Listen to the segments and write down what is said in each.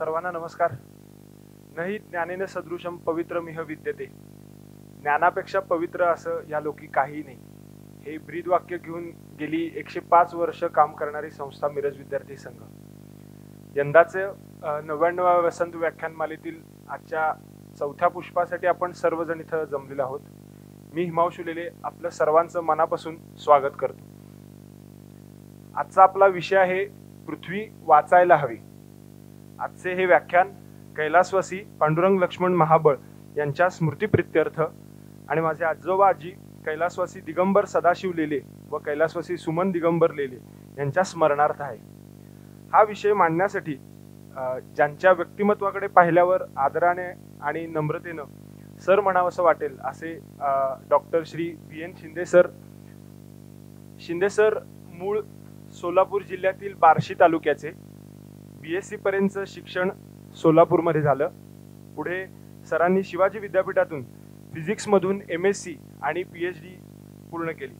सर्वांना नमस्कार. नहि ज्ञानेन सदृशम पवित्रमिह विद्यते. ज्ञानापेक्षा पवित्र असं या लोकी काही नाही. हे ब्रीद वाक्य घेऊन गेली 105 वर्ष काम करणारी संस्था मिरज विद्यार्थी संघ. यंदाचे 99व्या वसंत व्याख्यानमालेतील आजच्या चौथ्या पुष्पासाठी आपण सर्वजण इथं जमलेलो आहोत. मी हिमांशु लेले आपलं सर्वांचं मनापासून स्वागत करतो. आजचा आपला विषय आहे पृथ्वी वाचायला हवी. आजचे हे व्याख्यान कैलासवासी पांडुरंग लक्ष्मण महाबळ यांच्या स्मृतिप्रित्यर्थ आणि माझे आजोबा आजी कैलासवासी दिगंबर सदाशिव लेले व कैलासवासी सुमन दिगंबर लेले यांच्या स्मरणार्थ आहे. हा विषय मांडण्यासाठी ज्यांच्या व्यक्तिमत्वाकडे पाहिल्यावर आदराने आणि नम्रतेनं सर म्हणावंसं वाटेल असे doctor Shri VN Shinde sir. Shinde sir मूळ सोलापूर जिल्ह्यातील बार्शी तालुक्याचे. BSc पर्यंतचं शिक्षण सोलापूरमध्ये झालं. पुढे सरांनी शिवाजी विद्यापीठातून फिजिक्समधून MSc आणि PhD पूर्ण केली.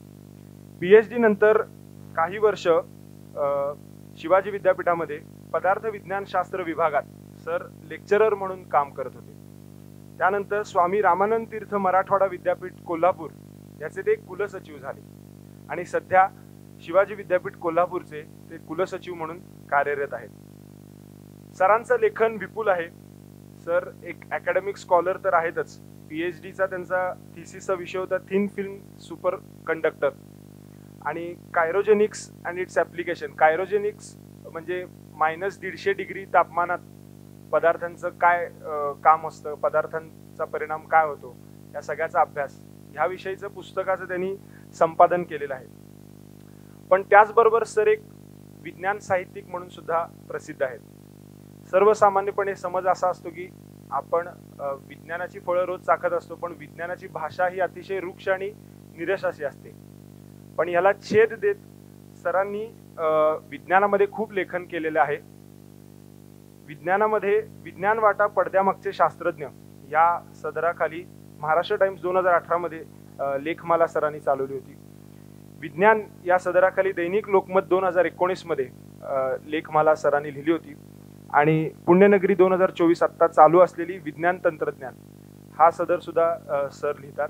PhD नंतर काही वर्ष शिवाजी विद्यापीठामध्ये पदार्थ विज्ञानशास्त्र विभागात सर लेक्चरर म्हणून काम करत होते. त्यानंतर स्वामी रामानंद तीर्थ मराठवाडा विद्यापीठ कोल्हापूर याचे ते कुलसचिव झाले आणि सध्या शिवाजी विद्यापीठ कोल्हापूरचे ते कुलसचिव म्हणून कार्यरत आहेत. सरांचं लेखन विपुल आहे. सर एक अकॅडमिक स्कॉलर तर आहेतच. PhDचा त्यांचा थिसिसचा विषय होता थिन फिल्म सुपर कंडक्टर आणि कायरोजेनिक्स अँड इट्स ॲप्लिकेशन. कायरोजेनिक्स म्हणजे -150 डिग्री तापमानात पदार्थांचं काय काम असतं, पदार्थांचा परिणाम काय होतो, या सगळ्याचा अभ्यास ह्या विषयीचं पुस्तकाचं त्यांनी संपादन केलेलं आहे. पण त्याचबरोबर सर एक विज्ञान साहित्यिक म्हणून सुद्धा प्रसिद्ध आहेत. सर्वसामान्यपणे समज असा असतो की आपण विज्ञानाची फळं रोज चाखत असतो, पण विज्ञानाची भाषा ही अतिशय रुक्ष आणि निरशाची असते. पण याला छेद देत सरांनी विज्ञानामध्ये खूप लेखन केलेलं आहे. विज्ञानामध्ये विज्ञान वाटा पडद्यामागचे शास्त्रज्ञ या सदराखाली महाराष्ट्र टाइम्स 2018 मध्ये लेखमाला सरांनी चालवली होती. विज्ञान या सदराखाली दैनिक लोकमत 2019 मध्ये लेखमाला सरांनी लिहिली होती. आणि पुण्यनगरी 2024 आत्ता चालू असलेली विज्ञान तंत्रज्ञान हा सदर सुद्धा सर लिहितात.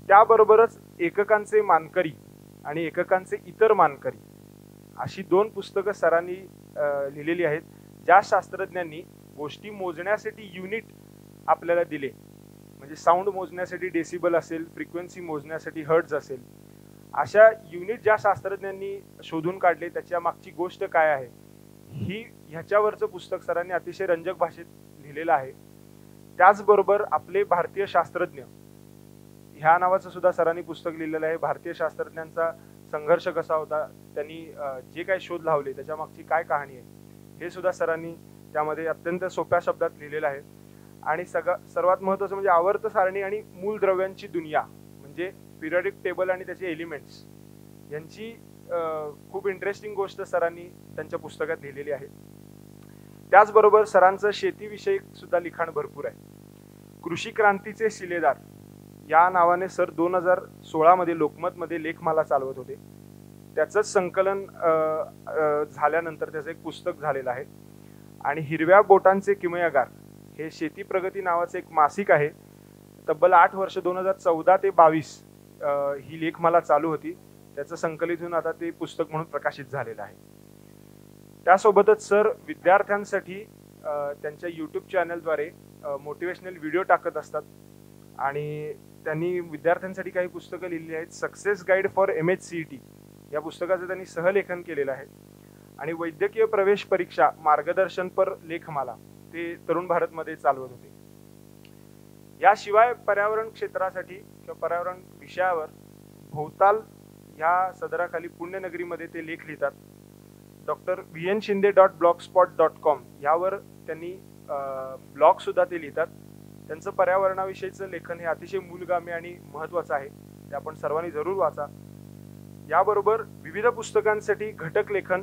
त्याबरोबरच एककांचे मानकरी आणि एककांचे इतर मानकरी अशी 2 पुस्तकं सरांनी लिहिलेली आहेत. ज्या शास्त्रज्ञांनी गोष्टी मोजण्यासाठी युनिट आपल्याला दिले, म्हणजे साऊंड मोजण्यासाठी डेसिबल असेल, फ्रिक्वेन्सी मोजण्यासाठी हर्ट्ज असेल, अशा युनिट ज्या शास्त्रज्ञांनी शोधून काढले त्याच्या मागची गोष्ट काय आहे ही ह्याच्यावरचं पुस्तक सरांनी अतिशय रंजक भाषेत लिहिलेलं आहे. त्याचबरोबर आपले भारतीय शास्त्रज्ञ ह्या नावाचं सुद्धा सरांनी पुस्तक लिहिलेलं आहे. भारतीय शास्त्रज्ञांचा संघर्ष कसा होता, त्यांनी जे काही शोध लावले त्याच्या मागची काय कहाणी आहे हे सुद्धा सरांनी त्यामध्ये अत्यंत सोप्या शब्दात लिहिलेलं आहे. आणि सर्वात महत्त्वाचं म्हणजे आवर्त सारणी आणि मूलद्रव्यांची दुनिया म्हणजे पिरियडिक टेबल आणि त्याचे एलिमेंट्स यांची खूप इंटरेस्टिंग गोष्ट सरांनी त्यांच्या पुस्तकात लिहिलेली आहे. त्याचबरोबर सरांचं शेतीविषयी सुद्धा लिखाण भरपूर आहे. कृषी क्रांतीचे शिलेदार या नावाने सर 2016 मध्ये लोकमतमध्ये लेखमाला चालवत होते. त्याचंच संकलन झाल्यानंतर त्याचं एक पुस्तक झालेलं आहे. आणि हिरव्या बोटांचे किमयागार हे शेती प्रगती नावाचं एक मासिक आहे. तब्बल 8 वर्ष 2014 ते 22 ही लेखमाला चालू होती. त्याचं संकलित होऊन आता ते पुस्तक म्हणून प्रकाशित झालेलं आहे. त्यासोबतच सर विद्यार्थ्यांसाठी त्यांच्या YouTube चॅनलद्वारे मोटिवेशनल व्हिडिओ टाकत असतात आणि त्यांनी विद्यार्थ्यांसाठी काही पुस्तकं लिहिली आहेत. सक्सेस गाईड फॉर MHCET या पुस्तकाचं त्यांनी सहलेखन केलेलं आहे. आणि वैद्यकीय प्रवेश परीक्षा मार्गदर्शनपर लेखमाला ते तरुण भारतमध्ये चालवत होते. याशिवाय पर्यावरण क्षेत्रासाठी किंवा पर्यावरण विषयावर भोवताल ह्या सदराखाली पुण्यनगरीमध्ये ते लेख लिहितात. drvnshinde.blogspot.com यावर त्यांनी ब्लॉग सुद्धा ते लिहितात. त्यांचं पर्यावरणाविषयीचं लेखन हे अतिशय मूलगामी आणि महत्त्वाचं आहे. ते आपण सर्वांनी जरूर वाचा. याबरोबर विविध पुस्तकांसाठी घटक लेखन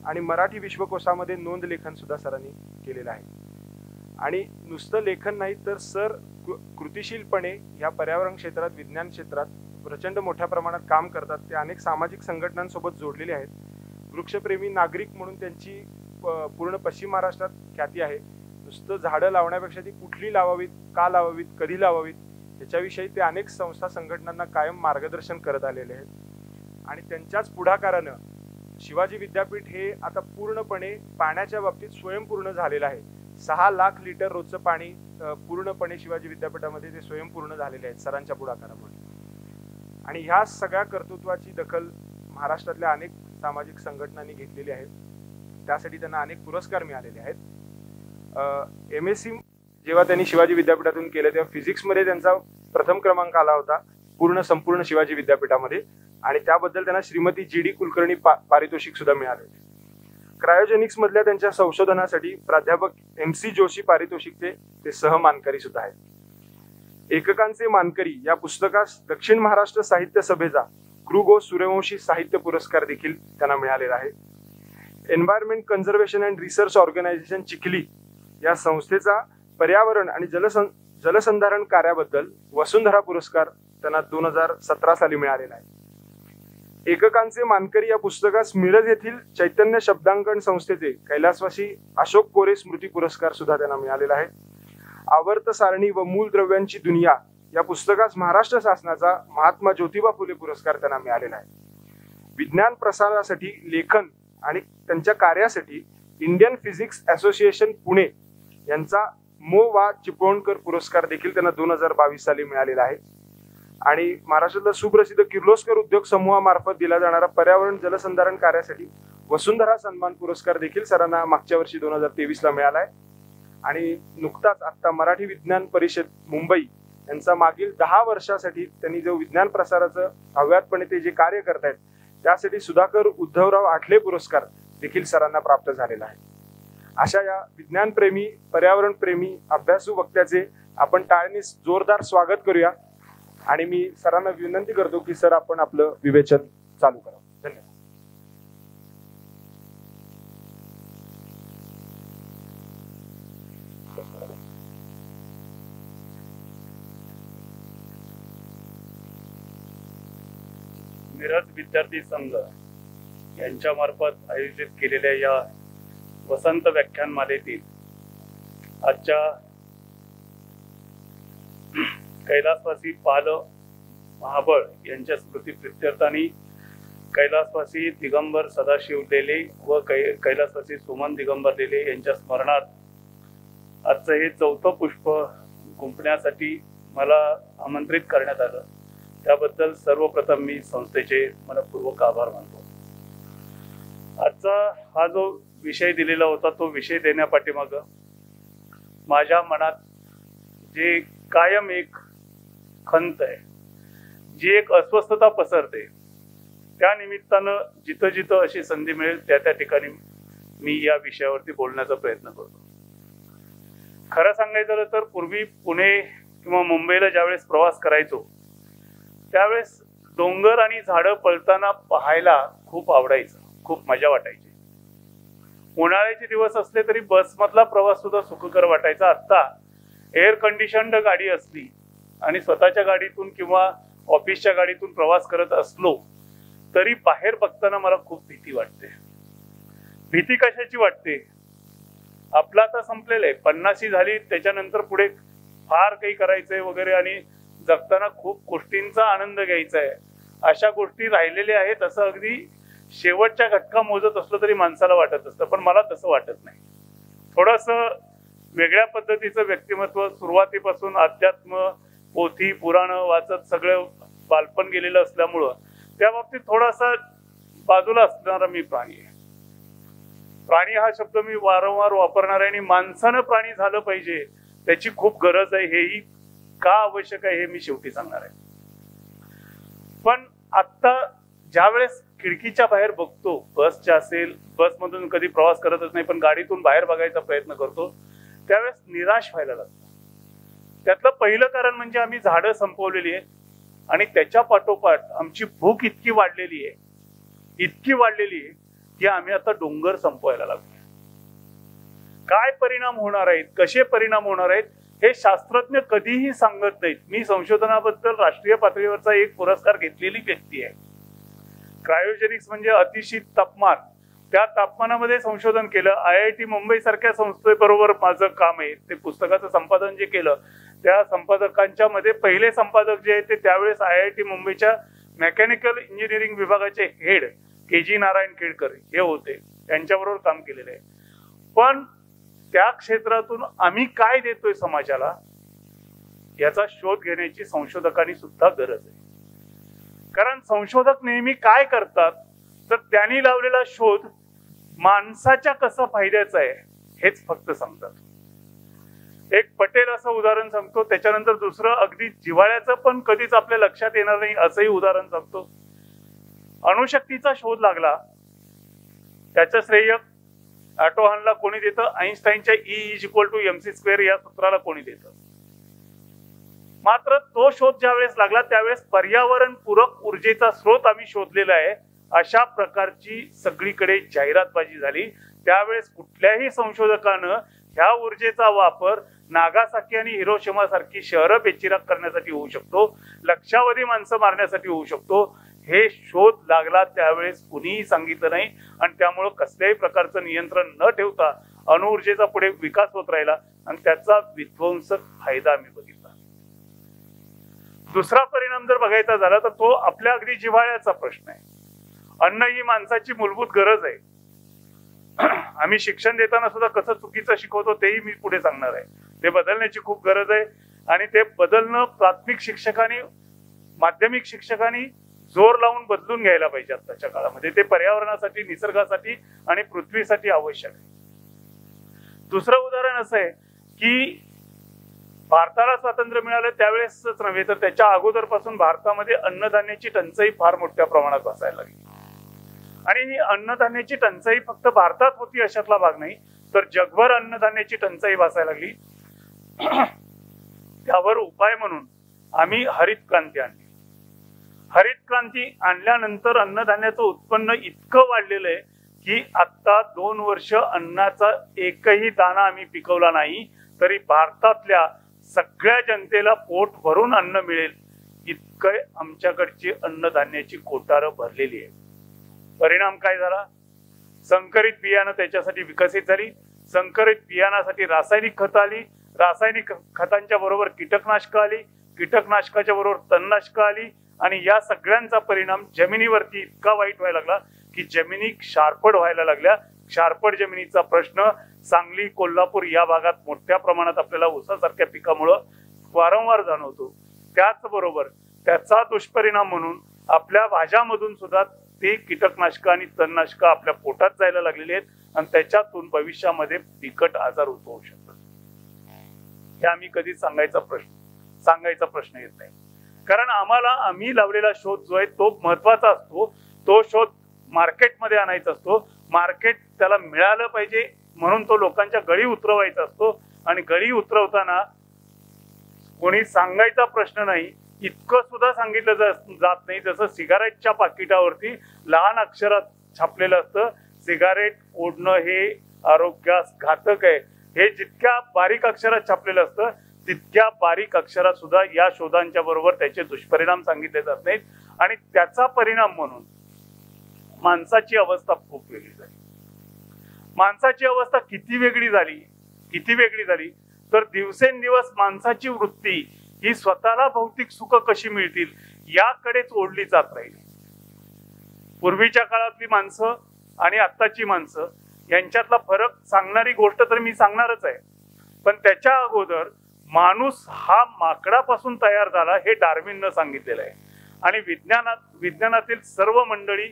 आणि मराठी विश्वकोशामध्ये नोंद लेखन सुद्धा सरांनी केलेलं आहे. आणि नुसतं लेखन नाही तर सर कृतिशीलपणे या पर्यावरण क्षेत्रात, विज्ञान क्षेत्रात प्रचंड मोठ्या प्रमाणात काम करतात. ते अनेक सामाजिक संघटनांसोबत जोडलेले आहेत. वृक्षप्रेमी नागरिक म्हणून त्यांची पूर्ण पश्चिम महाराष्ट्रात ख्याती आहे. नुसतं झाडं लावण्यापेक्षा ती कुठली लावावीत, का लावावीत, कधी लावावीत याच्याविषयी ते अनेक संस्था संघटनांना कायम मार्गदर्शन करत आलेले आहेत. आणि त्यांच्याच पुढाकारानं शिवाजी विद्यापीठ हे आता पूर्णपणे पाण्याच्या बाबतीत स्वयंपूर्ण झालेलं आहे. 6 लाख लिटर रोजचं पाणी पूर्णपणे शिवाजी विद्यापीठामध्ये ते स्वयंपूर्ण झालेले आहेत सरांच्या पुढाकारामुळे. आणि ह्या सगळ्या कर्तृत्वाची दखल महाराष्ट्रातल्या अनेक सामाजिक संघटनांनी घेतलेली आहे. त्यासाठी त्यांना अनेक पुरस्कार मिळालेले आहेत. MSc जेव्हा त्यांनी शिवाजी विद्यापीठातून केलं तेव्हा फिजिक्समध्ये त्यांचा प्रथम क्रमांक आला होता संपूर्ण शिवाजी विद्यापीठामध्ये. आणि त्याबद्दल त्यांना श्रीमती GD कुलकर्णी पारितोषिक सुद्धा मिळाले. क्रायोजेनिक्स मधल्या त्यांच्या संशोधनासाठी प्राध्यापक MC जोशी पारितोषिकचे ते सहमानकरी सुद्धा आहेत. एककांचे मानकरी या पुस्तकास दक्षिण महाराष्ट्र साहित्य सभेचा कृ. सूर्यवंशी साहित्य पुरस्कार देखील त्यांना मिळालेला आहे. Environment conservation and research organisation Chikhli या संस्थेचा पर्यावरण आणि जलसंधारण कार्याबद्दल वसुंधरा पुरस्कार त्यांना 2017 साली मिळालेला आहे. एककांचे मानकरी या पुस्तकास मिरज येथील चैतन्य शब्दांकन संस्थेचे कैलासवासी अशोक कोरे स्मृती पुरस्कार सुद्धा त्यांना मिळालेला आहे. आवर्त सारणी व मूलद्रव्यांची दुनिया या पुस्तकास महाराष्ट्र शासनाचा महात्मा ज्योतिबा फुले पुरस्कार त्यांना मिळालेला आहे. विज्ञान प्रसारासाठी लेखन आणि त्यांच्या कार्यासाठी इंडियन फिजिक्स असोसिएशन पुणे यांचा मो. वा. चिपळूणकर पुरस्कार देखील त्यांना 2022 साली मिळालेला आहे. आणि महाराष्ट्रातला सुप्रसिद्ध किर्लोस्कर उद्योग समूहामार्फत दिला जाणारा पर्यावरण जलसंधारण कार्यासाठी वसुंधरा सन्मान पुरस्कार देखील सरांना मागच्या वर्षी 2023 ला मिळाला आहे. आणि नुकताच आता मराठी विज्ञान परिषद मुंबई यांचा मागील 10 वर्षासाठी त्यांनी जो विज्ञान प्रसाराचं अव्याहतपणे ते जे कार्य करतायत त्यासाठी सुधाकर उद्धवराव आठले पुरस्कार देखील सरांना प्राप्त झालेला आहे. अशा या विज्ञानप्रेमी, पर्यावरणप्रेमी, अभ्यासू वक्त्याचे आपण टाळ्यांनी जोरदार स्वागत करूया. आणि मी सरांना विनंती करतो की सर आपण आपलं विवेचन चालू करा. धन्यवाद. मिरज विद्यार्थी संघ यांच्यामार्फत आयोजित केलेल्या या वसंत व्याख्यानमालेतील आजच्या कैलासवासी पाल महाबळ यांच्या स्मृती प्रित्यर्थाने कैलासवासी दिगंबर सदाशिव लेले व कैलासवासी सुमन दिगंबर लेले यांच्या स्मरणात आजचं हे 4थं पुष्प गुंफण्यासाठी मला आमंत्रित करण्यात आलं. त्याबद्दल सर्वप्रथम मी संस्थेचे मनपूर्वक आभार मानतो. आजचा हा जो विषय दिलेला होता तो विषय देण्यापाठीमाग माझ्या मनात जे कायम एक खंत आहे, जी एक अस्वस्थता पसरते, त्या निमित्तानं जिथं जिथं अशी संधी मिळेल त्या त्या ठिकाणी मी या विषयावरती बोलण्याचा प्रयत्न करतो. खरं सांगायचं तर पूर्वी पुणे किंवा मुंबईला ज्यावेळेस प्रवास करायचो त्यावेळेस डोंगर आणि झाडं पळताना पाहायला खूप आवडायचं, खूप मजा वाटायची. उन्हाळ्याचे दिवस असले तरी बसमधला प्रवास सुद्धा सुखकर वाटायचा. आता एअर कंडिशन्ड गाडी असली आणि स्वतःच्या गाडीतून किंवा ऑफिसच्या गाडीतून प्रवास करत असलो तरी बाहेर बघताना मला खूप भीती वाटते. भीती कशाची वाटते? आपला आता संपलेलं आहे, 50 झाली, त्याच्यानंतर पुढे फार काही करायचंय वगैरे आणि जगताना खूप गोष्टींचा आनंद घ्यायचा आहे. अशा गोष्टी राहिलेल्या आहेत असं अगदी शेवटच्या घटका मोजत असलं तरी माणसाला वाटत असतं, पण मला तसं वाटत नाही. थोडंसं वेगळ्या पद्धतीचं व्यक्तिमत्व, सुरुवातीपासून अध्यात्म, पोथी, पुराण वाचत सगळं बालपण गेलेलं असल्यामुळं त्या बाबतीत थोडासा बाजूला असणारा मी प्राणी आहे. प्राणी हा शब्द मी वारंवार वापरणार आहे आणि माणसानं प्राणी झालं पाहिजे त्याची खूप गरज आहे, हेही का आवश्यक आहे हे मी शेवटी सांगणार आहे. पण आता ज्या वेळेस खिडकीच्या बाहेर बघतो, बसच्या असेल, बसमधून कधी प्रवास करतच नाही पण गाडीतून बाहेर बघायचा प्रयत्न करतो, त्यावेळेस निराश व्हायला लागतो. त्यातलं पहिलं कारण म्हणजे आम्ही झाडं संपवलेली आहेत आणि त्याच्या पाठोपाठ आमची भूक इतकी वाढलेली आहे की आम्ही आता डोंगर संपवायला लागलो. काय परिणाम होणार आहेत, कसे परिणाम होणार आहेत हे शास्त्रज्ञ कधीही सांगत नाहीत. मी संशोधनाबद्दल राष्ट्रीय पातळीवरचा एक पुरस्कार घेतलेली व्यक्ती आहे. क्रायोजेनिक्स म्हणजे अतिशीत तापमान त्या तापमानामध्ये संशोधन केलं. IIT मुंबई सारख्या संस्थेबरोबर माझं काम आहे. ते पुस्तकाचं संपादन जे केलं त्या संपादकांच्या मध्ये पहिले संपादक जे आहेत ते त्यावेळेस IIT मुंबईच्या मेकॅनिकल इंजिनिअरिंग विभागाचे हेड KG नारायण खेडकर हे होते. त्यांच्याबरोबर काम केलेलं आहे. पण त्या क्षेत्रातून आम्ही काय देतोय समाजाला याचा शोध घेण्याची संशोधकांनी सुद्धा गरज आहे. कारण संशोधक नेहमी काय करतात तर त्यांनी लावलेला शोध माणसाच्या कसा फायद्याचा आहे हेच फक्त सांगतात. एक पटेल असं उदाहरण सांगतो, त्याच्यानंतर दुसरं अगदी जिव्हाळ्याचं पण कधीच आपल्या लक्षात येणार नाही असंही उदाहरण सांगतो. अणुशक्तीचा शोध लागला, त्याचं श्रेय ऑटोहानला कोणी देतं? आईन्स्टाईनच्या E=mc² या सूत्राला कोणी देतं? मात्र तो शोध ज्यावेळेस लागला त्यावेळेस पर्यावरण पूरक ऊर्जेचा स्रोत आम्ही शोधलेला आहे अशा प्रकारची सगळीकडे जाहिरातबाजी झाली. त्यावेळेस कुठल्याही संशोधकानं ह्या ऊर्जेचा वापर नागासाकी आणि हिरोशिमा सारखी शहरं बेचिराख करण्यासाठी होऊ शकतो, लक्षावधी माणसं मारण्यासाठी होऊ शकतो, हे शोध लागला त्यावेळेस कुणीही सांगितलं नाही. आणि त्यामुळे कसल्याही प्रकारचं नियंत्रण न ठेवता अणुऊर्जेचा पुढे विकास होत राहिला आणि त्याचा विध्वंसक फायदा आम्ही बघितला. दुसरा परिणाम जर बघायचा झाला तर तो आपल्या अगदी जिव्हाळ्याचा प्रश्न आहे. अन्न ही माणसाची मूलभूत गरज आहे. आम्ही शिक्षण देताना सुद्धा कसं चुकीचं शिकवतो तेही मी पुढे सांगणार आहे. ते बदलण्याची खूप गरज आहे आणि ते बदलणं प्राथमिक शिक्षकांनी माध्यमिक शिक्षकांनी जोर लावून बदलून घ्यायला पाहिजे आताच्या काळामध्ये. ते पर्यावरणासाठी, निसर्गासाठी आणि पृथ्वीसाठी आवश्यक आहे. दुसरं उदाहरण असं आहे की भारताला स्वातंत्र्य मिळालं त्यावेळेसच नव्हे तर त्याच्या अगोदरपासून भारतामध्ये अन्नधान्याची टंचाई फार मोठ्या प्रमाणात भासायला लागली. आणि ही अन्नधान्याची टंचाई फक्त भारतात होती अशातला भाग नाही तर जगभर अन्नधान्याची टंचाई भासायला लागली. त्यावर उपाय म्हणून आम्ही हरित क्रांती आणली. हरित क्रांती आणल्यानंतर अन्नधान्याचं उत्पन्न इतकं वाढलेलं आहे की आता 2 वर्ष अन्नाचा एकही दाणा आम्ही पिकवला नाही तरी भारतातल्या सगळ्या जनतेला पोट भरून अन्न मिळेल इतकं आमच्याकडची अन्नधान्याची कोठारं भरलेली आहे. परिणाम काय झाला? संकरित बियाणं त्याच्यासाठी विकसित झाली. संकरित बियाणासाठी रासायनिक खतं आली. रासायनिक खतांच्या बरोबर कीटकनाशकं आली. कीटकनाशकाच्या बरोबर तणनाशकं आली. आणि या सगळ्यांचा परिणाम जमिनीवरती इतका वाईट व्हायला लागला की जमिनी क्षारपड व्हायला लागल्या. क्षारपड जमिनीचा प्रश्न सांगली, कोल्हापूर या भागात मोठ्या प्रमाणात आपल्याला ऊसासारख्या पिकामुळं वारंवार जाणवतो. त्याचबरोबर त्याचा दुष्परिणाम म्हणून आपल्या भाज्यामधून सुद्धा ते कीटकनाशकं आणि तणनाशकं आपल्या पोटात जायला लागलेली आहेत आणि त्याच्यातून भविष्यामध्ये बिकट आजार उद्भवू शकतात. हे आम्ही कधीच सांगायचा प्रश्न येत नाही. कारण आम्ही लावलेला शोध जो आहे तो महत्वाचा असतो. तो शोध मार्केटमध्ये आणायचा असतो. मार्केट त्याला मिळालं पाहिजे म्हणून तो लोकांच्या गळी उतरवायचा असतो. आणि गळी उतरवताना कोणी सांगायचा प्रश्न नाही इतकं सुद्धा सांगितलं जात नाही. जसं सिगारेटच्या पाकिटावरती लहान अक्षरात छापलेलं असतं सिगारेट ओढणं हे आरोग्यास घातक आहे. हे जितक्या बारीक अक्षरात छापलेलं असतं तितक्या बारीक अक्षरात सुद्धा या शोधांच्या बरोबर त्याचे दुष्परिणाम सांगितले जात नाहीत. आणि त्याचा परिणाम म्हणून माणसाची अवस्था खूप वेगळी झाली. माणसाची अवस्था किती वेगळी झाली तर दिवसेंदिवस माणसाची वृत्ती ही स्वतःला भौतिक सुख कशी मिळतील याकडेच ओढली जात राहिली. पूर्वीच्या काळातली माणसं आणि आत्ताची माणसं यांच्यातला फरक सांगणारी गोष्ट तर मी सांगणारच आहे. पण त्याच्या अगोदर माणूस हा माकडापासून तयार झाला हे डार्विननं सांगितलेलं आहे. आणि विज्ञानातील सर्व मंडळी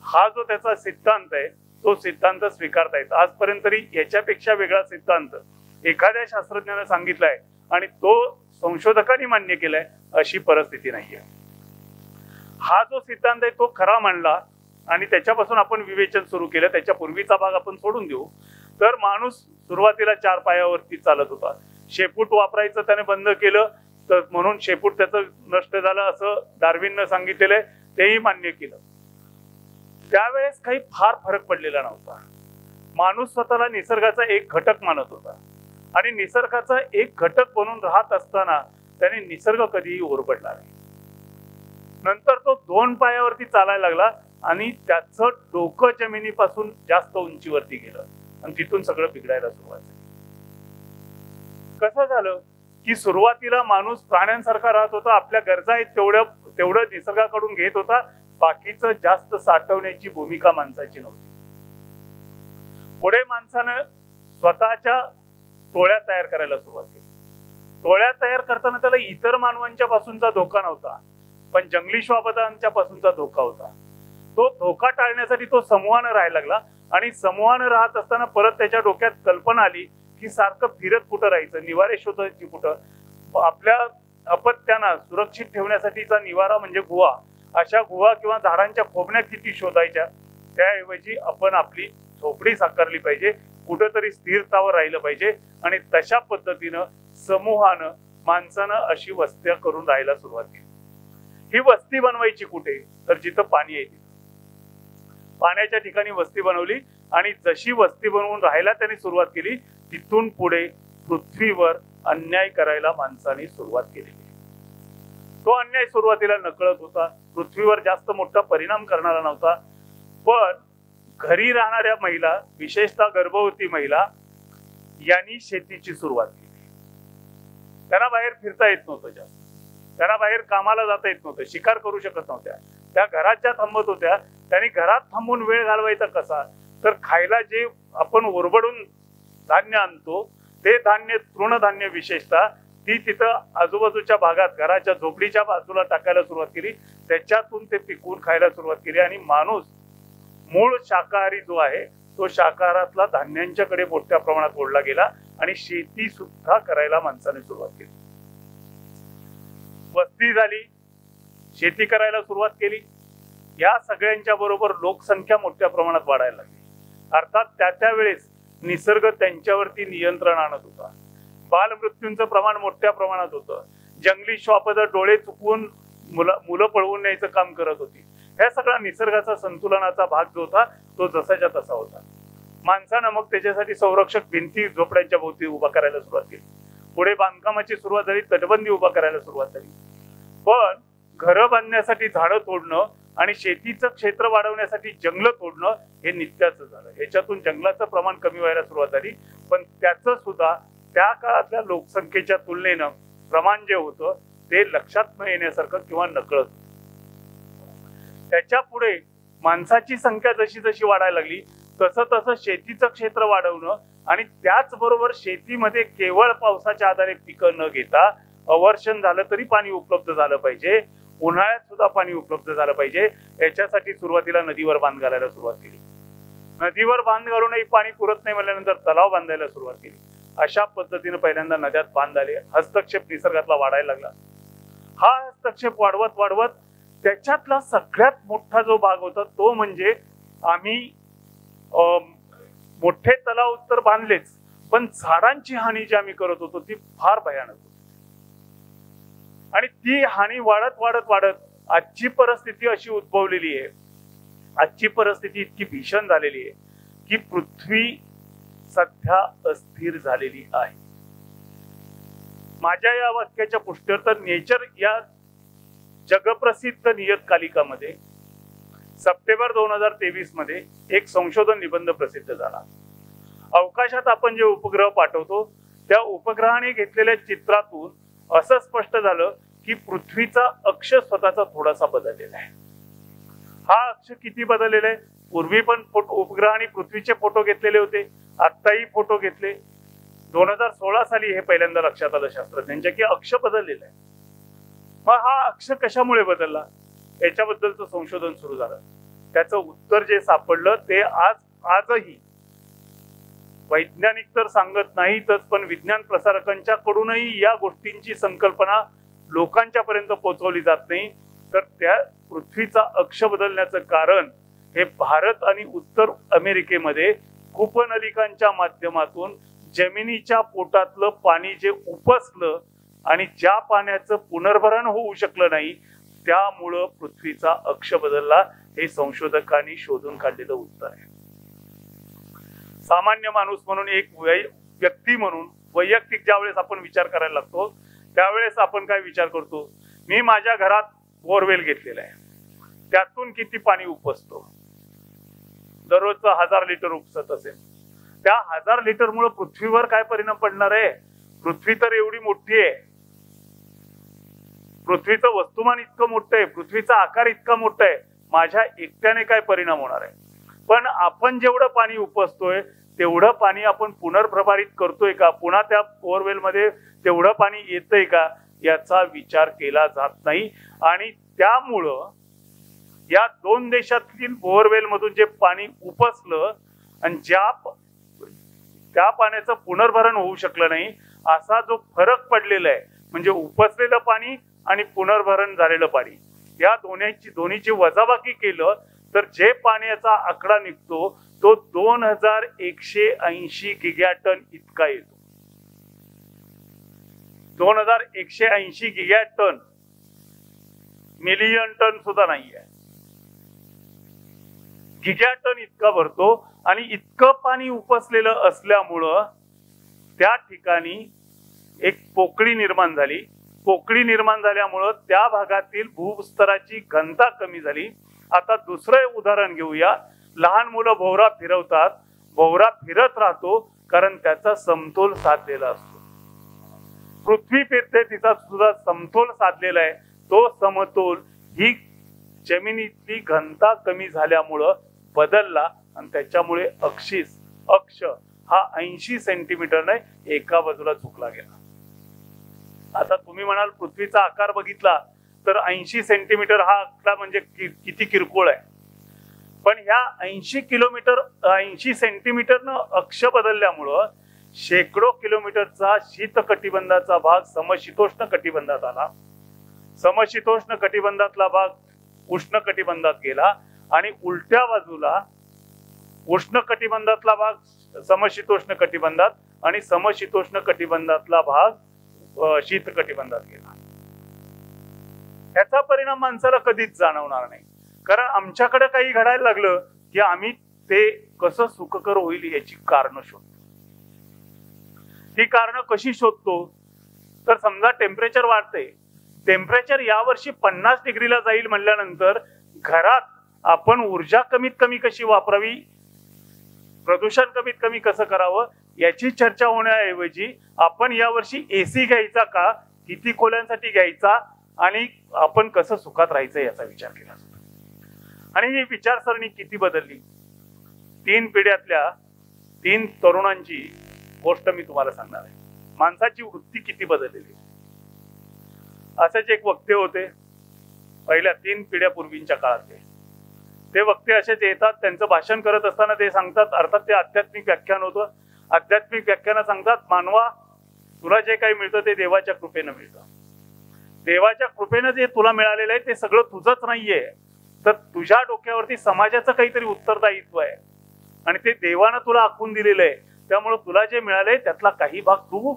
हा जो त्याचा सिद्धांत आहे तो सिद्धांत स्वीकारतायत. आजपर्यंत तरी याच्यापेक्षा वेगळा सिद्धांत एखाद्या शास्त्रज्ञाने सांगितलाय आणि तो संशोधकांनी मान्य केलाय अशी परिस्थिती नाहीये. हा जो सिद्धांत आहे तो खरा मानला आणि त्याच्यापासून आपण विवेचन सुरू केलं. त्याच्या पूर्वीचा भाग आपण सोडून देऊ तर माणूस सुरुवातीला 4 पायावरती चालत होता. शेपूट वापरायचं त्याने बंद केलं तर म्हणून शेपूट त्याचं नष्ट झालं असं डार्विननं सांगितलेलं आहे. तेही मान्य केलं. त्यावेळेस काही फार फरक पडलेला नव्हता. माणूस स्वतःला निसर्गाचा एक घटक मानत होता आणि निसर्गाचा एक घटक बनून राहत असताना त्याने निसर्ग कधीही ओरबडला नाही. नंतर तो 2 पायावरती चालायला लागला आणि त्याचं डोकं जमिनीपासून जास्त उंचीवरती गेलं आणि तिथून सगळं बिघडायला सुरुवात झाली. कसं झालं की सुरुवातीला माणूस प्राण्यांसारखा राहत होता, आपल्या गरजा आहेत तेवढं निसर्गाकडून घेत होता, बाकीचं जास्त साठवण्याची भूमिका माणसाची नव्हती. पुढे माणसानं स्वतःच्या टोळ्या तयार करायला सुरुवात केली. टोळ्या तयार करताना त्याला इतर मानवांच्या पासूनचा धोका नव्हता, पण जंगली श्वापदांच्या पासूनचा धोका होता. तो धोका टाळण्यासाठी तो समूहानं राहायला लागला आणि समूहानं राहत असताना परत त्याच्या डोक्यात कल्पना आली की सारखं फिरत कुठं राहायचं, निवारे शोधायची कुठं. आपल्या अपत्यांना सुरक्षित ठेवण्यासाठीचा निवारा म्हणजे गुहा. अशा गुहा किंवा झाडांच्या खोबण्या किती शोधायच्या, त्याऐवजी आपण आपली झोपडी साकारली पाहिजे, कुठंतरी स्थिरतावर राहिलं पाहिजे. आणि तशा पद्धतीनं समूहानं माणसानं अशी वस्त्या करून राहायला सुरुवात केली. ही वस्ती बनवायची कुठे, तर जिथं पाणी आहे तिथं. पाण्याच्या ठिकाणी वस्ती बनवली आणि जशी वस्ती बनवून राहायला त्यांनी सुरुवात केली, तिथून पुढे पृथ्वीवर अन्याय करायला माणसाने सुरुवात केलेली. तो अन्याय सुरुवातीला नकळत होता, पृथ्वीवर जास्त मोठा परिणाम करणारा नव्हता, पण घरी राहणाऱ्या महिला, विशेषतः गर्भवती महिला यांनी शेतीची सुरुवात केली. त्यांना बाहेर फिरता येत नव्हतं जास्त, त्यांना बाहेर कामाला जाता येत नव्हतं, शिकार करू शकत नव्हत्या. त्या घरात ज्या थांबत होत्या त्यांनी घरात थांबून वेळ घालवायचा कसा, तर खायला जे आपण ओरबडून धान्य आणतो ते धान्य, तृणधान्य विशेषतः, ती तिथं आजूबाजूच्या भागात घराच्या झोपडीच्या बाजूला टाकायला सुरुवात केली. त्याच्यातून ते पिकवून खायला सुरुवात केली आणि माणूस मूळ शाकाहारी जो आहे तो शाकाहारातला धान्यांच्याकडे मोठ्या प्रमाणात ओढला गेला आणि शेती सुद्धा करायला माणसाने सुरुवात केली. वस्ती झाली, शेती करायला सुरुवात केली. या सगळ्यांच्या बरोबर लोकसंख्या मोठ्या प्रमाणात वाढायला लागली. अर्थात त्या वेळेस निसर्ग त्यांच्यावरती नियंत्रण आणत होता. बालमृत्यूंचं प्रमाण मोठ्या प्रमाणात होतं. जंगली श्वापद डोळे चुकवून मुलं पळवून न्यायचं काम करत होती. ह्या सगळा निसर्गाचा संतुलनाचा भाग जो होता तो जसाच्या तसा होता. माणसानं मग त्याच्यासाठी संरक्षक भिंती झोपड्यांच्या भोवती उभा करायला सुरुवात केली. पुढे बांधकामाची सुरुवात झाली, तटबंदी उभा करायला सुरुवात झाली. पण घरं बांधण्यासाठी झाडं तोडणं आणि शेतीचं क्षेत्र वाढवण्यासाठी जंगल तोडणं हे नित्याचं झालं. याच्यातून जंगलाचं प्रमाण कमी व्हायला सुरुवात झाली, पण त्याचं सुद्धा त्या काळातल्या लोकसंख्येच्या तुलनेनं प्रमाण जे होतं ते लक्षात न येण्यासारखं किंवा नकळत. त्याच्या पुढे माणसाची संख्या जशी जशी वाढायला लागली तसं तसं शेतीचं क्षेत्र वाढवणं आणि त्याचबरोबर शेतीमध्ये केवळ पावसाच्या आधारे पिकं न घेता अवर्षण झालं तरी पाणी उपलब्ध झालं पाहिजे, उन्हाळ्यात सुद्धा पाणी उपलब्ध झालं पाहिजे, याच्यासाठी सुरुवातीला नदीवर बांध घालायला सुरुवात केली. नदीवर बांध घालूनही पाणी पुरत नाही म्हणल्यानंतर तलाव बांधायला सुरुवात केली. अशा पद्धतीने पहिल्यांदा नद्यात बांध आले. हस्तक्षेप निसर्गातला वाढायला लागला. हा हस्तक्षेप वाढवत वाढवत त्याच्यातला सगळ्यात मोठा जो भाग होता तो म्हणजे आम्ही मोठे तलाव तर बांधलेच, पण झाडांची हानी जी आम्ही करत होतो ती फार भयानक होती. आणि ती हानी वाढत वाढत वाढत आजची परिस्थिती अशी उद्भवलेली आहे, आजची परिस्थिती इतकी भीषण झालेली आहे की पृथ्वी सध्या अस्थिर झालेली आहे. माझ्या या वाक्याच्या पुष्टीर्थ नेचर या जगप्रसिद्ध नियतकालिकामध्ये सप्टेंबर 2023 मध्ये एक संशोधन निबंध प्रसिद्ध झाला. अवकाशात आपण जे उपग्रह पाठवतो त्या उपग्रहाने घेतलेल्या चित्रातून असं स्पष्ट झालं की पृथ्वीचा अक्ष स्वतःचा थोडासा बदललेला आहे. हा अक्ष किती बदललेला आहे? पूर्वी पण उपग्रहाने पृथ्वीचे फोटो घेतलेले होते, आत्ताही फोटो घेतले. 2016 साली हे पहिल्यांदा लक्षात आलं शास्त्रज्ञांच्या की अक्ष बदललेला आहे. मग हा अक्ष कशामुळे बदलला याच्याबद्दलचं संशोधन सुरू झालं. त्याचं उत्तर जे सापडलं ते आजही वैज्ञानिक तर सांगत नाहीतच, पण विज्ञान प्रसारकांच्या कडूनही या गोष्टींची संकल्पना लोकांच्या पर्यंत पोहोचवली जात नाही. तर त्या पृथ्वीचा अक्ष बदलण्याचं कारण हे भारत आणि उत्तर अमेरिकेमध्ये कूपनलिकांच्या माध्यमातून जमिनीच्या पोटातलं पाणी जे उपसलं आणि ज्या पाण्याचं पुनर्भरण होऊ शकलं नाही त्यामुळं पृथ्वीचा अक्ष बदलला. हे संशोधकांनी शोधून काढलेलं उत्तर आहे. सामान्य माणूस म्हणून, एक व्यक्ती म्हणून वैयक्तिक ज्यावेळेस आपण विचार करायला लागतो त्यावेळेस आपण काय विचार करतो? मी माझ्या घरात बोरवेल घेतलेला आहे, त्यातून किती पाणी उपसतो? दररोजचं 1000 लिटर उपसत असेल. त्या 1000 लिटर मुळे पृथ्वीवर काय परिणाम पडणार आहे? पृथ्वी तर एवढी मोठी आहे, पृथ्वीचं वस्तुमान इतकं मोठं आहे, पृथ्वीचा आकार इतका मोठा आहे, माझ्या एकट्याने काय परिणाम होणार आहे? पण आपण जेवढं पाणी उपसतोय तेवढं पाणी आपण पुनर्प्रभारित करतोय का? पुन्हा त्या बोअरवेल मध्ये तेवढं पाणी येतंय का? याचा विचार केला जात नाही. आणि त्यामुळं या 2 देशातील बोअरवेल मधून जे पाणी उपसलं आणि त्या पाण्याचं पुनर्भरण होऊ शकलं नाही, असा जो फरक पडलेला आहे, म्हणजे उपसलेलं पाणी आणि पुनर्भरण झालेलं पाणी, या दोन्हीची वजाबाकी केलं तर जे पाण्याचा आकडा निघतो तो 2180 गिगाटन इतका येतो. 2180 गिगाटन, मिलियन टन सुद्धा नाहीये, गिगाटन इतका भरतो. आणि इतकं पाणी उपसलेलं असल्यामुळं त्या ठिकाणी एक पोकळी निर्माण झाली. पोकळी निर्माण झाल्यामुळं त्या भागातील भूस्तराची घनता कमी झाली. आता दुसरं उदाहरण घेऊया. लहान मुलं भोवरा फिरवतात, भोवरा फिरत राहतो कारण त्याचा समतोल साधलेला असतो. पृथ्वी फिरते, तिचा सुद्धा समतोल साधलेला आहे. तो समतोल ही जमिनीतली घनता कमी झाल्यामुळं बदलला आणि त्याच्यामुळे अक्ष हा 80 सेंटीमीटरने एका बाजूला झुकला गेला. आता तुम्ही म्हणाल पृथ्वीचा आकार बघितला तर 80 सेंटीमीटर हा आकडा म्हणजे किती किरकोळ आहे. पण ह्या 80 सेंटीमीटरनं अक्ष बदलल्यामुळं शेकडो किलोमीटरचा शीतकटिबंधाचा भाग समशीतोष्ण कटिबंधात आला. समशीतोष्ण कटिबंधातला भाग उष्ण कटिबंधात गेला आणि उलट्या बाजूला उष्ण कटिबंधातला भाग समशीतोष्ण कटिबंधात आणि समशीतोष्ण कटिबंधातला भाग शीत कटिबंधात गेला. याचा परिणाम माणसाला कधीच जाणवणार नाही, कारण आमच्याकडे काही घडायला लागलं की आम्ही ते कसं सुखकर होईल याची कारणं शोधतो. ती कारणं कशी शोधतो तर समजा टेम्परेचर वाढते, टेम्परेचर यावर्षी 50 डिग्रीला जाईल म्हणल्यानंतर घरात आपण ऊर्जा कमीत कमी कशी वापरावी, प्रदूषण कमीत कमी कसं करावं याची चर्चा होण्याऐवजी आपण यावर्षी एसी घ्यायचा का, किती खोल्यांसाठी घ्यायचा आणि आपण कसं सुखात राहायचं याचा विचार केला जातो. आणि ही विचारसरणी किती बदलली. 3 पिढ्यातल्या 3 तरुणांची गोष्ट मी तुम्हाला सांगणार आहे. माणसाची वृत्ती किती बदललेली. असेच एक वक्ते होते पहिल्या 3 पिढ्यापूर्वीच्या काळातले. ते वक्ते असेच येतात, त्यांचं भाषण करत असताना ते सांगतात, अर्थात ते आध्यात्मिक व्याख्यान होतं, आध्यात्मिक व्याख्यान सांगतात, मानवा तुला जे काही मिळतं ते देवाच्या कृपेनं मिळतं. देवाच्या कृपेनं जे तुला मिळालेलं आहे ते सगळं तुझंच नाहीये, तर तुझ्या डोक्यावरती समाजाचं काहीतरी उत्तरदायित्व आहे आणि ते देवानं तुला आखून दिलेलं आहे. त्यामुळे तुला जे मिळालंय त्यातला काही भाग तू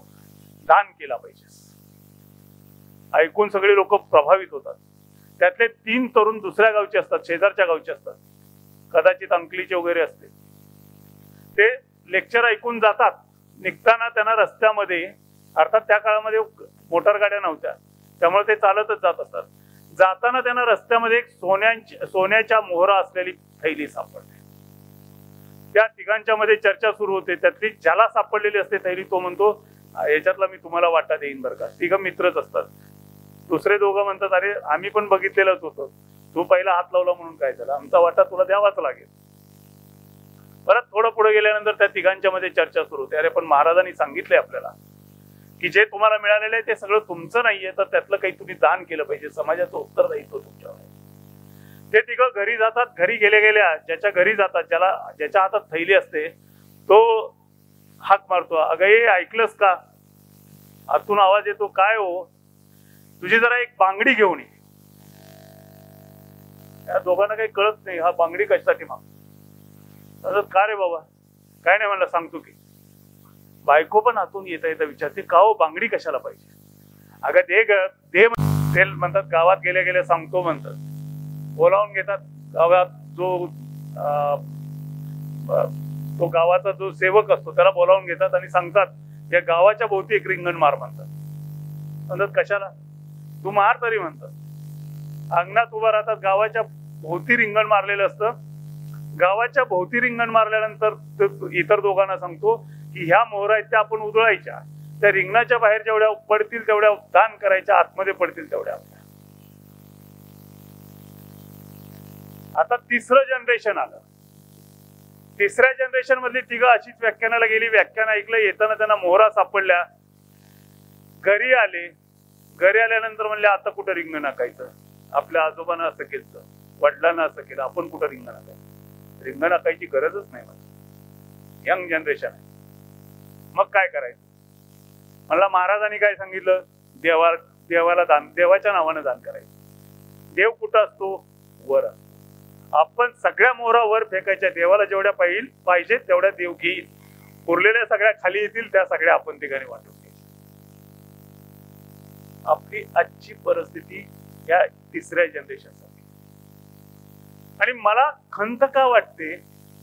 दान केला पाहिजेस. ऐकून सगळे लोक प्रभावित होतात. त्यातले 3 तरुण दुसऱ्या गावचे असतात, शेजारच्या गावचे असतात, कदाचित अंकलीचे वगैरे असते. ते लेक्चर ऐकून जातात. निघताना त्यांना रस्त्यामध्ये, अर्थात त्या काळामध्ये मोटार गाड्या नव्हत्या त्यामुळे ते चालतच जात असतात. जाताना त्यांना रस्त्यामध्ये एक सोन्याच्या मोहरा असलेली थैली सापडते. त्या तिघांच्या मध्ये चर्चा सुरू होते. त्यातली ज्याला सापडलेली असते थैली तो म्हणतो याच्यातला मी तुम्हाला वाटा देईन बरं का. 3 मित्रच असतात. दुसरे 2 म्हणतात अरे आम्ही पण बघितलेलंच होतं, तू पहिला हात लावला म्हणून काय झालं, आमचा वाटा तुला द्यावाच लागेल. परत थोडं पुढे गेल्यानंतर त्या तिघांच्या मध्ये चर्चा सुरू होते. अरे पण महाराजांनी सांगितलंय आपल्याला की जे तुम्हाला मिळालेलं आहे ते सगळं तुमचं नाहीये, तर त्यातलं काही तुम्ही दान केलं पाहिजे, समाजाचं उत्तरदायित्व तुमच्यावर. ते तिघं घरी जातात. घरी गेल्या ज्याच्या घरी जातात, ज्याच्या हातात थैली असते तो हाक मारतो, अगं हे ऐकलंस का, आतून आवाज येतो, काय हो तुझी जरा एक बांगडी घेऊन ये. या दोघांना काही कळत नाही, हा बांगडी कशासाठी मागतो. का रे बाबा, काय नाही म्हणलं, सांगतो की. बायको पण आतून येता येता विचारते, का हो बांगडी कशाला पाहिजे. अगं दे म्हणतात, गावात गेल्या सांगतो म्हणतात. बोलावून घेतात. गावात तो गावाचा जो सेवक असतो त्याला बोलावून घेतात आणि सांगतात या गावाच्या भोवती एक रिंगण मार म्हणतात. कशाला, तू मार तरी म्हणतात. अंगणात उभा राहतात. गावाच्या भोवती रिंगण मारलेलं असतं. गावाच्या भोवती रिंगण मारल्यानंतर इतर दोघांना सांगतो की ह्या मोहरा आहेत त्या आपण उधळायच्या, त्या रिंगणाच्या बाहेर जेवढ्या पडतील तेवढ्या दान करायच्या, आतमध्ये पडतील तेवढ्या. आता तिसरं जनरेशन आलं. तिसऱ्या जनरेशन मधली तिघं अशीच व्याख्यानाला गेली, व्याख्यान ऐकलं. येताना त्यांना मोहरा सापडल्या. घरी आले. घरी आल्यानंतर म्हणले आता कुठं रिंगण आकायचं, आपल्या आजोबांना असं केलं, वडिलांना असं केलं, आपण कुठं रिंगण आकायचं. रिंगण आकायची गरजच नाही. मला यंग जनरेशन आहे, मग काय करायचं. मला महाराजांनी काय सांगितलं, देवाला दान, देवाच्या नावानं दान करायचं. देव कुठं असतो, वर असतो. आपण सगळ्या मोहरा वर फेकायच्या, देवाला जेवढ्या पाहिजे तेवढ्या देव घेईल, उरलेल्या सगळ्या खाली येतील, त्या सगळ्या आपण ठिकाणी वाटून घ्यायच्या. आपली आजची परिस्थिती या तिसऱ्या जनरेशन साठी. आणि मला खंत का वाटते,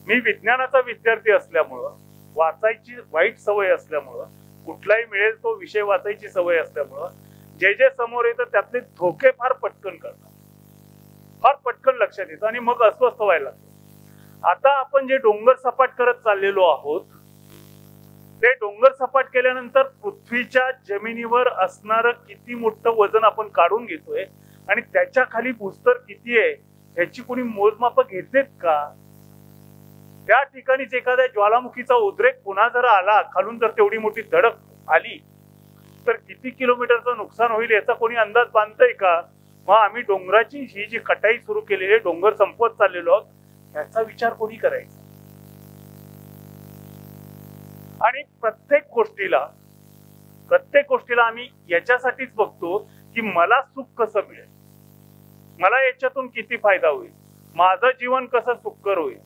मी विज्ञानाचा विद्यार्थी असल्यामुळं, वाचायची वाईट सवय असल्यामुळं, कुठलाही मिळेल तो विषय वाचायची सवय असल्यामुळं, जे जे समोर येतं त्यातले धोके फार पटकन करतात, फार पटकन लक्षात येतं आणि मग अस्वस्थ व्हायला लागतं. आता आपण जे डोंगर सपाट करत चाललेलो आहोत, ते डोंगर सपाट केल्यानंतर पृथ्वीच्या जमिनीवर असणारं किती मोठं वजन आपण काढून घेतोय आणि त्याच्या खाली भूस्तर किती आहे ह्याची कोणी मोजमाप घेतलेत का? त्या ठिकाणीच एखाद्या ज्वालामुखीचा उद्रेक पुन्हा जर आला, खालून जर तेवढी मोठी धडक आली तर किती किलोमीटरचं नुकसान होईल याचा कोणी अंदाज बांधतोय का? मग आम्ही डोंगराची ही जी कटाई सुरू केलेली आहे, डोंगर संपवत चाललेलो आहोत, याचा विचार कोणी करायचा? आणि प्रत्येक गोष्टीला आम्ही याच्यासाठीच बघतो की मला सुख कसं मिळेल, मला याच्यातून किती फायदा होईल, माझं जीवन कसं सुखकर होईल.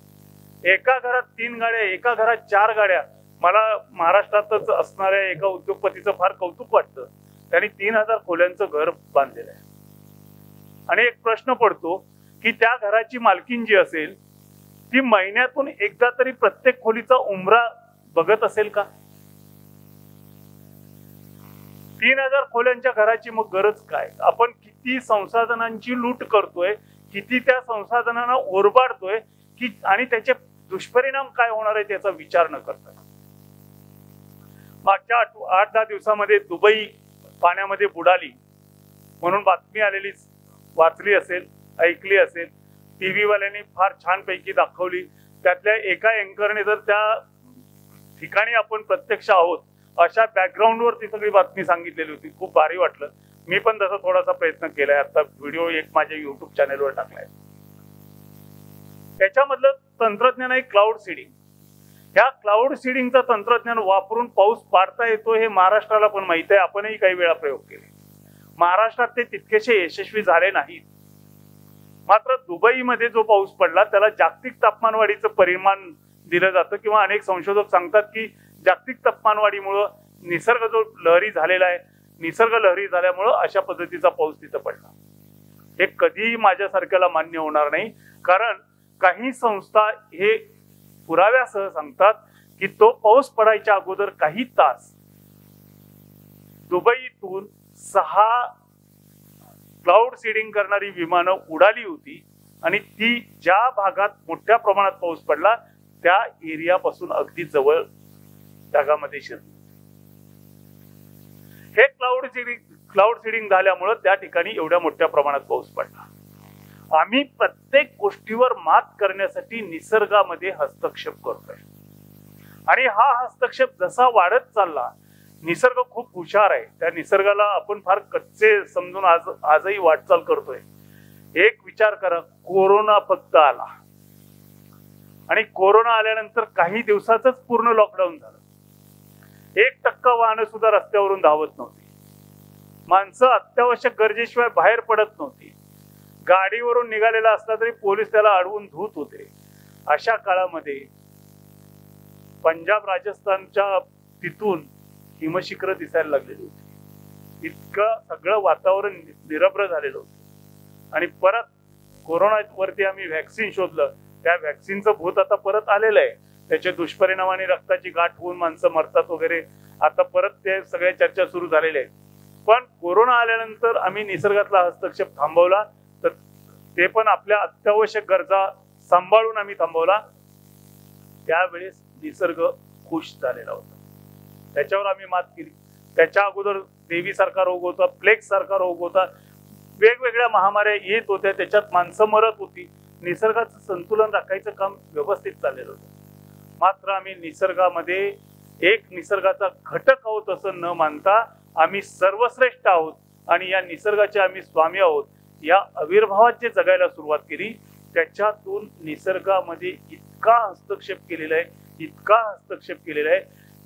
एका घरात 3 गाड्या, एका घरात 4 गाड्या. मला महाराष्ट्रातच असणाऱ्या एका उद्योगपतीचं फार कौतुक वाटतं. त्यांनी 3000 खोल्यांचं घर बांधलेलं आहे. आणि एक प्रश्न पडतो की त्या घराची मालकीन जी असेल ती महिन्यातून एकदा तरी प्रत्येक खोलीचा उंबरा बघत असेल का? 3000 खोल्यांच्या घराची मग गरज काय? आपण किती संसाधनांची लूट करतोय, किती त्या संसाधनांना ओरबाडतोय की, आणि त्याचे दुष्परिणाम काय होणार आहे त्याचा विचार न करता. मागच्या 8-10 दिवसामध्ये दुबई पाण्यामध्ये बुडाली म्हणून बातमी आलेली वाचली असेल, ऐकली असेल. टीव्ही वाल्यांनी फार छान पैकी दाखवली. त्यातल्या एका अँकरने जर त्या ठिकाणी आपण प्रत्यक्ष आहोत अशा बॅकग्राऊंडवर ती सगळी बातमी सांगितलेली होती. खूप भारी वाटलं. मी पण तसा थोडासा प्रयत्न केलाय. आता व्हिडिओ एक माझ्या युट्यूब चॅनेलवर टाकलाय. त्याच्यामधलं तंत्रज्ञान आहे क्लाउड सीडिंग. ह्या क्लाउड सीडिंगचं तंत्रज्ञान वापरून पाऊस पाडता येतो हे महाराष्ट्राला पण माहित आहे. आपणही काही वेळा प्रयोग केले. महाराष्ट्रात ते तितकेसे यशस्वी झाले नाहीत. मात्र दुबईमध्ये जो पाऊस पडला त्याला जागतिक तापमानवाढीचं परिमाण दिलं जातं किंवा अनेक संशोधक सांगतात की जागतिक तापमानवाढीमुळे निसर्ग जो लहरी झालेला आहे, निसर्ग लहरी झाल्यामुळं अशा पद्धतीचा पाऊस तिथं पडला. हे कधीही माझ्यासारख्याला मान्य होणार नाही. कारण काही संस्था हे पुराव्यासह सांगतात की तो पाऊस पडायच्या अगोदर काही तास दुबईतून 6 क्लाउड सीडिंग करणारी विमानं उडाली होती आणि ती ज्या भागात मोठ्या प्रमाणात पाऊस पडला त्या एरियापासून अगदी जवळ भागामध्ये शिरली. हे क्लाउड सीडिंग झाल्यामुळे त्या ठिकाणी एवढ्या मोठ्या प्रमाणात पाऊस पडला. आम्ही प्रत्येक गोष्टीवर मात करण्यासाठी निसर्गामध्ये हस्तक्षेप करतोय आणि हा हस्तक्षेप जसा वाढत चालला, निसर्ग खूप हुशार आहे. त्या निसर्गाला आपण फार कच्चे समजून आजही वाटचाल करतोय. एक विचार करा, कोरोना फक्त आला आणि कोरोना आल्यानंतर काही दिवसातच पूर्ण लॉकडाऊन झालं. 1% वाहनं सुद्धा रस्त्यावरून धावत नव्हती. माणसं अत्यावश्यक गरजेशिवाय बाहेर पडत नव्हती. गाडीवरून निघालेला असला तरी पोलीस त्याला अडवून धूत होते. अशा काळामध्ये पंजाब राजस्थानच्या तिथून हिमशिखरं दिसायला लागलेली होती. इतकं सगळं वातावरण निरभ्र झालेलं होतं. आणि परत कोरोनावरती आम्ही व्हॅक्सिन शोधलं. त्या व्हॅक्सिनचं भूत आता परत आलेलं आहे. त्याचे दुष्परिणामाने रक्ताची गाठ होऊन माणसं मरतात वगैरे. आता परत ते सगळ्या चर्चा सुरू झालेल्या आहेत. पण कोरोना आल्यानंतर आम्ही निसर्गातला हस्तक्षेप थांबवला तर ते पण आपल्या अत्यावश्यक गरजा सांभाळून आम्ही थांबवला. त्यावेळेस निसर्ग खुश झालेला होता, त्याच्यावर आम्ही मात केली. त्याच्या अगोदर देवी सारखा रोग होता, प्लेग सारखा रोग होता, वेगवेगळ्या महामाऱ्या येत होत्या, त्याच्यात माणसं मरत होती. निसर्गाचं संतुलन राखायचं काम व्यवस्थित चाललेलं होतं. मात्र आम्ही निसर्गामध्ये एक निसर्गाचा घटक आहोत असं न मानता आम्ही सर्वश्रेष्ठ आहोत आणि या निसर्गाचे आम्ही स्वामी आहोत या आविर्भावात जे जगायला सुरुवात केली, त्याच्यातून निसर्गामध्ये इतका हस्तक्षेप केलेला आहे, इतका हस्तक्षेप केलेला आहे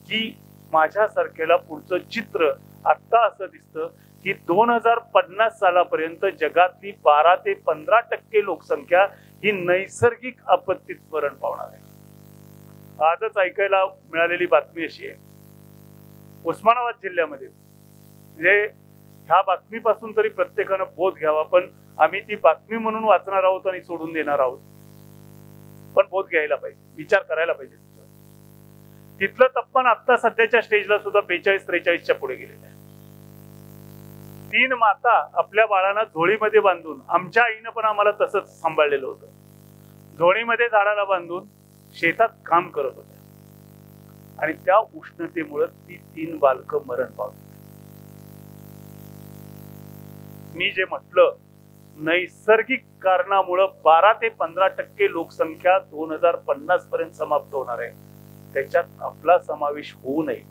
की माझ्यासारख्याला पुढचं चित्र आता असं दिसतं की 2050 सालापर्यंत जगातली 12 ते 15% लोकसंख्या ही नैसर्गिक आपत्तीत मरण पावणार आहे. आजच ऐकायला मिळालेली बातमी अशी आहे, उस्मानाबाद जिल्ह्यामध्ये, म्हणजे ह्या बातमीपासून तरी प्रत्येकानं बोध घ्यावा. पण आम्ही ती बातमी म्हणून वाचणार आहोत आणि सोडून देणार आहोत, पण बोध घ्यायला पाहिजे, विचार करायला पाहिजे. तिथलं तापमान आता सध्याच्या स्टेजला सुद्धा 42-43च्या पुढे गेलेलं आहे. 3 माता आपल्या बाळांना झोळीमध्ये बांधून, आमच्या आईनं पण आम्हाला तसंच सांभाळलेलं होतं, झोळीमध्ये झाडाला बांधून शेतात काम करत होत्या आणि त्या उष्णतेमुळे ती 3 बालकं मरण पावली. मी जे म्हटलं, नैसर्गिक कारणामुळे 12 ते 15% लोकसंख्या 2050 पर्यंत समाप्त होणार आहे, त्याच्यात आपला समावेश होऊ नये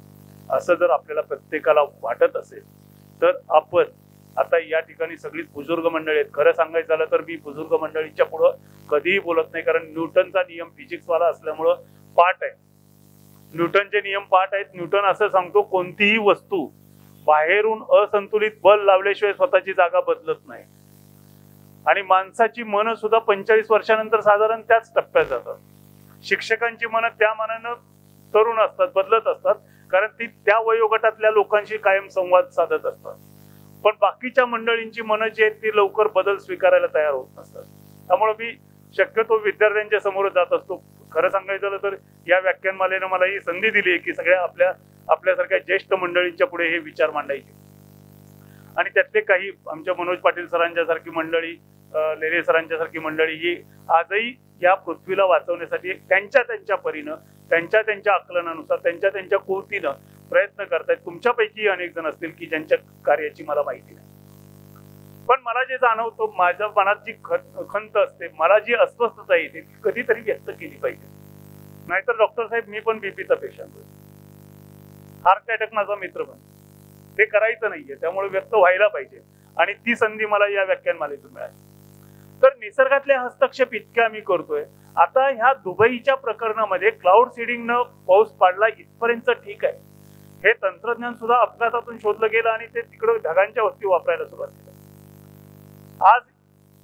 असं जर आपल्याला प्रत्येकाला वाटत असेल तर आपण आता या ठिकाणी सगळीच बुजुर्ग मंडळी आहेत. खरं सांगायचं झालं तर मी बुजुर्ग मंडळीच्या पुढं कधीही बोलत नाही, कारण न्यूटनचा नियम फिजिक्स वाला असल्यामुळं पाठ आहे, न्यूटनचे नियम पाठ आहेत. न्यूटन असं सांगतो, कोणतीही वस्तू बाहेरून असंतुलित बल लावल्याशिवाय स्वतःची जागा बदलत नाही. आणि माणसाची मन सुद्धा 45 वर्षानंतर साधारण त्याच टप्प्यात जातात. शिक्षकांची मन त्या मानानं तरुण असतात, बदलत असतात, कारण ती त्या वयोगटातल्या लोकांशी कायम संवाद साधत असतात. पण बाकीच्या मंडळींची मन जी आहेत ती लवकर बदल स्वीकारायला तयार होत नसतात. त्यामुळे मी शक्यतो विद्यार्थ्यांच्या समोर जात असतो. खरं सांगायचं झालं तर या व्याख्यानमालेनं मला ही संधी दिली आहे की सगळ्या आपल्यासारख्या ज्येष्ठ मंडळींच्या पुढे हे विचार मांडायचे. आणि त्यातले काही आमच्या मनोज पाटील सरांच्या सारखी मंडळी, लेले सरांच्या सारखी मंडळी ही आजही या पृथ्वीला वाचवण्यासाठी त्यांच्या परीनं, त्यांच्या आकलनानुसार, त्यांच्या कृतीनं प्रयत्न करतायत. तुमच्यापैकी अनेक जण असतील की ज्यांच्या कार्याची मला माहिती नाही, पण मला जे जाणवतो, माझ्या मनात जी खंत असते, मला जी अस्वस्थता येते ती कधीतरी व्यक्त केली पाहिजे. नाहीतर डॉक्टर साहेब, मी पण बीपीचा पेशंट आहे, हार्ट अटॅक माझा मित्र पण, ते करायचं नाहीये, त्यामुळे व्यक्त व्हायला पाहिजे. आणि ती संधी मला या व्याख्यानमालेतून मिळाली. तर निसर्गातले हस्तक्षेप इतके आम्ही करतोय. आता ह्या दुबईच्या प्रकरणामध्ये क्लाउड सीडिंगनं पाऊस पाडला इथपर्यंत ठीक आहे, हे तंत्रज्ञान सुद्धा अपघातातून शोधलं गेलं आणि ते तिकडे ढगांच्या वस्ती वापरायला सुरुवात केली. आज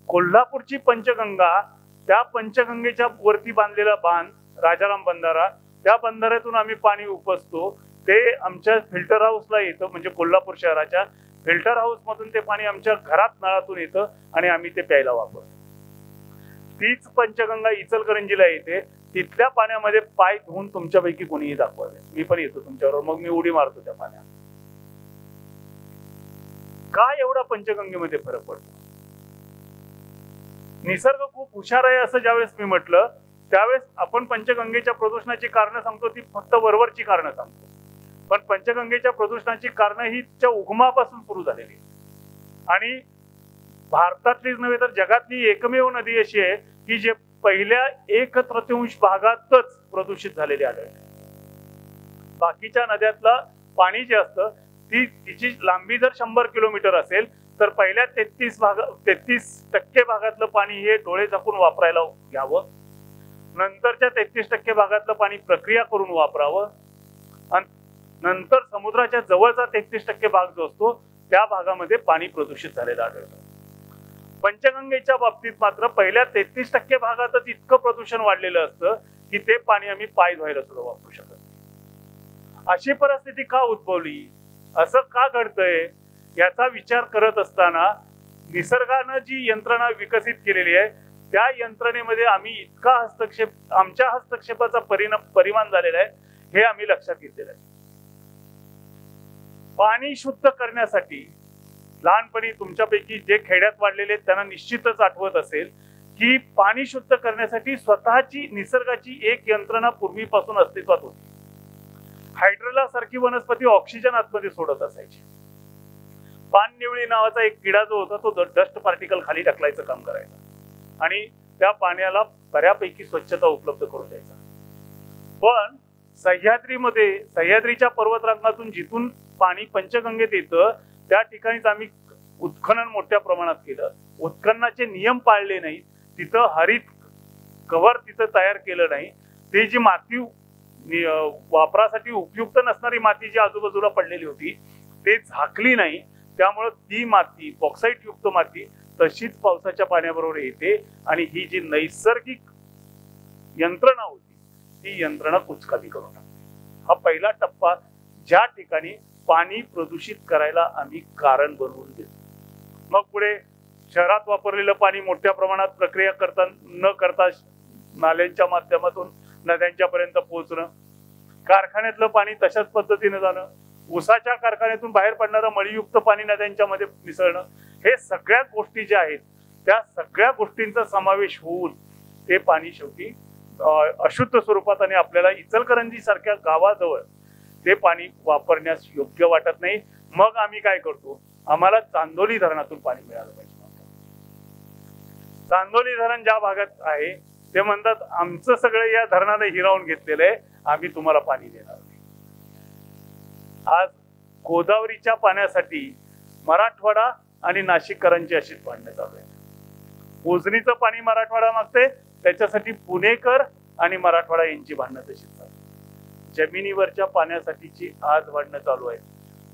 कोल्हापूरची पंचगंगा, त्या पंचगंगेच्या वरती बांधलेला बांध राजाराम बंधारा, त्या बंधाऱ्यातून आम्ही पाणी उपसतो, ते आमच्या फिल्टर हाऊसला येतं, म्हणजे कोल्हापूर शहराच्या फिल्टर हाऊस मधून ते पाणी आमच्या घरात नळातून येतं आणि आम्ही ते प्यायला वापरतो. तीच पंचगंगा इचलकरंजीला येते, तिथल्या पाण्यामध्ये पाय धुवून तुमच्यापैकी कोणीही दाखवावे, मी पण येतो तुमच्याबरोबर, मग मी उडी मारतो त्या पाण्यात. का एवढा पंचगंगेमध्ये फरक पडतो? निसर्ग खूप हुशार आहे असं ज्यावेळेस मी म्हटलं, त्यावेळेस आपण पंचगंगेच्या प्रदूषणाची कारणं सांगतो, ती फक्त वरवरची कारणं सांगतो. पण पंचगंगेच्या प्रदूषणाची कारणं ही तिच्या उगमापासून सुरू झालेली आणि भारतातलीच नव्हे तर जगातली एकमेव नदी अशी आहे की जे पहिल्या 1/3 भागातच प्रदूषित झालेली आढळते. बाकीच्या नद्यातलं पाणी जे असतं तिची लांबी जर 100 किलोमीटर असेल तर पहिल्या 33% भागातलं पाणी हे डोळे झाकून वापरायला घ्यावं, नंतरच्या 33% भागातलं पाणी प्रक्रिया करून वापरावं आणि नंतर समुद्राच्या जवळचा 33% भाग जो असतो त्या भागामध्ये पाणी प्रदूषित झालेलं आढळतं. पंचगंगेच्या बाबतीत मात्र पहिल्या 33% भागातच इतकं प्रदूषण वाढलेलं असतं की ते पाणी आम्ही पाय धुवायला सुद्धा वापरू शकत नाही. अशी परिस्थिती का उद्भवली, असं का घडतंय याचा विचार करत असताना निसर्गानं जी यंत्रणा विकसित केलेली आहे त्या यंत्रणेमध्ये आम्ही इतका हस्तक्षेप, आमच्या हस्तक्षेपाचा परिणाम झालेला आहे हे आम्ही लक्षात घेतलेलं आहे. पाणी शुद्ध करण्यासाठी लहानपणी तुमच्यापैकी जे खेड्यात वाढलेले आहेत त्यांना निश्चितच आठवत असेल की पाणी शुद्ध करण्यासाठी स्वतःची निसर्गाची एक यंत्रणा पूर्वीपासून अस्तित्वात होती. हायड्रला सारखी वनस्पती ऑक्सिजन आतमध्ये सोडत असायची. पाननिवळी नावाचा एक किडा जो होता तो डस्ट पार्टिकल खाली ढकलायचं काम करायचा आणि त्या पाण्याला बऱ्यापैकी स्वच्छता उपलब्ध करून द्यायचा. पण सह्याद्रीच्या पर्वतरांगातून जिथून पाणी पंचगंगेत येतं त्या ठिकाणीच आम्ही उत्खनन मोठ्या प्रमाणात केलं. उत्खननाचे नियम पाळले नाही. तिथं हरित कव्हर तिथं तयार केलं नाही. ते जी माती वापरासाठी उपयुक्त नसणारी माती जी आजूबाजूला पडलेली होती ते झाकली नाही. त्यामुळे ती माती बॉक्साईट युक्त माती तशीच पावसाच्या पाण्याबरोबर येते आणि ही जी नैसर्गिक यंत्रणा होती ती यंत्रणा कुचकामी करून टाकते. हा पहिला टप्पा ज्या ठिकाणी पाणी प्रदूषित करायला आम्ही कारण बनवून देतो. मग पुढे शहरात वापरलेलं पाणी मोठ्या प्रमाणात प्रक्रिया न करता नाल्यांच्या माध्यमातून नद्यांच्या पर्यंत पोहोचणं, कारखान्यातलं पाणी तशाच पद्धतीने जाणं, ऊसाच्या कारखान्यातून बाहेर पडणारं मळीयुक्त पाणी नद्यांच्या मध्ये मिसळणं, हे सगळ्या गोष्टी ज्या आहेत त्या सगळ्या गोष्टींचा समावेश होऊन ते पाणी शेवटी अशुद्ध स्वरूपात आणि आपल्याला इचलकरंजी सारख्या गावाजवळ ते पाणी वापरण्यास योग्य वाटत नाही. मग आम्ही काय करतो, आम्हाला चांदोली धरणातून पाणी मिळालं पाहिजे. चांदोली धरण ज्या भागात आहे ते म्हणतात आमचं सगळं या धरणाने हिरावून घेतलेलं आहे, आम्ही तुम्हाला पाणी देणार नाही. आज गोदावरीच्या पाण्यासाठी मराठवाडा आणि नाशिककरांची अशीच भांडणं चालू आहे. उजनीचं पाणी मराठवाडा मागते, त्याच्यासाठी पुणेकर आणि मराठवाडा यांची भांडणं तशीच चालू. जमिनीवरच्या पाण्यासाठीची आज भांडणं चालू आहे.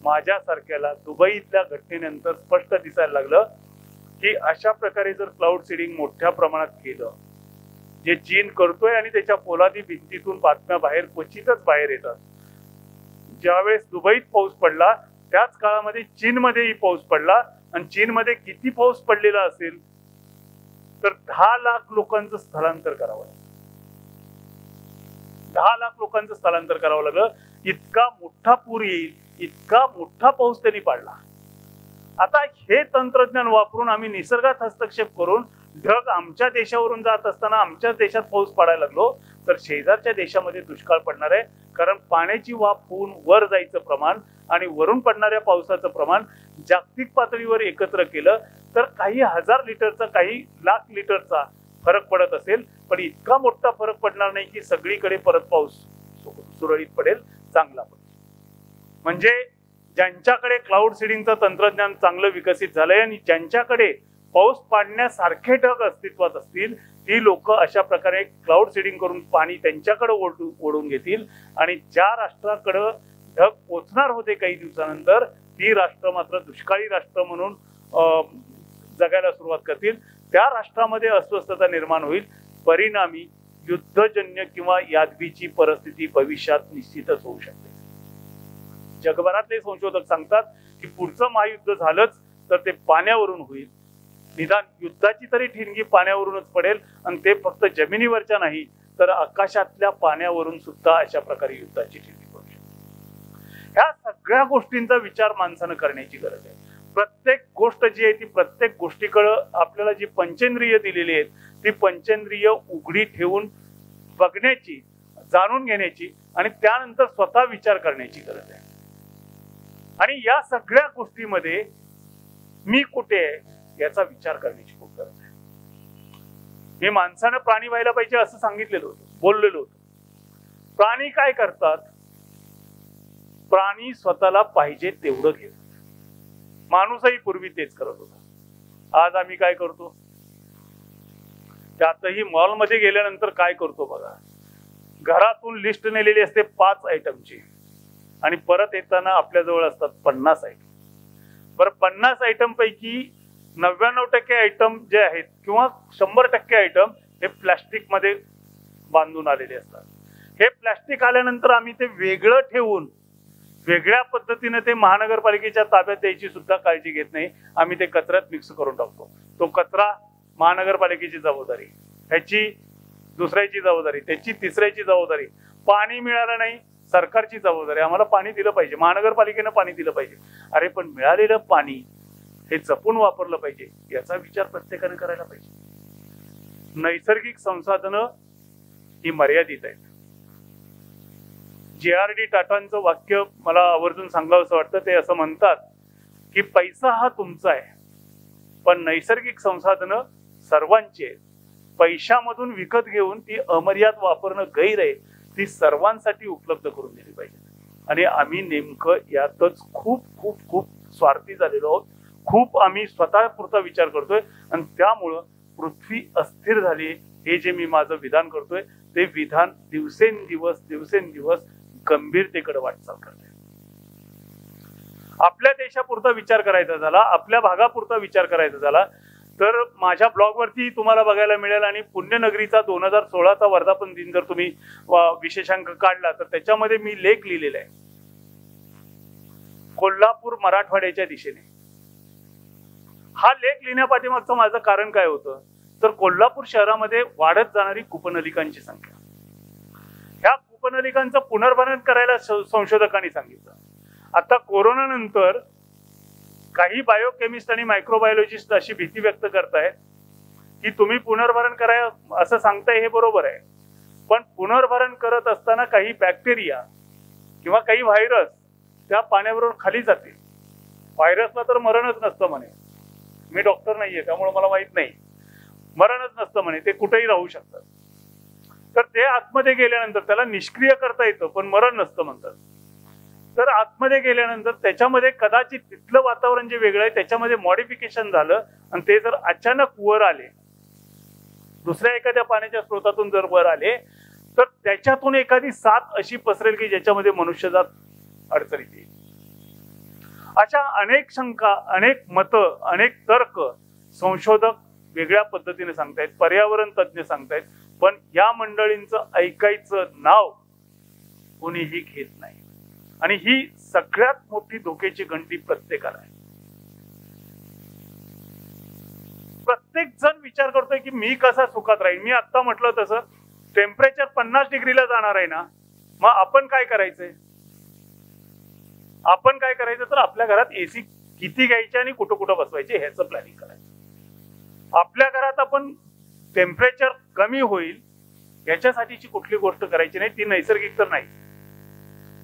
माझ्यासारख्याला दुबईतल्या घटनेनंतर स्पष्ट दिसायला लागलं की अशा प्रकारे जर क्लाउड सीडिंग मोठ्या प्रमाणात केलं, जे चीन करतोय आणि त्याच्या पोलादी भिंतीतून बातम्या बाहेर क्वचितच बाहेर येतात. ज्यावेळेस दुबईत पाऊस पडला त्याच काळामध्ये चीनमध्येही पाऊस पडला आणि चीनमध्ये किती पाऊस पडलेला असेल तर 10 लाख लोकांचं स्थलांतर करावं लागलं. 10 लाख लोकांचं स्थलांतर करावं लागलं. इतका मोठा पूर येईल, इतका मोठा पाऊस त्यांनी पाडला. आता हे तंत्रज्ञान वापरून आम्ही निसर्गात हस्तक्षेप करून ढग आमच्या देशावरून जात असताना आमच्याच देशात पाऊस पडायला लागलो तर शेजारच्या देशामध्ये दुष्काळ पडणार आहे. कारण पाण्याची वाफ होऊन वर जायचं प्रमाण आणि वरून पडणाऱ्या पावसाचं प्रमाण जागतिक पातळीवर एकत्र केलं तर काही हजार लिटरचा काही लाख लिटरचा फरक पडत असेल, पण इतका मोठा फरक पडणार नाही की सगळीकडे परत पाऊस सुरळीत पडेल, चांगला पडेल. म्हणजे ज्यांच्याकडे क्लाउड सीडिंगचं तंत्रज्ञान चांगलं विकसित झालंय आणि ज्यांच्याकडे पाऊस पाडण्यासारखे ढग अस्तित्वात असतील ती लोक अशा प्रकारे क्लाउड सीडिंग करून पाणी त्यांच्याकडे ओढून घेतील आणि ज्या राष्ट्राकडे ढग पोचणार होते काही दिवसानंतर ती राष्ट्र मात्र दुष्काळी राष्ट्र म्हणून जगायला सुरुवात करतील. त्या राष्ट्रामध्ये अस्वस्थता निर्माण होईल. परिणामी युद्धजन्य किंवा यादवीची परिस्थिती भविष्यात निश्चितच होऊ शकते. जगभरातले संशोधक सांगतात की पुढचं महायुद्ध झालंच तर ते पाण्यावरून होईल. निदान युद्धाची तरी ठिणगी पाण्यावरूनच पडेल आणि ते फक्त जमिनीवरच्या नाही तर आकाशातल्या पाण्यावरून सुद्धा अशा प्रकारे युद्धाची ठिणगी पडू शकते. ह्या सगळ्या गोष्टींचा विचार माणसानं करण्याची गरज आहे. प्रत्येक गोष्ट जी आहे ती प्रत्येक गोष्टीकडे आपल्याला जी पंचेंद्रिय दिलेली आहेत ती पंचेंद्रिय उघडी ठेवून बघण्याची, जाणून घेण्याची आणि त्यानंतर स्वतः विचार करण्याची गरज आहे. आणि या सगळ्या गोष्टीमध्ये मी कुठे आहे याचा विचार करण्याची खूप गरज आहे. मी माणसानं प्राणी व्हायला पाहिजे असं सांगितलेलं होतं, बोललेलो होतो. प्राणी काय करतात? प्राणी स्वतःला पाहिजे तेवढं घेतात. माणूसही पूर्वी तेच करत होता. आज आम्ही काय करतो? त्यातही मॉलमध्ये गेल्यानंतर काय करतो बघा. घरातून लिस्ट नेलेली असते 5 आयटमची आणि परत येताना आपल्याजवळ असतात 50 आयटम. बरं, 50 आयटम पैकी 99% आयटम जे आहेत किंवा 100% आयटम हे प्लास्टिक मध्ये बांधून आलेले असतात. हे प्लास्टिक आल्यानंतर आम्ही ते वेगळं ठेवून वेगळ्या पद्धतीने ते महानगरपालिकेच्या ताब्यात द्यायची सुद्धा काळजी घेत नाही. आम्ही ते कचऱ्यात मिक्स करून टाकतो. तो कचरा महानगरपालिकेची जबाबदारी, ह्याची दुसऱ्याची जबाबदारी, त्याची तिसऱ्याची जबाबदारी. पाणी मिळालं नाही, सरकारची जबाबदारी. आम्हाला पाणी दिलं पाहिजे, महानगरपालिकेनं पाणी दिलं पाहिजे. अरे पण मिळालेलं पाणी हे जपून वापरलं पाहिजे, याचा विचार प्रत्येकाने करायला पाहिजे. नैसर्गिक संसाधनं ही मर्यादित आहेत. JRD टाटांचं वाक्य मला आवर्जून सांगावंसं वाटतं. ते असं म्हणतात की पैसा हा तुमचा आहे, पण नैसर्गिक संसाधनं सर्वांची आहेत. पैशामधून विकत घेऊन ती अमर्याद वापरणं गैर आहे. ती सर्वांसाठी उपलब्ध करून दिली पाहिजे. आणि आम्ही नेमकं यातच खूप खूप खूप स्वार्थी झालेलो आहोत. खूप आम्ही स्वतःपुरता विचार करतोय आणि त्यामुळं पृथ्वी अस्थिर झाली. हे जे मी माझं विधान करतोय ते विधान दिवसेंदिवस गंभीरतेकडे वाटचाल करते. आपल्या देशापुरता विचार करायचा झाला, आपल्या भागापुरता विचार करायचा झाला तर माझ्या ब्लॉगवरती तुम्हाला बघायला मिळेल. आणि पुण्यनगरीचा 2016चा वर्धापन दिन जर तुम्ही विशेषांक काढला तर त्याच्यामध्ये मी लेख लिहिलेला आहे, कोल्हापूर मराठवाड्याच्या दिशेने. हा लेख लिहिण्यापाठीमागचं माझं कारण काय होतं तर कोल्हापूर शहरामध्ये वाढत जाणारी कूपनलिकांची संख्या. ह्या कूपनलिकांचं पुनर्भरण करायला संशोधकांनी सांगितलं. आता कोरोना नंतर काही बायोकेमिस्ट आणि मायक्रोबायोलॉजिस्ट अशी भीती व्यक्त करतायत की तुम्ही पुनर्भरण कराय असं सांगताय, हे बरोबर आहे, पण पुनर्भरण करत असताना काही बॅक्टेरिया किंवा काही व्हायरस त्या पाण्याबरोबर खाली जातील. व्हायरसला तर मरणच नसतं म्हणे, मी डॉक्टर नाहीये त्यामुळे मला माहित नाही, मरणच नसतं म्हणे, ते कुठेही राहू शकतात. तर ते आतमध्ये गेल्यानंतर त्याला निष्क्रिय करता येतं पण मरण नसतं म्हणतात. तर आतमध्ये गेल्यानंतर त्याच्यामध्ये कदाचित तिथलं वातावरण जे वेगळं आहे त्याच्यामध्ये मॉडिफिकेशन झालं आणि ते जर अचानक वर आले, दुसऱ्या एखाद्या पाण्याच्या स्रोतातून जर वर आले तर त्याच्यातून एखादी साथ अशी पसरेल की ज्याच्यामध्ये मनुष्यजात अडचणीत येईल. अशा अनेक शंका, अनेक मतं, अनेक तर्क संशोधक वेगळ्या पद्धतीने सांगतायत, पर्यावरण तज्ञ सांगतायत, पण या मंडळींचं ऐकायचं नाव कोणीही घेत नाही. आणि ही सगळ्यात मोठी धोक्याची घंटी प्रत्येकाला आहे. प्रत्येक जण विचार करतोय की मी कसा सुखात राहील. मी आता म्हटलं तसं टेम्परेचर 50 डिग्रीला जाणार आहे ना, मग आपण काय करायचंय? आपण काय करायचं तर आपल्या घरात एसी किती घ्यायचे आणि कुठं कुठं बसवायचे ह्याचं प्लॅनिंग करायचं. आपल्या घरात आपण टेम्परेचर कमी होईल याच्यासाठीची कुठली गोष्ट करायची नाही, ती नैसर्गिक तर नाही.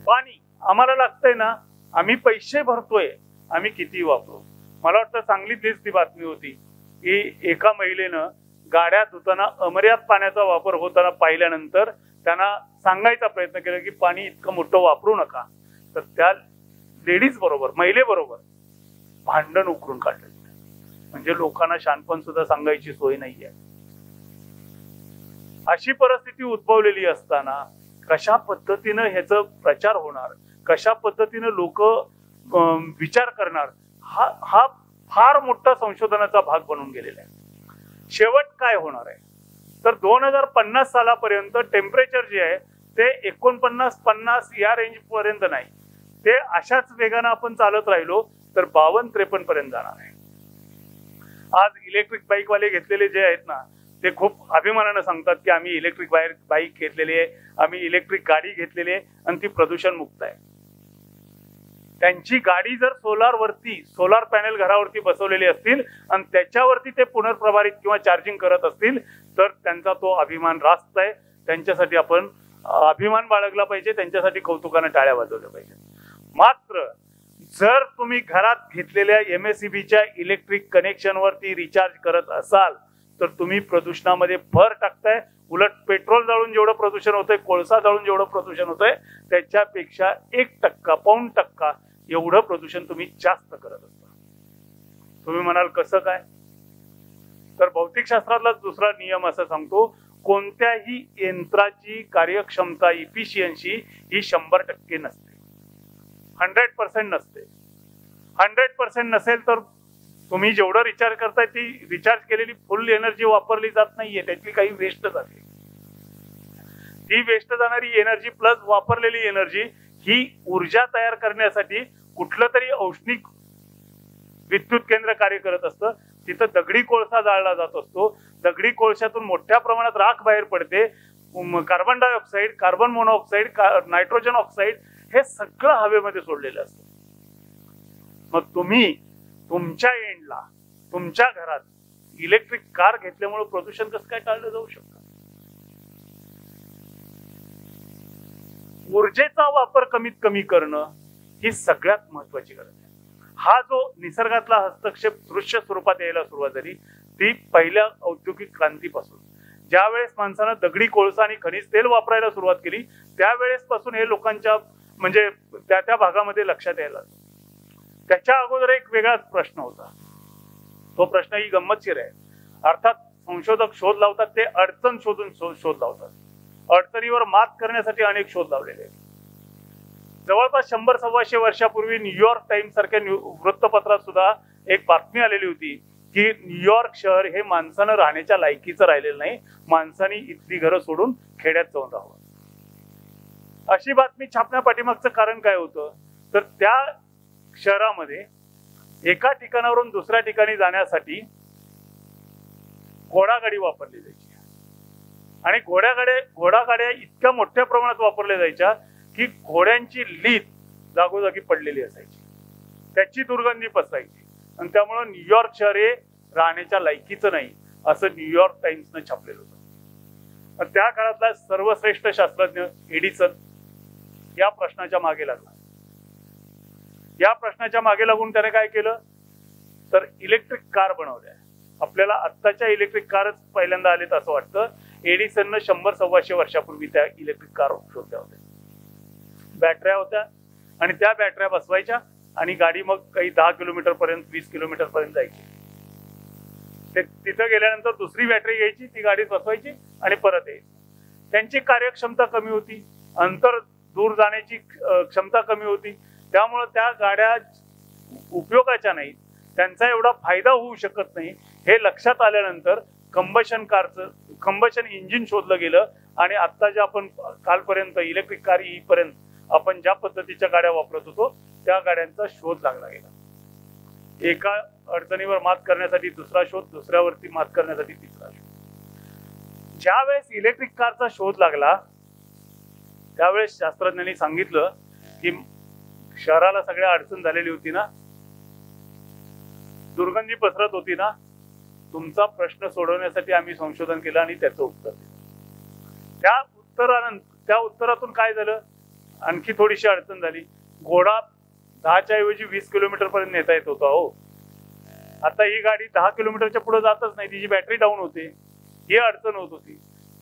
पाणी आम्हाला लागतंय ना, आम्ही पैसे भरतोय, आम्ही किती वापरू. मला वाटतं सांगलीतलीच ती बातमी होती की एका महिलेनं गाड्या धुताना अमर्याद पाण्याचा वापर होताना पाहिल्यानंतर त्यांना सांगायचा प्रयत्न केला की पाणी इतकं मोठं वापरू नका. तर त्या लेडीज बरोबर, महिलेबरोबर भांडण उकरून काढलं. म्हणजे लोकांना शहाणपण सुद्धा सांगायची सोय नाहीये. अशी परिस्थिती उद्भवलेली असताना कशा पद्धतीनं ह्याचा प्रचार होणार, कशा पद्धतीनं लोक विचार करणार, हा फार मोठा संशोधनाचा भाग बनून गेलेला आहे. शेवट काय होणार आहे तर 2050 सालापर्यंत टेम्परेचर जे आहे ते 49-50 या रेंज पर्यंत नाही, ते अशाच वेगानं आपण चालत राहिलो तर 52-53 पर्यंत जाणार आहे. आज इलेक्ट्रिक बाईकवाले घेतलेले जे आहेत ना ते खूप अभिमानानं सांगतात की आम्ही इलेक्ट्रिक बाईक घेतलेली आहे, आम्ही इलेक्ट्रिक गाडी घेतलेली आहे आणि ती प्रदूषण मुक्त आहे. त्यांची गाडी जर सोलार पॅनल घरावरती बसवलेले असतील आणि त्याच्यावरती ते पुनर्प्रभारित किंवा चार्जिंग करत असतील तर त्यांचा तो अभिमान रास्त आहे. त्यांच्यासाठी आपण अभिमान बाळगला पाहिजे, त्यांच्यासाठी कौतुकाने टाळ्या वाजवल्या पाहिजे. मात्र जर तुम्ही घरात घेतलेल्या MSEBच्या इलेक्ट्रिक कनेक्शन वरती रिचार्ज करत असाल तर तुम्ही प्रदूषणामध्ये भर टाकताय. उलट पेट्रोल जाळून जेवढं प्रदूषण होतंय, कोळसा जाळून जेवढं प्रदूषण होतंय त्याच्यापेक्षा 1% पाऊण टक्का एवढं प्रदूषण तुम्ही जास्त करत असता. तुम्ही म्हणाल कसं काय तर भौतिकशास्त्रातला दुसरा नियम असं सांगतो, कोणत्याही यंत्राची कार्यक्षमता इफिशियन्सी ही 100% नसते, 100% नसते. 100% नसेल तर तुम्ही जेवढं रिचार्ज करताय ती रिचार्ज केलेली फुल एनर्जी वापरली जात नाहीये, त्यातली काही वेस्ट जाते. ती वेस्ट जाणारी एनर्जी प्लस वापरलेली एनर्जी ही ऊर्जा तयार करण्यासाठी कुठलं तरी औष्णिक विद्युत केंद्र कार्य करत असतं. तिथं दगडी कोळसा जाळला जात असतो. दगडी कोळशातून मोठ्या प्रमाणात राख बाहेर पडते. Carbon dioxide, carbon monoxide, nitrogen oxide हे सगळं हवेमध्ये सोडलेलं असतं. मग तुम्ही तुमच्या एंडला तुमच्या घरात इलेक्ट्रिक कार घेतल्यामुळे प्रदूषण कसं काय टाळलं जाऊ शकतं? ऊर्जेचा वापर कमीत कमी करणं ही सगळ्यात महत्वाची गरज आहे. हा जो निसर्गातला हस्तक्षेप दृश्य स्वरूपात यायला सुरुवात झाली ती पहिल्या औद्योगिक क्रांतीपासून. ज्या वेळेस माणसानं दगडी कोळसा आणि खनिज तेल वापरायला सुरुवात केली त्यावेळेस पासून हे लोकांच्या म्हणजे त्या त्या भागामध्ये लक्षात यायला लागलं. त्याच्या अगोदर एक वेगळाच प्रश्न होता. तो प्रश्न ही गंमतशीर आहे. अर्थात संशोधक शोध लावतात ते अडचण शोधून शोध लावतात. अडचणीवर मात करण्यासाठी अनेक शोध लावलेले आहेत. जवळपास 100-125 वर्षापूर्वी न्यूयॉर्क टाइम्स सारख्या वृत्तपत्रात सुद्धा एक बातमी आलेली होती की न्यूयॉर्क शहर हे माणसानं राहण्याच्या लायकीचं राहिलेलं नाही, माणसाने इथली घरं सोडून खेड्यात जाऊन राहावं. अशी बातमी छापण्या पाठीमागचं कारण काय होतं तर त्या शहरामध्ये एका ठिकाणावरून दुसऱ्या ठिकाणी जाण्यासाठी घोडागाडी वापरली जायची आणि घोडागाड्या इतक्या मोठ्या प्रमाणात वापरल्या जायच्या की घोड्यांची लीद जागोजागी पडलेली असायची, त्याची दुर्गंधी पसरायची आणि त्यामुळे न्यूयॉर्क शहर हे राहण्याच्या लायकीचं नाही असं न्यूयॉर्क टाइम्सनं छापलेलं होतं. त्या काळातला सर्वश्रेष्ठ शास्त्रज्ञ एडिसन या प्रश्नाच्या मागे लागला. या प्रश्नाच्या मागे लागून त्याने काय केलं तर इलेक्ट्रिक कार बनवल्या. आपल्याला आत्ताच्या इलेक्ट्रिक कारच पहिल्यांदा आलेत असं वाटतं. एडिसननं 100-125 वर्षापूर्वी त्या इलेक्ट्रिक कार शोधल्या होत्या. बॅटऱ्या होत्या आणि त्या बॅटऱ्या बसवायच्या आणि गाडी मग काही 10 किलोमीटर पर्यंत 20 किलोमीटर पर्यंत जायची. तिथं गेल्यानंतर दुसरी बॅटरी घ्यायची, ती गाडीत बसवायची आणि परत यायची. त्यांची कार्यक्षमता कमी होती, अंतर दूर जाण्याची क्षमता कमी होती, त्यामुळे त्या गाड्या उपयोगाच्या नाहीत, त्यांचा एवढा फायदा होऊ शकत नाही. हे लक्षात आल्यानंतर कंबशन इंजिन शोधलं गेलं आणि आता ज्या आपण कालपर्यंत इलेक्ट्रिक कार येईपर्यंत आपण ज्या पद्धतीच्या गाड्या वापरत होतो त्या गाड्यांचा शोध लागला गेला. एका अडचणीवर मात करण्यासाठी दुसरा शोध, दुसऱ्यावरती मात करण्यासाठी तिसरा शोध. ज्या वेळेस इलेक्ट्रिक कारचा शोध लागला त्यावेळेस शास्त्रज्ञांनी सांगितलं की शहराला सगळ्या अडचण झालेली होती ना, दुर्गंधी पसरत होती ना, तुमचा प्रश्न सोडवण्यासाठी आम्ही संशोधन केलं आणि त्याचं उत्तर दिलं. त्या उत्तरातून काय झालं, आणखी थोडीशी अडचण झाली. घोडा 10च्या ऐवजी 20 किलोमीटर पर्यंत नेता येत होता. हो, आता ही गाडी 10 किलोमीटरच्या पुढे जातच नाही, तिची बॅटरी डाऊन होते. ही अडचण होत होती.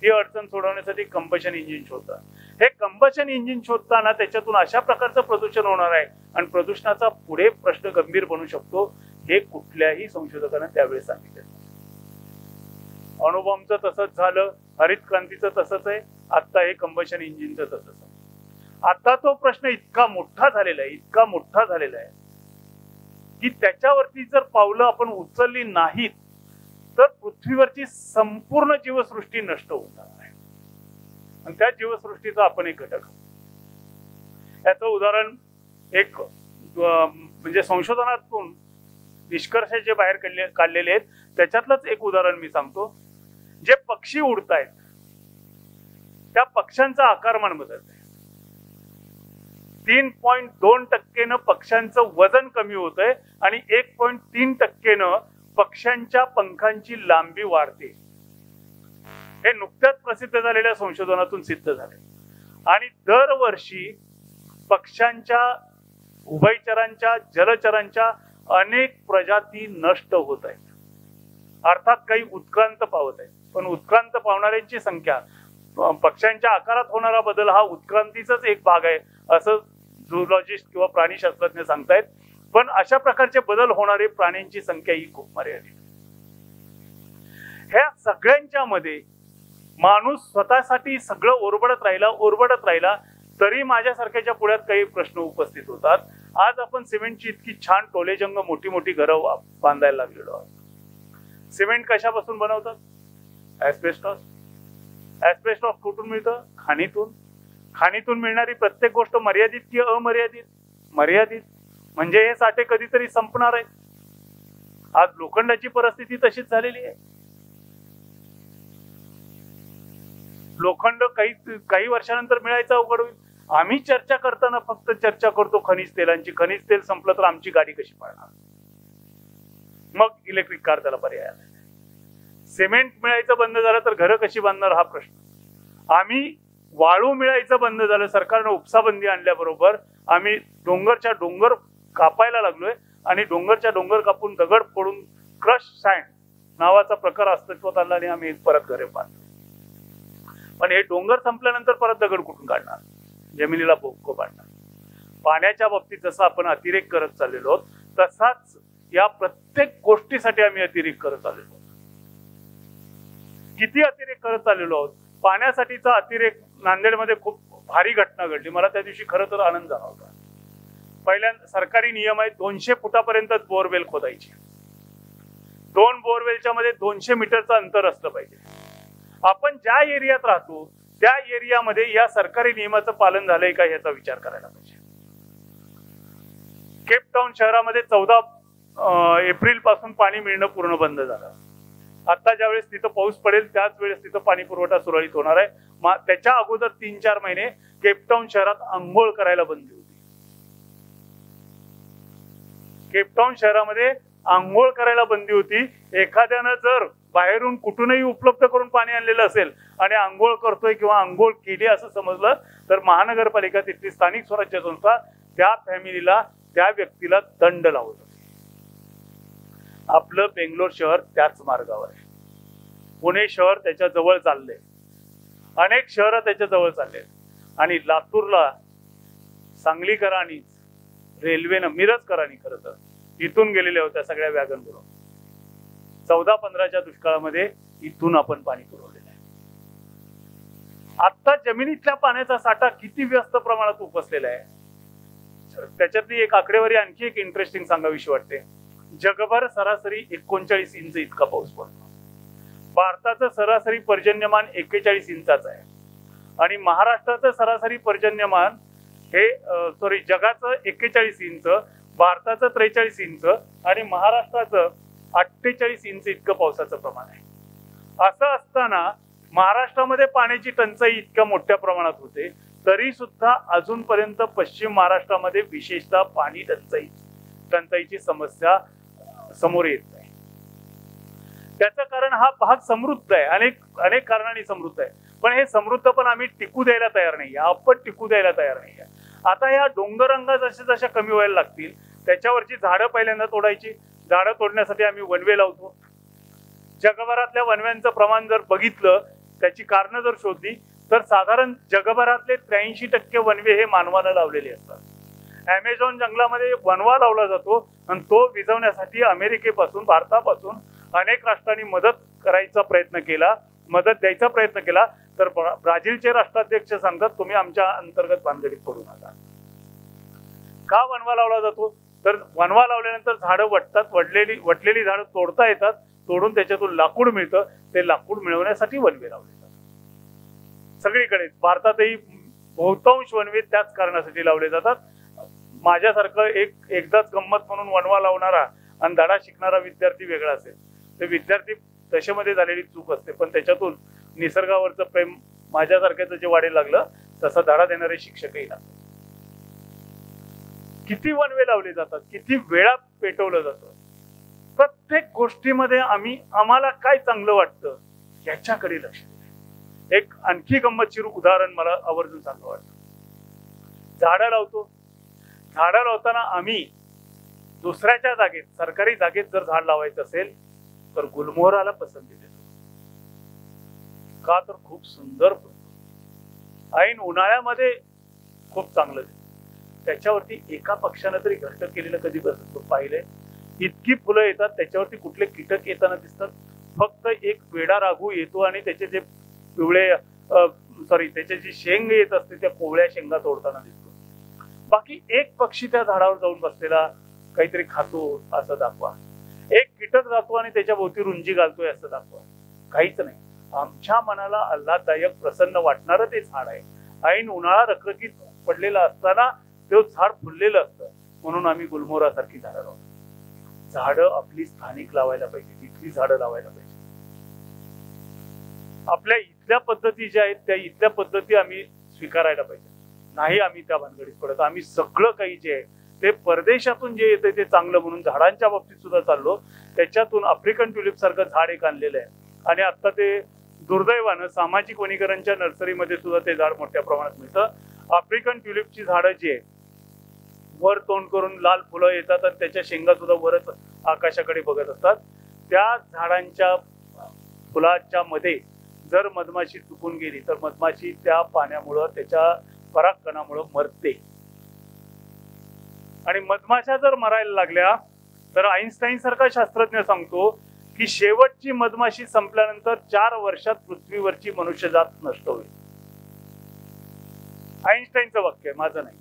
ती अडचण सोडवण्यासाठी कंबशन इंजिन शोधतात. हे कंबशन इंजिन शोधताना त्याच्यातून अशा प्रकारचं प्रदूषण होणार आहे आणि प्रदूषणाचा पुढे प्रश्न गंभीर बनू शकतो हे कुठल्याही संशोधकांना त्यावेळेस सांगितलं. अणुबॉम्बचं तसंच झालं, हरित क्रांतीचं तसंच आहे, आता हे कंबशन इंजिनचं तसंच आहे. आता तो प्रश्न इतका मोठा झालेला आहे की त्याच्यावरती जर पावलं आपण उचलली नाहीत तर पृथ्वीवरची संपूर्ण जीवसृष्टी नष्ट होऊन जाणार आहे आणि त्या जीवसृष्टीचा आपण एक घटक आहोत. याचं उदाहरण एक म्हणजे संशोधनातून निष्कर्ष जे बाहेर काढलेले आहेत त्याच्यातलंच एक उदाहरण मी सांगतो. जे पक्षी उडतायत त्या पक्ष्यांचा आकारमान बदलत आहे. 3.2% पक्ष्यांचं वजन कमी होत आहे आणि 1.3% पक्ष्यांच्या पंखांची लांबी वाढते. हे नुकत्याच प्रसिद्ध झालेल्या संशोधनातून सिद्ध झाले. आणि दरवर्षी पक्ष्यांच्या, उभयचरांच्या, जलचरांच्या अनेक प्रजाती नष्ट होत आहेत. अर्थात काही उत्क्रांत पावत आहेत, पण उत्क्रांत पावणाऱ्यांची संख्या, पक्ष्यांच्या आकारात होणारा बदल हा उत्क्रांतीचाच एक भाग आहे असं झूलॉजिस्ट किंवा प्राणीशास्त्रज्ञ सांगतायत. पण अशा प्रकारचे बदल होणारे प्राण्यांची संख्या ही खूप मर्यादित. ह्या सगळ्यांच्या मध्ये माणूस स्वतःसाठी सगळं ओरबडत राहिला तरी माझ्यासारख्याच्या पुढ्यात काही प्रश्न उपस्थित होतात. आज आपण सिमेंटची इतकी छान टोलेजंग मोठी मोठी घरं बांधायला लागलेलो आहोत. सिमेंट कशापासून बनवतात? ऍस्बेस्टॉस. ऍस्बेस्टॉस कुठून मिळतं? खाणीतून. खाणीतून मिळणारी प्रत्येक गोष्ट मर्यादित की अमर्यादित? मर्यादित. म्हणजे हे साठे कधीतरी संपणार आहेत. आज लोखंडाची परिस्थिती तशीच झालेली आहे. लोखंड काही वर्षानंतर मिळायचं अवघड होईल. आम्ही चर्चा करताना फक्त चर्चा करतो खनिज तेलांची. खनिज तेल संपलं तर आमची गाडी कशी पळणार? इलेक्ट्रिक कार त्याला पर्याय आला. सिमेंट मिळायचं बंद झालं तर घरं कशी बांधणार हा प्रश्न. आम्ही वाळू मिळायचं बंद झालं, सरकारने उपसाबंदी आणल्याबरोबर आम्ही डोंगरच्या डोंगर कापायला लागलोय आणि डोंगरच्या डोंगर कापून दगड फोडून क्रश सँड नावाचा प्रकार अस्तित्वात आणला आणि आम्ही परत घरे बांधलो. पण हे डोंगर संपल्यानंतर परत दगड कुठून काढणार, जमिनीला बोक्को पाडणार. पाण्याच्या बाबतीत जसं आपण अतिरेक करत चाललेलो आहोत तसाच या प्रत्येक गोष्टीसाठी आम्ही अतिरेक करत आलेलो आहोत. किती अतिरेक करत चाललेलो आहोत. पाण्यासाठीचा अतिरेक नांदेडमध्ये खूप भारी घटना घडली. मला त्या दिवशी खरं तर आनंद झाला होता. पहिल्यांदा सरकारी नियम आहे 200 फुटापर्यंतच बोरवेल खोदायची. 2 बोरवेलच्या मध्ये 200 मीटरचं अंतर असलं पाहिजे. आपण ज्या एरियात राहतो त्या एरियामध्ये या सरकारी नियमाचं पालन झालंय का याचा विचार करायला पाहिजे. केपटाऊन शहरामध्ये 14 एप्रिल पासून पाणी मिळणं पूर्ण बंद झालं. आता ज्यावेळेस तिथं पाऊस पडेल त्याच वेळेस तिथं पाणी पुरवठा सुरळीत होणार आहे. त्याच्या अगोदर 3-4 महिने केपटाऊन शहरात आंघोळ करायला बंदी होती. केपटाऊन शहरामध्ये आंघोळ करायला बंदी होती. एखाद्यानं जर बाहेरून कुठूनही उपलब्ध करून पाणी आणलेलं असेल आणि आंघोळ करतोय किंवा आंघोळ केली असं समजलं तर महानगरपालिका तिथली स्थानिक स्वराज्य संस्था त्या फॅमिलीला त्या व्यक्तीला दंड लावत होती. आपलं बेंगलोर शहर त्याच मार्गावर आहे. पुणे शहर त्याच्या जवळ चाललंय. अनेक शहरं त्याच्या जवळ चालले आणि लातूरला सांगलीकरांनीच रेल्वेनं मिरजकरांनी खरं तर इथून गेलेल्या होत्या सगळ्या वॅगन करून. 14-15च्या दुष्काळामध्ये इथून आपण पाणी पुरवलेलं आहे. आता जमिनीतल्या पाण्याचा साठा किती व्यस्त प्रमाणात उपसलेला आहे. त्याच्यातली एक आकडेवारी आणखी एक इंटरेस्टिंग सांगावीशी वाटते. जगभर सरासरी 39 इंच इतका पाऊस पडतो. भारताचं सरासरी पर्जन्यमान 41 इंचाचं आहे आणि महाराष्ट्राचं सरासरी पर्जन्यमान हे जगाचं 41 इंच, भारताचं 43 इंच आणि महाराष्ट्राचं 48 इंच इतकं पावसाचं प्रमाण आहे. असं असताना महाराष्ट्रामध्ये पाण्याची टंचाई इतक्या मोठ्या प्रमाणात होते तरी सुद्धा अजूनपर्यंत पश्चिम महाराष्ट्रामध्ये विशेषतः पाणी टंचाईची समस्या समोर येत नाही. त्याचं कारण हा भाग समृद्ध आहे, अनेक कारणांनी समृद्ध आहे. पण हे समृद्ध पण आम्ही टिकू द्यायला तयार नाही. आपण टिकू द्यायला तयार नाही. आता या डोंगररांगा जशा कमी व्हायला लागतील त्याच्यावरची झाडं पहिल्यांदा तोडायची. झाडं तोडण्यासाठी आम्ही वनवे लावतो. जगभरातल्या वनव्यांचं प्रमाण जर बघितलं, त्याची कारणं जर शोधली तर साधारण जगभरातले 83% वनवे हे मानवानं लावलेले असतात. अमेझॉन जंगलामध्ये वनवा लावला जातो आणि तो विझवण्यासाठी अमेरिकेपासून भारतापासून अनेक राष्ट्रांनी मदत द्यायचा प्रयत्न केला तर ब्राझीलचे राष्ट्राध्यक्ष सांगतात तुम्ही आमच्या अंतर्गत भानगडीत पडू नका. का वनवा लावला जातो तर वनवा लावल्यानंतर झाडं वटलेली झाडं तोडता येतात. तोडून त्याच्यातून लाकूड मिळतं. ते लाकूड मिळवण्यासाठी वनवे लावले जातात. सगळीकडे भारतातही बहुतांश वनवे त्याच कारणासाठी लावले जातात. माझ्यासारखं एकदाच गंमत म्हणून वनवा लावणारा आणि धडा शिकणारा विद्यार्थी वेगळा असेल. ते विद्यार्थी दशेमध्ये झालेली चूक असते पण त्याच्यातून निसर्गावरचं प्रेम माझ्यासारख्याचं जे वाढेल लागलं तसा धडा देणारे शिक्षकही लागले. किती वनवे लावले जातात, किती वेळा पेटवलं जातं. प्रत्येक गोष्टीमध्ये आम्हाला काय चांगलं वाटतं याच्याकडे लक्ष द्या. एक आणखी गंमतशीर उदाहरण मला आवर्जून सांगावं वाटतं. झाडं लावतो. झाडं लावताना आम्ही दुसऱ्याच्या जागेत सरकारी जागेत जर झाड लावायचं असेल तर गुलमोहराला पसंती देतो. का तर खूप सुंदर फुलतो. ऐन उन्हाळ्यामध्ये खूप चांगलं दिसतं. त्याच्यावरती एका पक्षानं तरी घट्ट केलेलं कधी पाहिलंय? इतकी फुलं येतात त्याच्यावरती कुठले कीटक येताना दिसतात? फक्त एक वेडा राघू येतो आणि त्याचे जे त्याचे जी शेंग येत असते त्या कोवळ्या शेंगा तोडताना दिसतो. बाकी एक पक्षी त्या झाडावर जाऊन बसलेला काहीतरी खातो असं दाखवा. एक कीटक जातो आणि त्याच्या भोवती रुंजी घालतोय असं दाखवा. काहीच नाही. आमच्या मनाला आल्हाददायक प्रसन्न वाटणारं ते झाड आहे. ऐन उन्हाळा रखरखीत पडलेला असताना ते झाड फुललेलं असतं म्हणून आम्ही गुलमोहरासारखी झाडं लावतो. झाडं आपली स्थानिक लावायला पाहिजे. इथली झाडं लावायला पाहिजे. आपल्या इथल्या पद्धती ज्या आहेत त्या इथल्या पद्धती आम्ही स्वीकारायला पाहिजे. नाही आम्ही त्या भानगडीत पडत. आम्ही सगळं काही जे आहे ते परदेशातून जे येते ते चांगलं म्हणून झाडांच्या बाबतीत सुद्धा चाललो. त्याच्यातून आफ्रिकन ट्युलिप सारखं झाड एक आणलेलं आहे आणि आता ते दुर्दैवानं सामाजिक वनीकरणच्या नर्सरीमध्ये सुद्धा ते झाड मोठ्या प्रमाणात मिळतं. आफ्रिकन ट्युलिपची झाडं जी आहे वर तोंड करून लाल फुलं येतात आणि त्याच्या शेंगा सुद्धा वरच आकाशाकडे बघत असतात. त्या झाडांच्या फुलाच्या मध्ये जर मधमाशी चुकून गेली तर मधमाशी त्या पाण्यामुळं त्याच्या परागकणामुळं मरते. आणि मधमाशा जर मरायला लागल्या तर आईन्स्टाईन सारखा शास्त्रज्ञ सांगतो की शेवटची मधमाशी संपल्यानंतर 4 वर्षात पृथ्वीवरची मनुष्यजात नष्ट होईल. आईन्स्टाईनचं वाक्य आहे, माझं नाही.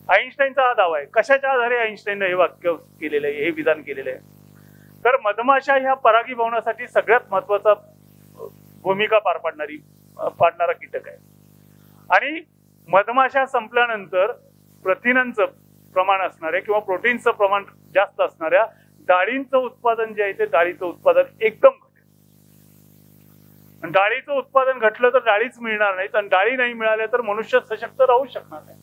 आईन्स्टाईनचा हा दावा आहे. कशाच्या आधारे आईन्स्टाईनने हे वाक्य केलेलं आहे, हे विधान केलेलं आहे? तर मधमाशा ह्या परागीभवनासाठी सगळ्यात महत्वाचा भूमिका पाडणारा कीटक आहे. आणि मधमाशा संपल्यानंतर प्रथिनांचं प्रमाण असणाऱ्या किंवा प्रोटीनचं प्रमाण जास्त असणाऱ्या डाळींचं उत्पादन जे आहे ते डाळीचं उत्पादन एकदम घटेल. आणि डाळीचं उत्पादन घटलं तर डाळीच मिळणार नाहीत आणि डाळी नाही मिळाल्या तर मनुष्य सशक्त राहू शकणार नाही.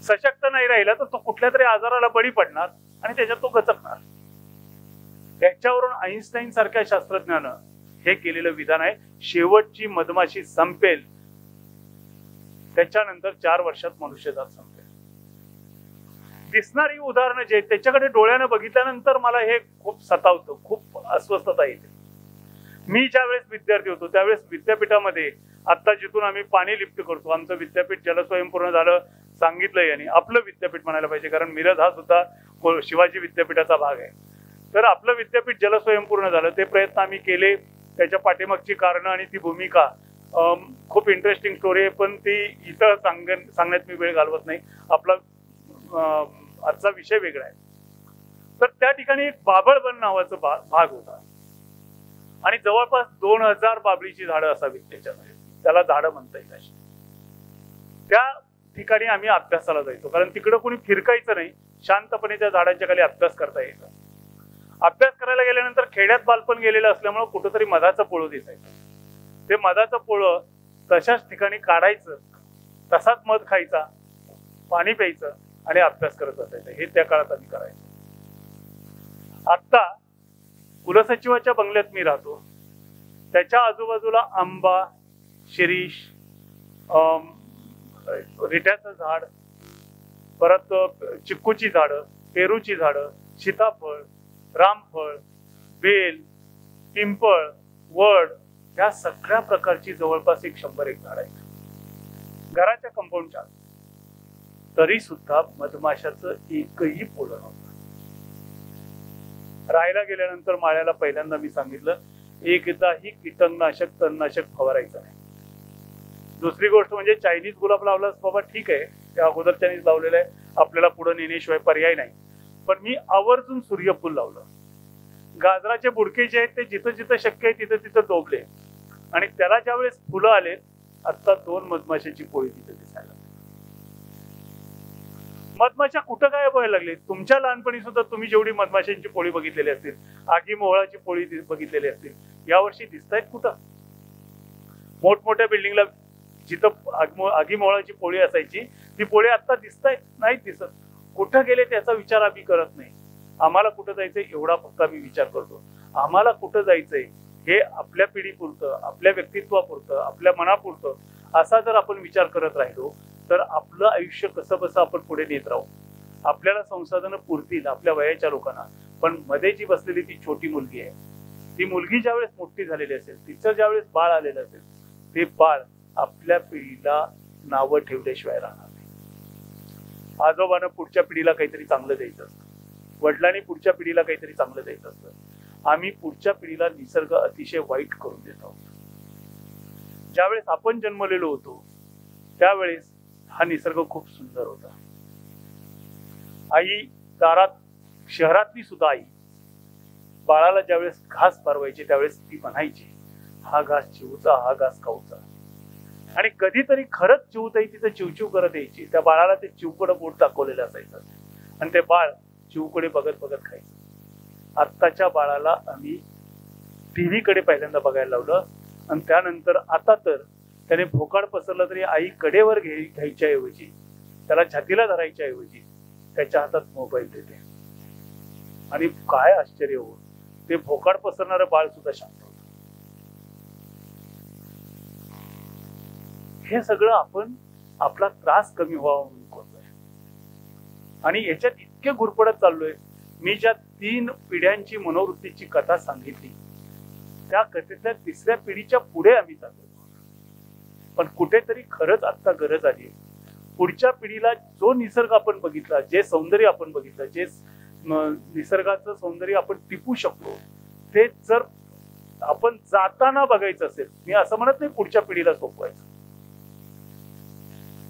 सशक्त नाही राहिला तर तो कुठल्या तरी आजाराला बळी पडणार आणि त्याच्यात तो गचकणार. त्याच्यावरून आईन्स्टाईन सारख्या शास्त्रज्ञानं हे केलेलं विधान आहे. शेवटची मधमाशी संपेल त्याच्यानंतर 4 वर्षात मनुष्यजात संपेल. दिसणारी उदाहरणं जे त्याच्याकडे डोळ्यानं बघितल्यानंतर मला हे खूप सतावतं, खूप अस्वस्थता येते. मी ज्यावेळेस विद्यार्थी होतो त्यावेळेस विद्यापीठामध्ये आता जिथून आम्ही पाणी लिफ्ट करतो, आमचं विद्यापीठ जलस्वयंपूर्ण झालं सांगितलं यांनी. आपलं विद्यापीठ म्हणायला पाहिजे कारण मिरज हा सुद्धा शिवाजी विद्यापीठाचा भाग आहे. तर आपलं विद्यापीठ जलस्वयंपूर्ण झालं, ते प्रयत्न आम्ही केले. त्याच्या पाठीमागची कारणं आणि ती भूमिका खूप इंटरेस्टिंग स्टोरी आहे, पण ती इथं सांगण्यात मी वेळ घालवत नाही. आपला आजचा विषय वेगळा आहे. तर त्या ठिकाणी एक बाभळवन नावाचा भाग होता आणि जवळपास 2000 बाभळीची झाडं असावीत त्याच्यामध्ये, त्याला झाडं म्हणता येईल अशी. त्या ठिकाणी आम्ही अभ्यासाला जायचो कारण तिकडं कोणी फिरकायचं नाही, शांतपणे त्या झाडांच्या खाली अभ्यास करता यायचा. अभ्यास करायला गेल्यानंतर खेड्यात बालपण गेलेलं असल्यामुळे कुठंतरी मधाचं पोळं दिसायचं. ते मधाचं पोळं तशाच ठिकाणी काढायचं, तसाच मध खायचा, पाणी प्यायचं आणि अभ्यास करत असायचं. हे त्या काळात आम्ही करायचो. आता कुलसचिवाच्या बंगल्यात मी राहतो, त्याच्या आजूबाजूला आंबा, शिरीष, रिट्याचं झाड, परत चिक्कूची झाडं, पेरूची झाडं, सीताफळ, रामफळ, बेल, पिंपळ, वड, या सगळ्या प्रकारची जवळपास 100 झाड आहेत घराच्या कंपाऊंडच्या. तरी सुद्धा मधमाशाचं एकही पोळं नव्हतं. राहायला गेल्यानंतर माळ्याला पहिल्यांदा मी सांगितलं, एकदाही कीटकनाशक तणनाशक फवारायचं नाही. दुसरी गोष्ट म्हणजे चायनीज गुलाब लावलास बाबा ठीक आहे, त्या अगोदरच्यानीच लावलेलं आहे, आपल्याला पुढे नेण्याशिवाय पर्याय नाही. पण मी आवर्जून सूर्यफूल लावलं. गाजराचे बुडके जे आहेत ते जिथं जिथं शक्य आहे तिथं तिथं डोबले आणि त्याला ज्यावेळेस फुलं आले, आता 2 मधमाशाची पोळी तिथे दिसायला लागली. मधमाशा कुठं काय व्हायला लागली? तुमच्या लहानपणी सुद्धा तुम्ही जेवढी मधमाशांची पोळी बघितलेली असतील, आगी मोहळाची पोळी बघितलेली असतील, यावर्षी दिसतायत कुठं? मोठमोठ्या बिल्डिंगला जिथं आगी मोहळाची पोळी असायची ती पोळी आता दिसतायत? नाही दिसत. कुठं गेले त्याचा विचार आम्ही करत नाही. आम्हाला कुठं जायचंय एवढा फक्त आम्ही विचार करतो. आम्हाला कुठं जायचंय हे आपल्या पिढीपुरतं, आपल्या व्यक्तित्वापुरतं, आपल्या मनापुरतं असा जर आपण विचार करत राहिलो तर आपलं आयुष्य कसं बसं आपण पुढे नेत राहू. आपल्याला संसाधनं पुरतील आपल्या वयाच्या लोकांना, पण मध्ये जी बसलेली ती छोटी मुलगी आहे, ती मुलगी ज्यावेळेस मोठी झालेली असेल, तिचं ज्यावेळेस बाळ आलेलं असेल, ते बाळ आपल्या पिढीला नावं ठेवल्याशिवाय राहणार नाही. आजोबानं पुढच्या पिढीला काहीतरी चांगलं द्यायचं असतं, वडिलांनी पुढच्या पिढीला काहीतरी चांगलं द्यायचं असतं. आम्ही पुढच्या पिढीला निसर्ग अतिशय वाईट करून देत आहोत. ज्यावेळेस आपण जन्मलेलो होतो त्यावेळेस हा निसर्ग खूप सुंदर होता. आई दारात, शहरातली सुद्धा आई बाळाला ज्यावेळेस घास भरवायची त्यावेळेस ती म्हणायची, हा घास चिवचा, हा घास खाऊचा. आणि कधीतरी खरंच चिवताई तिथं चिवचिव करत यायची. त्या बाळाला ते चिवकडं बोट दाखवलेलं असायचं आणि ते बाळ चिवकडे बघत बघत खायचं. आत्ताच्या बाळाला आम्ही टीव्ही कडे पहिल्यांदा बघायला लावलं आणि त्यानंतर आता तर त्याने भोकाड पसरलं तरी आई कडेवर घ्यायच्या ऐवजी त्याला छातीला धरायच्या ऐवजी त्याच्या हातात मोबाईल देते. आणि काय आश्चर्य हो, ते भोकाड पसरणारं बाळ सुद्धा शांत होतं. हे सगळं आपण आपला त्रास कमी व्हावा म्हणून करतोय. आणि याच्यात इतके गुरपडत चाललोय. मी ज्या 3 पिढ्यांची मनोवृत्तीची कथा सांगितली, त्या कथेतल्या 3ऱ्या पिढीच्या पुढे आम्ही चाललो. पण कुठेतरी खरंच आता गरज आली पुढच्या पिढीला जो निसर्ग आपण बघितला, जे सौंदर्य आपण बघितलं, जे निसर्गाचं सौंदर्य आपण टिपू शकतो, ते जर आपण जाताना बघायचं असेल, मी असं म्हणत नाही पुढच्या पिढीला सोपवायचं,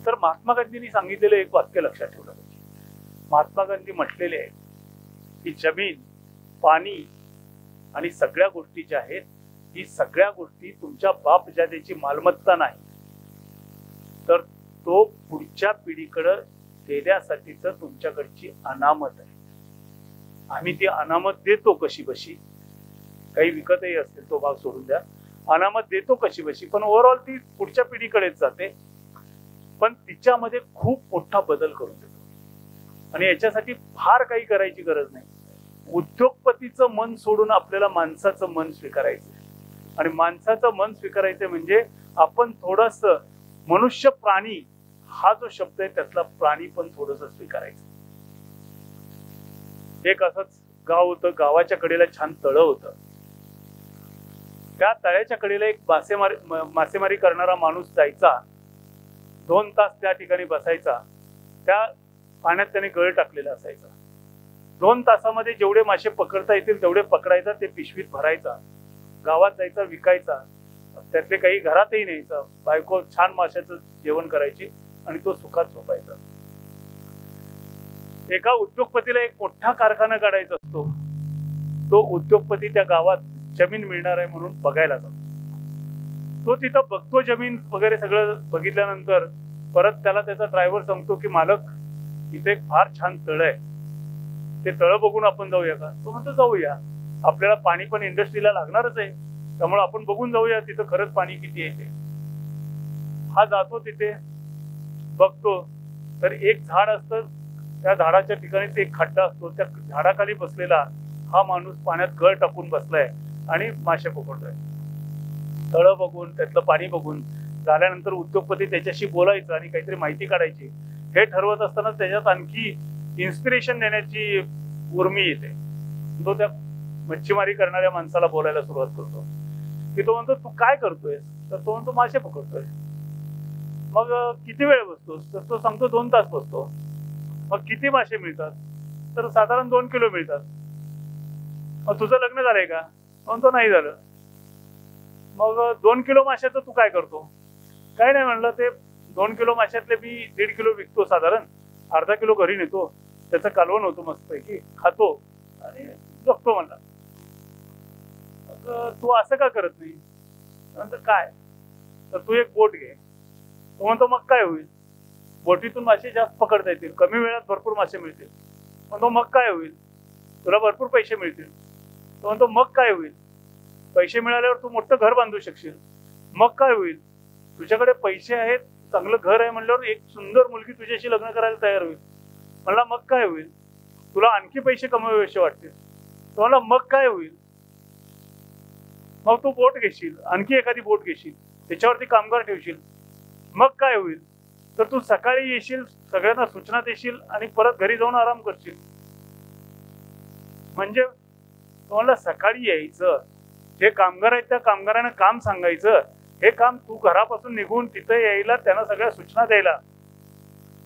तर महात्मा गांधींनी सांगितलेलं एक वाक्य लक्षात ठेवलं पाहिजे. महात्मा गांधी म्हटलेले आहे की जमीन, पाणी आणि सगळ्या गोष्टी ज्या आहेत, ही सगळ्या गोष्टी तुमच्या बापजादेची मालमत्ता नाही, तर तो पुढच्या पिढीकडे देण्यासाठीच तुमच्याकडची अनामत आहे. आम्ही ती अनामत देतो कशी बशी, काही विकतही असतील तो भाग सोडून द्या, अनामत देतो कशी बशी, पण ओव्हरऑल ती पुढच्या पिढीकडेच जाते. पण तिच्यामध्ये खूप मोठा बदल करून देतो. आणि याच्यासाठी फार काही करायची गरज नाही. उद्योगपतीचं मन सोडून आपल्याला माणसाचं मन स्वीकारायचं. आणि माणसाचं मन स्वीकारायचं म्हणजे आपण थोडस मनुष्य प्राणी हा जो शब्द आहे त्यातला प्राणी पण थोडस स्वीकारायचं. एक असंच गाव होतं, गावाच्या कडेला छान तळं होतं. त्या तळ्याच्या कडेला एक मासेमारी करणारा माणूस जायचा, 2 तास त्या ठिकाणी बसायचा. त्या पाण्यात त्याने गळ टाकलेला असायचा. 2 तासामध्ये जेवढे मासे पकडता येतील तेवढे पकडायचा, ते पिशवीत भरायचा, गावात जायचा, विकायचा, त्यातले काही घरातही न्यायचा. बायको छान माशाचं जेवण करायची आणि तो सुखात झोपायचा. एका उद्योगपतीला एक मोठा कारखाना काढायचा असतो. तो उद्योगपती त्या गावात जमीन मिळणार आहे म्हणून बघायला जातो. तो तिथं बघतो जमीन वगैरे सगळं बघितल्यानंतर परत त्याला त्याचा ड्रायव्हर सांगतो की मालक, इथे एक फार छान तळ आहे, ते तळ बघून आपण जाऊया का? तो म्हणतो जाऊया, आपल्याला पाणी पण इंडस्ट्रीला लागणारच आहे, त्यामुळे आपण बघून जाऊया तिथं खरंच पाणी किती आहे ते. हा जातो, तिथे बघतो तर एक झाड असतं, त्या झाडाच्या ठिकाणी एक खड्डा असतो, त्या झाडाखाली बसलेला हा माणूस पाण्यात गळ टाकून बसलाय आणि मासे पकडतोय. तळ बघून, त्यातलं पाणी बघून झाल्यानंतर उद्योगपती त्याच्याशी बोलायचं आणि काहीतरी माहिती काढायची. हे ठरवत असताना त्याच्यात आणखी इन्स्पिरेशन देण्याची उर्मी येते. तो त्या मच्छीमारी करणाऱ्या माणसाला बोलायला सुरुवात करतो की, तो म्हणतो तू काय करतोय? तर तो म्हणतो मासे पकडतोय. मग किती वेळ बसतोस? तर तो सांगतो 2 तास बसतो. मग किती मासे मिळतात? तर साधारण 2 किलो मिळतात. मग तुझं लग्न झालंय का? म्हणतो नाही झालं. मग 2 किलो माशाचं तू काय करतो? काय नाही म्हणलं, ते 2 किलो माशातले मी 1.5 किलो विकतो, साधारण अर्धा किलो घरी नेतो, त्याचं कालवण होतो मस्तपैकी, खातो आणि जगतो म्हणला. तू असं का करत नाही? नंतर काय? तर तू एक बोट घे. तो म्हणतो मग काय होईल? बोटीतून मासे जास्त पकडता येतील, कमी वेळात भरपूर मासे मिळतील. म्हणतो मग काय होईल? तुला भरपूर पैसे मिळतील. तो म्हणतो मग काय होईल? पैसे मिळाल्यावर तू मोठं घर बांधू शकशील. मग काय होईल? तुझ्याकडे पैसे आहेत, चांगलं घर आहे म्हणल्यावर एक सुंदर मुलगी तुझ्याशी लग्न करायला तयार होईल. म्हणला मग काय होईल? तुला आणखी पैसे कमवावेसे वाटतील. तो म्हणला मग काय होईल? मग तू बोट घेशील, आणखी एखादी बोट घेशील, त्याच्यावरती कामगार ठेवशील. मग काय होईल? तर तू सकाळी येशील, सगळ्यांना सूचना देशील आणि परत घरी जाऊन आराम करशील. म्हणजे तुम्हाला सकाळी यायचं, जे कामगार आहेत त्या कामगारांना काम सांगायचं, हे काम तू घरापासून निघून तिथे यायला, त्यांना सगळ्या सूचना द्यायला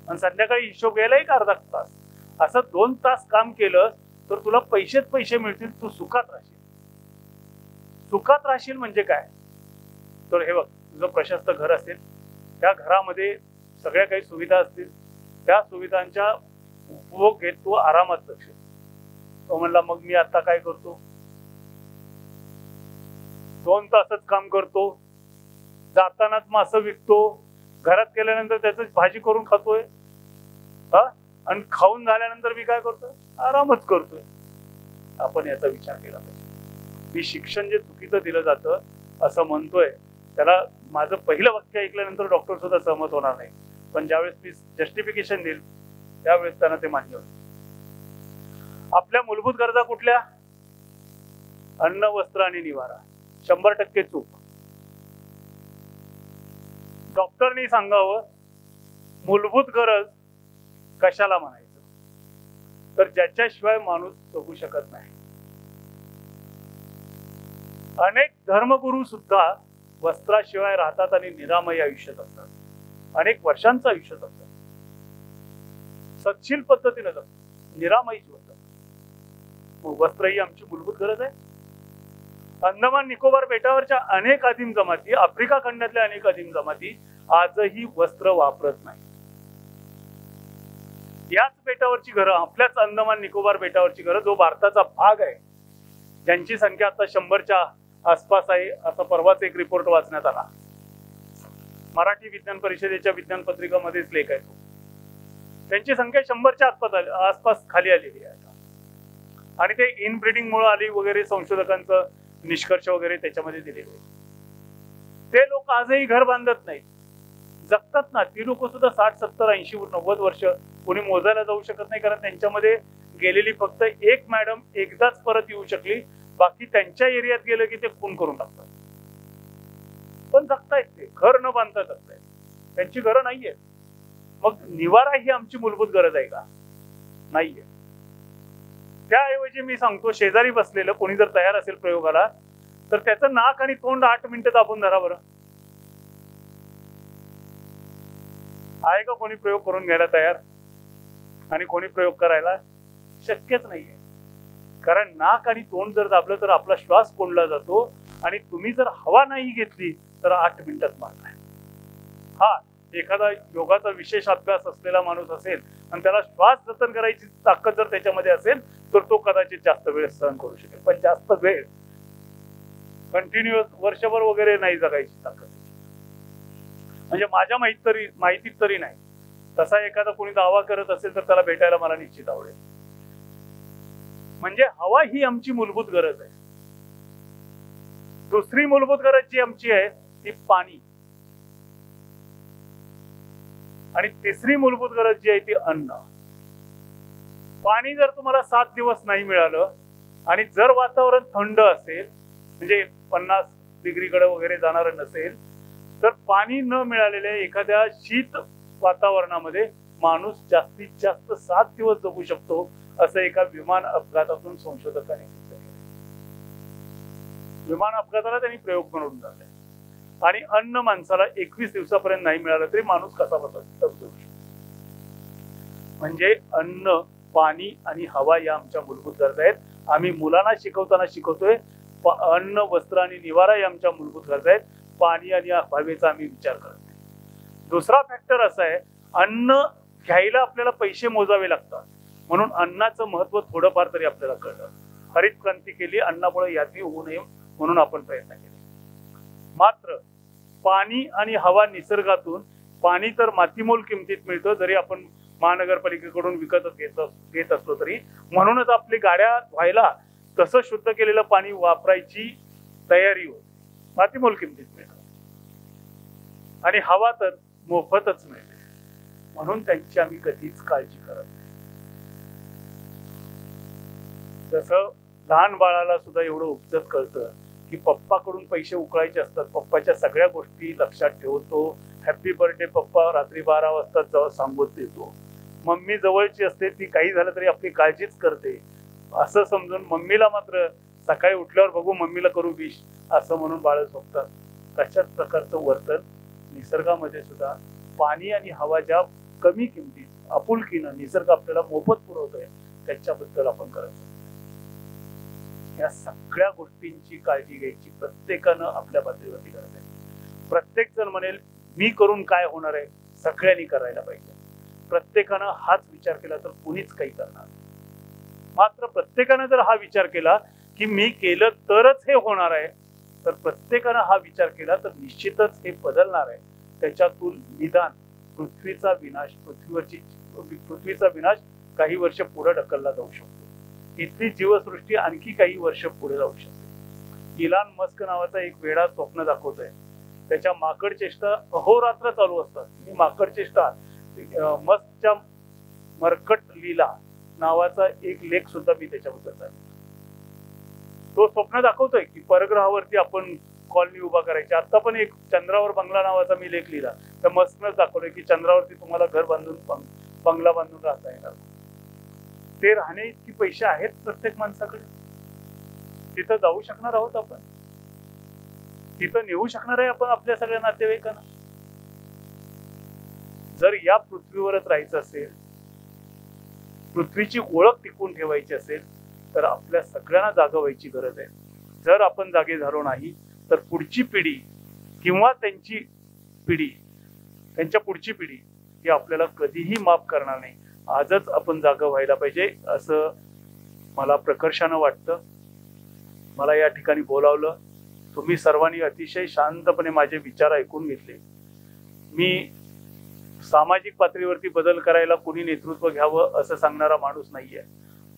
आणि संध्याकाळी हिशोब घ्यायला 1 अर्धा तास. असं 2 तास काम केलं तर तुला पैसेच पैसे मिळतील, तू सुखात राहशील. सुखात राहशील म्हणजे काय? तर हे बघ, तुझं प्रशस्त घर असेल, त्या घरामध्ये सगळ्या काही सुविधा असतील, त्या सुविधांच्या उपभोग घेत तू आरामात जगशील. तो म्हणला मग मी आता काय करतो? 2 तासच काम करतो, जातानाच मासं विकतो, घरात गेल्यानंतर त्याच भाजी करून खातोय, आणि खाऊन झाल्यानंतर मी काय करतोय? आरामच करतोय. आपण याचा विचार केला पाहिजे. मी शिक्षण जे चुकीचं दिलं जातं असं म्हणतोय, त्याला माझं पहिलं वाक्य ऐकल्यानंतर डॉक्टर सुद्धा सहमत होणार नाही, पण ज्यावेळेस मी जस्टिफिकेशन देईल त्यावेळेस त्यांना ते मान्य होईल. आपल्या मूलभूत गरजा कुठल्या? अन्न, वस्त्र आणि निवारा. 100% चूक. डॉक्टरनी सांगावं मूलभूत गरज कशाला म्हणायचं, तर ज्याच्याशिवाय माणूस जगू शकत नाही. अनेक धर्मगुरू सुद्धा वस्त्राशिवाय राहतात आणि निरामय आयुष्य जगतात. अनेक वर्षांचं आयुष्य जगतात. सत्शील पद्धतीने जगतात, निरामय जीवन जगतात. वस्त्र ही आमची मूलभूत गरज आहे. अंदमान निकोबार बेटावरच्या अनेक आदिम जमाती, आफ्रिका खंडातल्या अनेक आदिम जमाती आजही वस्त्र वापरत नाही. याच बेटावरची घरं, आपल्याच अंदमान निकोबार बेटावरची घरं, जो भारताचा भाग आहे, ज्यांची संख्या आता 100च्या आसपास आहे, असा परवाच एक रिपोर्ट वाचण्यात आला. मराठी विज्ञान परिषदेच्या विज्ञान पत्रिकामध्येच लेख आहे तो. त्यांची संख्या 100च्या आसपास खाली आलेली आहे. आणि ते इनब्रीडिंग मुळे आली वगैरे, संशोधकांचं निष्कर्ष वगैरे त्याच्यामध्ये दिलेले. ते लोक आजही घर बांधत नाही, जगतात ना. ती लोक सुद्धा 60, 70, 80, 90 वर्ष कोणी मोजायला जाऊ शकत नाही, कारण त्यांच्यामध्ये गेलेली फक्त एक मॅडम एकदाच परत येऊ शकली. बाकी त्यांच्या एरियात गेलं की ते खून करून टाकतात. पण जगतायत, ते घर न बांधता जगतायत. त्यांची घरं नाहीये. मग निवारा ही आमची मूलभूत गरज आहे का? नाहीये. त्याऐवजी मी सांगतो, शेजारी बसलेलं कोणी जर तयार असेल प्रयोगाला, तर त्याचं नाक आणि तोंड 8 मिनिटं दाबून धरा बरं. आहे का कोणी प्रयोग करून घ्यायला तयार? आणि कोणी प्रयोग करायला? शक्यच नाहीये. कारण नाक आणि तोंड जर दाबलं तर आपला श्वास कोंडला जातो, आणि तुम्ही जर हवा नाही घेतली तर 8 मिनिटात मारताय. हा एखादा योगाचा विशेष अभ्यास असलेला माणूस असेल आणि त्याला श्वास जतन करायची ताकद जर त्याच्यामध्ये असेल तर तो कदाचित जास्त वेळ सहन करू शकेल. पण जास्त वेळ कंटिन्युअस वर्षभर वगैरे नाही जगायची ताकद. म्हणजे माझ्या माहितीत तरी नाही. तसा एखादा कोणी दावा करत असेल तर त्याला भेटायला मला निश्चित आवडेल. म्हणजे हवा ही आमची मूलभूत गरज आहे. दुसरी मूलभूत गरज जी आमची आहे ती पाणी. आणि तिसरी मूलभूत गरज जी आहे ती अन्न. पाणी जर तुम्हाला 7 दिवस नाही मिळालं आणि जर वातावरण थंड असेल, म्हणजे 50 डिग्रीकडे वगैरे जाणार नसेल, तर पाणी न मिळालेल्या एखाद्या शीत वातावरणामध्ये माणूस जास्तीत जास्त 7 दिवस जगू शकतो, असं एका विमान अपघातातून संशोधकांनी सिद्ध केलं. विमान अपघाताला त्यांनी प्रयोग बनवून टाकले. आणि अन्न माणसाला 21 दिवसापर्यंत नाही मिळालं तरी माणूस कसा बसू शकतो. म्हणजे अन्न, पाणी आणि हवा या आमच्या मूलभूत गरजा आहेत. आम्ही मुलांना शिकवताना शिकवतोय अन्न, वस्त्र आणि निवारा या आमच्या मूलभूत गरजा आहेत. पाणी आणि हवेचा आम्ही विचार करत नाही. दुसरा फॅक्टर असा आहे, अन्न घ्यायला आपल्याला पैसे मोजावे लागतात, म्हणून अन्नाचं महत्व थोडंफार तरी आपल्याला कळलं. हरित क्रांती केली, अन्नामुळे यादी होऊ नये म्हणून आपण प्रयत्न केले. मात्र पाणी आणि हवा निसर्गातून, पाणी तर मातीमोल किमतीत मिळतं, जरी आपण महानगरपालिकेकडून विकत घेत असलो तरी. म्हणूनच आपली गाड्या धुवायला तसं शुद्ध केलेलं पाणी वापरायची तयारी होती, मातीमोल किमतीत मिळतं. आणि हवा तर मोफतच मिळते, म्हणून त्यांची आम्ही कधीच काळजी करत नाही. जसं लहान बाळाला सुद्धा एवढं उपजत कळतं की पप्पाकडून पैसे उकळायचे असतात, पप्पाच्या सगळ्या गोष्टी लक्षात ठेवतो. हॅपी बर्थडे पप्पा रात्री 12 वाजता जाऊ सांगून देतो. मम्मी जवळची असते, ती काही झालं तरी आपली काळजीच करते असं समजून मम्मीला मात्र सकाळी उठल्यावर बघू मम्मीला करू विश असं म्हणून बाळ झोपतात. तशाच प्रकारचं वर्तन निसर्गामध्ये सुद्धा पाणी आणि हवा ज्या कमी किमतीत आपुलकीनं निसर्ग आपल्याला मोफत पुरवतोय त्याच्याबद्दल आपण करत. या सगळ्या गोष्टींची काळजी घ्यायची प्रत्येकानं आपल्या पातळीवरती गरज आहे. प्रत्येक जण म्हणेल मी करून काय होणार आहे, सगळ्यांनी करायला पाहिजे. प्रत्येकानं हाच विचार केला तर कुणीच काही करणार. मात्र प्रत्येकानं जर हा विचार केला की मी केलं तरच हे होणार आहे, तर प्रत्येकानं हा विचार केला तर निश्चितच हे बदलणार आहे. त्याच्यातून निदान पृथ्वीचा विनाश काही वर्ष पुढे ढकलला जाऊ शकतो. इथली जीवसृष्टी आणखी काही वर्ष पुढे जाऊ शकते. इलॉन मस्क नावाचा एक वेडा स्वप्न दाखवतोय. त्याच्या माकड चेष्टा अहोरात्र चालू असतात. ही माकड चेष्टा मस्टच्या मरकट लीला नावाचा एक लेख सुद्धा मी त्याच्याबद्दल सांगितला. तो स्वप्न दाखवतोय की परग्रहावरती आपण कॉलनी उभा करायची. आता पण एक चंद्रावर बंगला नावाचा मी लेख लिहिला, तर मस्तच दाखवलंय की चंद्रावरती तुम्हाला घर बांधून बंगला बांधून राहता येणार. ते राहणे इतकी पैसे आहेत प्रत्येक माणसाकडे. तिथं जाऊ शकणार आहोत आपण, तिथं नेऊ शकणार आहे आपण आपल्या सगळ्या नातेवाईकांना. जर या पृथ्वीवरच राहायचं असेल, पृथ्वीची ओळख टिकून ठेवायची असेल, तर आपल्या सगळ्यांना जागा व्हायची गरज आहे. जर आपण जागे झालो नाही तर पुढची पिढी किंवा त्यांची पिढी, त्यांच्या पुढची पिढी ही आपल्याला कधीही माफ करणार नाही. आजच आपण जागा व्हायला पाहिजे असं मला प्रकर्षानं वाटतं. मला या ठिकाणी बोलावलं, तुम्ही सर्वांनी अतिशय शांतपणे माझे विचार ऐकून घेतले. मी सामाजिक पातळीवरती बदल करायला कुणी नेतृत्व घ्यावं असं सांगणारा माणूस नाहीये.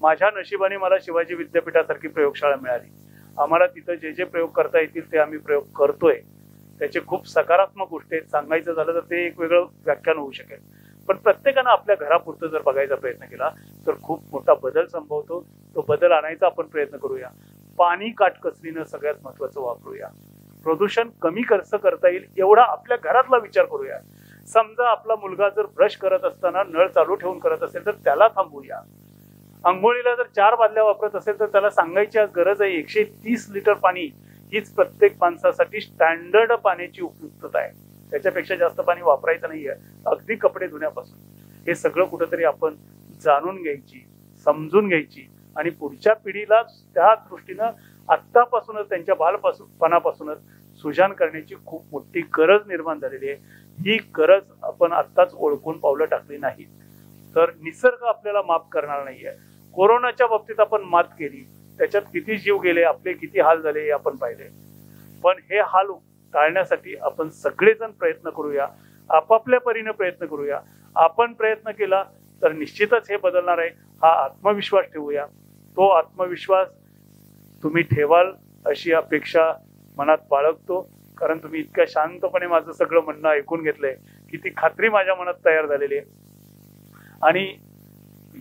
माझ्या नशिबाने मला शिवाजी विद्यापीठासारखी प्रयोगशाळा मिळाली. आम्हाला तिथं जे जे प्रयोग करता येतील ते आम्ही प्रयोग करतोय. त्याचे खूप सकारात्मक गोष्टी आहेत. सांगायचं झालं तर ते एक वेगळं व्याख्यान होऊ शकेल, पण प्रत्येकानं आपल्या घरापुरतं जर बघायचा प्रयत्न केला तर खूप मोठा बदल संभवतो. तो बदल आणायचा आपण प्रयत्न करूया. पाणी काटकसरीनं सगळ्यात महत्वाचं वापरूया. प्रदूषण कमी कसं करता येईल एवढा आपल्या घरातला विचार करूया. समजा आपला मुलगा जर ब्रश करत असताना नळ चालू ठेवून करत असेल तर त्याला थांबवूया. अंघोळीला जर 4 बादल्या वापरत असेल तर त्याला सांगायची आज गरज आहे. 130 लिटर पाणी हीच प्रत्येक माणसासाठी स्टँडर्ड पाण्याची उपयुक्तता आहे. त्याच्यापेक्षा जास्त पाणी वापरायचं नाहीये, अगदी कपडे धुण्यापासून. हे सगळं कुठंतरी आपण जाणून घ्यायची, समजून घ्यायची आणि पुढच्या पिढीला त्या दृष्टीनं आत्तापासूनच, त्यांच्या बालपणापासूनच सुजान करण्याची खूप मोठी गरज निर्माण झालेली आहे. ही गरज आपण आत्ताच ओळखून पावलं टाकली नाही तर निसर्ग आपल्याला माफ करणार नाहीये. कोरोनाच्या बाबतीत आपण मात केली, त्याच्यात किती जीव गेले, आपले किती हाल झाले हे आपण पाहिले. पण हे हाल टाळण्यासाठी आपण सगळेजण प्रयत्न करूया, आपापल्या परीने प्रयत्न करूया. आपण प्रयत्न केला तर निश्चितच हे बदलणार आहे, हा आत्मविश्वास ठेवूया. तो आत्मविश्वास तुम्ही ठेवाल अशी अपेक्षा मनात बाळगतो, कारण तुम्ही इतक्या शांतपणे माझं सगळं म्हणणं ऐकून घेतलंय की ती खात्री माझ्या मनात तयार झालेली आहे. आणि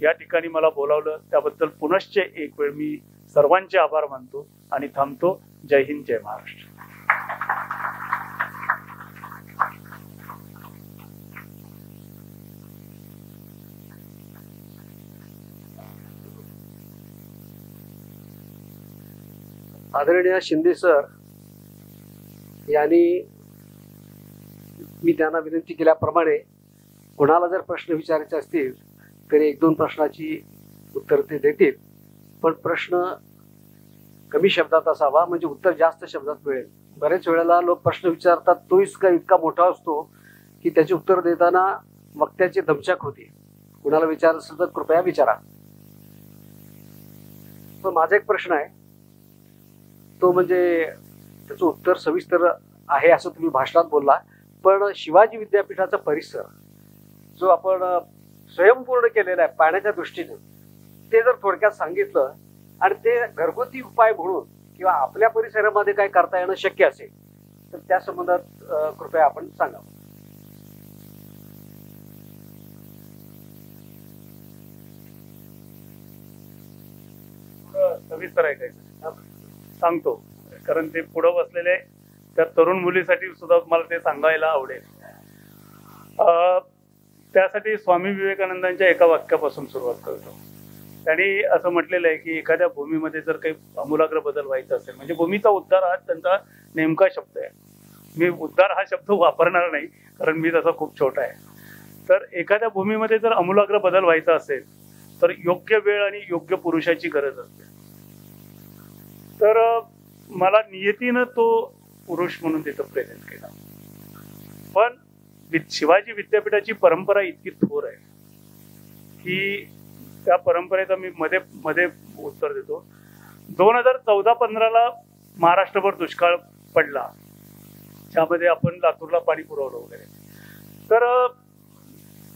या ठिकाणी मला बोलावलं त्याबद्दल पुनश्च एक वेळ मी सर्वांचे आभार मानतो आणि थांबतो. जय हिंद, जय महाराष्ट्र. आदरणीय शिंदे सर यांनी, मी त्यांना विनंती केल्याप्रमाणे कोणाला जर प्रश्न विचारायचे असतील तर 1-2 प्रश्नाची उत्तर ते देतील, पण प्रश्न कमी शब्दात असावा म्हणजे उत्तर जास्त शब्दात मिळेल. बरेच वेळेला लोक प्रश्न विचारतात, तो इतका मोठा असतो की त्याचे उत्तर देताना वक्त्याची दमछाक होती. कुणाला विचार असेल तर कृपया विचारा. पण माझा एक प्रश्न आहे, तो म्हणजे त्याचं उत्तर सविस्तर आहे असं तुम्ही भाषणात बोलला, पण शिवाजी विद्यापीठाचा परिसर जो आपण स्वयंपूर्ण केलेला आहे पाण्याच्या दृष्टीने, ते जर थोडक्यात सांगितलं आणि ते घरगुती उपाय म्हणून किंवा आपल्या परिसरामध्ये काय करता येणं शक्य असेल तर त्या संबंधात कृपया आपण सांगावं. सविस्तर ऐकायचं सांगतो, कारण ते पुढं बसलेले त्या तरुण मुलीसाठी सुद्धा मला ते सांगायला आवडेल. त्यासाठी स्वामी विवेकानंदांच्या एका वाक्यापासून सुरुवात करतो. त्यांनी असं म्हटलेलं आहे की एखाद्या भूमीमध्ये जर काही आमूलाग्र बदल व्हायचा असेल, म्हणजे भूमीचा उद्धार हा त्यांचा नेमका शब्द आहे. मी उद्धार हा शब्द वापरणार नाही कारण मी तसा खूप छोटा आहे. तर एखाद्या भूमीमध्ये जर आमूलाग्र बदल व्हायचा असेल तर योग्य वेळ आणि योग्य पुरुषाची गरज असते. तर मला नियतीनं तो पुरुष म्हणून तिथं प्रेझेंट केला. पण शिवाजी विद्यापीठाची परंपरा इतकी थोर आहे की त्या परंपरेचा मी मध्ये मध्ये उत्तर देतो. 2014-15 महाराष्ट्रभर दुष्काळ पडला, ज्यामध्ये आपण लातूरला पाणी पुरवलं वगैरे. तर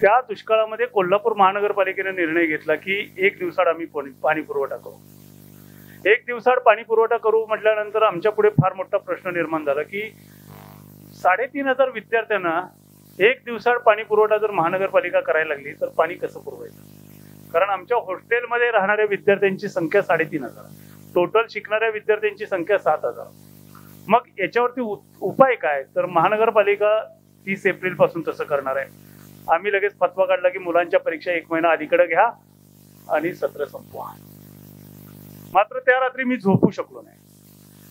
त्या दुष्काळामध्ये कोल्हापूर महानगरपालिकेने निर्णय घेतला की 1 दिवसाआड आम्ही पाणी पुरवठा करू. 1 दिवसाआड पाणी पुरवठा करू म्हटल्यानंतर आमच्या पुढे फार मोठा प्रश्न निर्माण झाला की 3500 विद्यार्थ्यांना एक दिवसाआड पाणी पुरवठा जर महानगरपालिका करायला लागली तर पाणी कसं पुरवायचं? कारण आमच्या हॉस्टेलमध्ये राहणाऱ्या विद्यार्थ्यांची संख्या 3,500, टोटल शिकणाऱ्या विद्यार्थ्यांची संख्या 7,000. मग याच्यावरती उपाय काय? तर महानगरपालिका 30 एप्रिल पासून तसं करणार आहे. आम्ही लगेच फतवा काढला की मुलांच्या परीक्षा 1 महिना अलीकडे घ्या आणि सत्र संपवा. मात्र त्या रात्री मी झोपू शकलो नाही.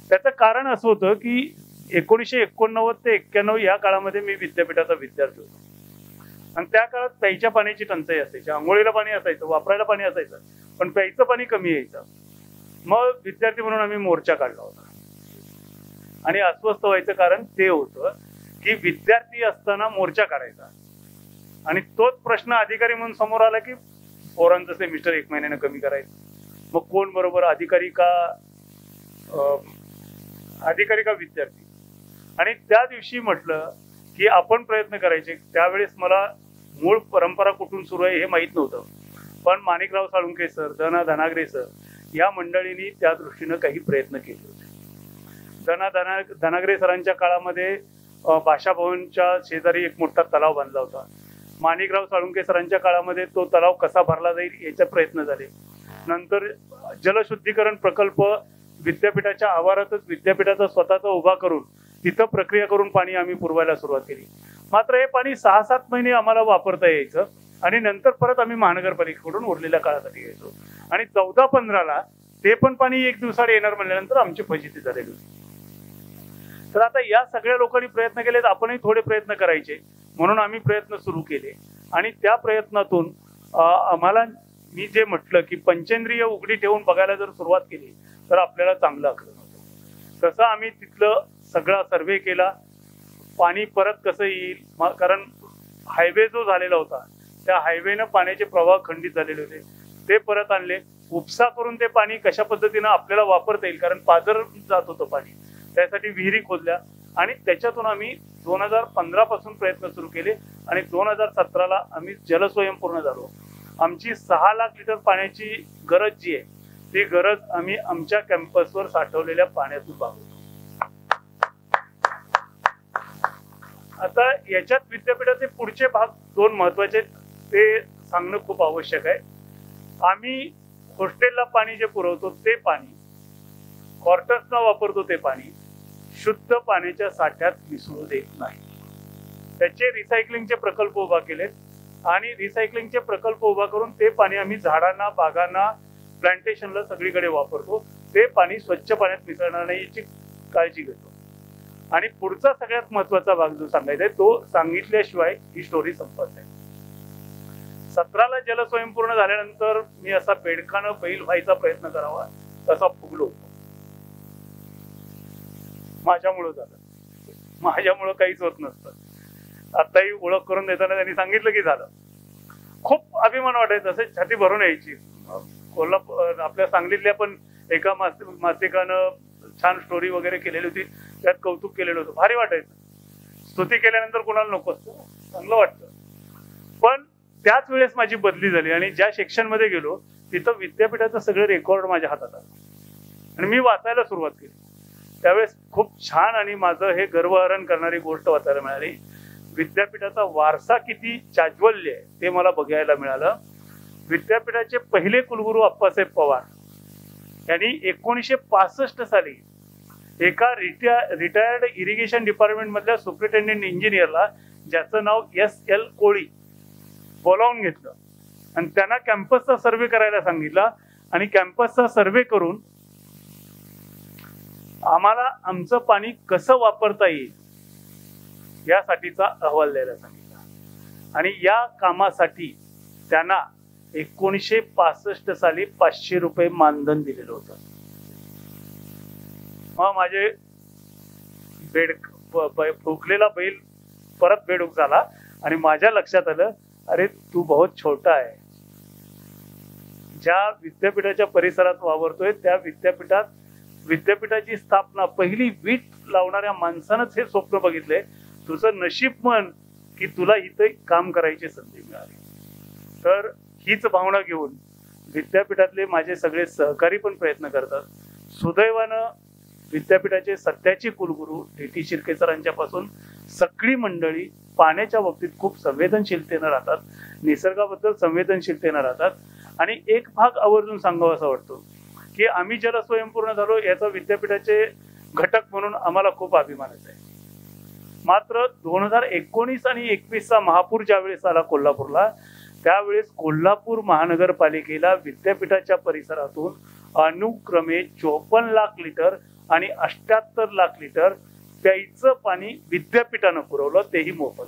त्याचं कारण असं होतं की 1989 ते 91 या काळामध्ये मी विद्यापीठाचा विद्यार्थी होतो आणि त्या काळात प्यायच्या पाण्याची टंचाई असायची. आंघोळीला पाणी असायचं, वापरायला पाणी असायचं, पण प्यायचं पाणी कमी यायचं. मग विद्यार्थी म्हणून आम्ही मोर्चा काढला होता आणि अस्वस्थ व्हायचं कारण ते होतं की विद्यार्थी असताना मोर्चा काढायचा आणि तोच प्रश्न अधिकारी म्हणून समोर आला की पोरांचं सेमिस्टर 1 महिन्यानं कमी करायचं. मग कोण बरोबर, अधिकारी का विद्यार्थी? आणि त्या दिवशी म्हटलं की आपण प्रयत्न करायचे. त्यावेळेस मला मूळ परंपरा कुठून सुरू आहे हे माहीत नव्हतं, पण माणिकराव साळुंखे सर, धनागरे सर या मंडळींनी त्या दृष्टीनं काही प्रयत्न केले होते. धनागरे सरांच्या काळामध्ये भाषा भवनच्या शेजारी एक मोठा तलाव बांधला होता. माणिकराव साळुंखे सरांच्या काळामध्ये तो तलाव कसा भरला जाईल याचे प्रयत्न झाले. नंतर जलशुद्धीकरण प्रकल्प विद्यापीठाच्या आवारातच विद्यापीठाचा स्वतःचा उभा करून तिथं प्रक्रिया करून पाणी आम्ही पुरवायला सुरुवात केली. मात्र हे पाणी 6-7 महिने आम्हाला वापरता यायचं आणि नंतर परत आम्ही महानगरपालिकेकडून उरलेल्या काळासाठी घ्यायचो आणि 14-15ला ते पण पाणी 1 दिवसाआड येणार म्हणल्यानंतर आमची फजिती झालेली होती. तर आता या सगळ्या लोकांनी प्रयत्न केलेत, आपणही थोडे प्रयत्न करायचे म्हणून आम्ही प्रयत्न सुरू केले आणि त्या प्रयत्नातून आम्हाला मी जे म्हटलं की पंचेंद्रिय उघडी ठेवून बघायला जर सुरुवात केली तर आपल्याला चांगलं आकलन होतं. तसं आम्ही तिथलं सगळा सर्वे केला. पाणी परत कसं येईल, कारण हायवे जो झालेला होता त्या हायवेनं पाण्याचे प्रवाह खंडित झालेले होते, ते परत आणले. उपसा करून ते पाणी कशा पद्धतीनं आपल्याला वापरता येईल, कारण पाझर जात होतं पाणी, त्यासाठी विहिरी खोदल्या आणि त्याच्यातून आम्ही 2015 पासून प्रयत्न सुरू केले आणि 2017ला आम्ही जलस्वयंपूर्ण झालो. आमची 6 लाख लिटर पाण्याची गरज जी आहे ती गरज आम्ही आमच्या कॅम्पसवर साठवलेल्या पाण्यातून भागवतो. आता याच्यात विद्यापीठाचे पुढचे भाग 2 महत्वाचे ते सांगणं खूप आवश्यक आहे. आम्ही हॉस्टेलला पाणी जे पुरवतो ते पाणी, क्वार्टर्सला वापरतो ते पाणी शुद्ध पाण्याच्या साठ्यात मिसळू देत नाही. त्याचे रिसायकलिंगचे प्रकल्प उभा केलेत आणि रिसायकलिंगचे प्रकल्प उभा करून ते पाणी आम्ही झाडांना, बागांना, प्लांटेशनला सगळीकडे वापरतो. ते पाणी स्वच्छ पाण्यात मिसळणार नाही याची काळजी घेतो. आणि पुढचा सगळ्यात महत्वाचा भाग जो सांगायचा आहे तो सांगितल्याशिवाय ही स्टोरी संपत नाही. 17ला जलस्वयंपूर्ण झाल्यानंतर मी असा बेडकानं बैल व्हायचा प्रयत्न करावा तसा फुगलो होतो. माझ्यामुळं झालं, माझ्यामुळं काहीच होत नसतं. आताही ओळख करून देताना त्यांनी सांगितलं की झालं. खूप अभिमान वाटायचा, असे छाती भरून यायची. कोल्हापूर आपल्या सांगलीतल्या पण एका मासिकानं छान स्टोरी वगैरे केलेली होती, त्यात कौतुक केलेलं होतं, भारी वाटायचं. स्तुती केल्यानंतर कोणाला नको असतं, चांगलं वाटतं. पण त्याच वेळेस माझी बदली झाली आणि ज्या सेक्शन मध्ये गेलो तिथं विद्यापीठाचं सगळं रेकॉर्ड माझ्या हातात आलं आणि मी वाचायला सुरुवात केली. त्यावेळेस खूप छान आणि माझं हे गर्वहरण करणारी गोष्ट वाचायला मिळाली. विद्यापीठाचा वारसा किती चाज्वल्य आहे ते मला बघायला मिळालं. विद्यापीठाचे पहिले कुलगुरू अप्पासाहेब पवार यांनी 1965 साली एका रिटायर्ड इरिगेशन डिपार्टमेंट मधल्या सुपरिटेंडेंट इंजिनियरला, ज्याचं नाव S.L. कोळी, बोलावून घेतलं आणि त्यांना कॅम्पसचा सर्वे करायला सांगितला आणि कॅम्पसचा सर्वे करून आम्हाला आमचं पाणी कसं वापरता येईल यासाठीचा अहवाल द्यायला सांगितला. आणि या कामासाठी त्यांना 1965 साली 500 रुपये मानधन दिलेलं होतं. मग माझे फुकलेला बैल परत बेडूक झाला आणि माझ्या लक्षात आलं, अरे तू बहुत छोटा आहे. ज्या विद्यापीठाच्या परिसरात वावरतोय त्या विद्यापीठाची स्थापना पहिली वीट लावणाऱ्या माणसानंच हे स्वप्न बघितलंय. तुझं नशीब म्हण की तुला इथे काम करायची संधी मिळाली. तर हीच भावना घेऊन विद्यापीठातले माझे सगळे सहकारी पण प्रयत्न करतात. सुदैवानं विद्यापीठाचे सध्याचे कुलगुरू D.T. शिर्के सरांच्या पासून सगळी मंडळी पाण्याच्या बाबतीत खूप संवेदनशीलतेनं राहतात, निसर्गाबद्दल संवेदनशीलतेनं राहतात. आणि एक भाग आवर्जून सांगावा असा वाटतो की आम्ही जल स्वयंपूर्ण झालो याचा विद्यापीठाचे घटक म्हणून आम्हाला खूप अभिमानच आहे. मात्र 2019 आणि 21चा महापूर ज्यावेळेस आला कोल्हापूरला, त्यावेळेस कोल्हापूर महानगरपालिकेला विद्यापीठाच्या परिसरातून अनुक्रमे 54 लाख लिटर आणि 78 लाख लिटर प्यायचं पाणी विद्यापीठानं पुरवलं, तेही मोफत.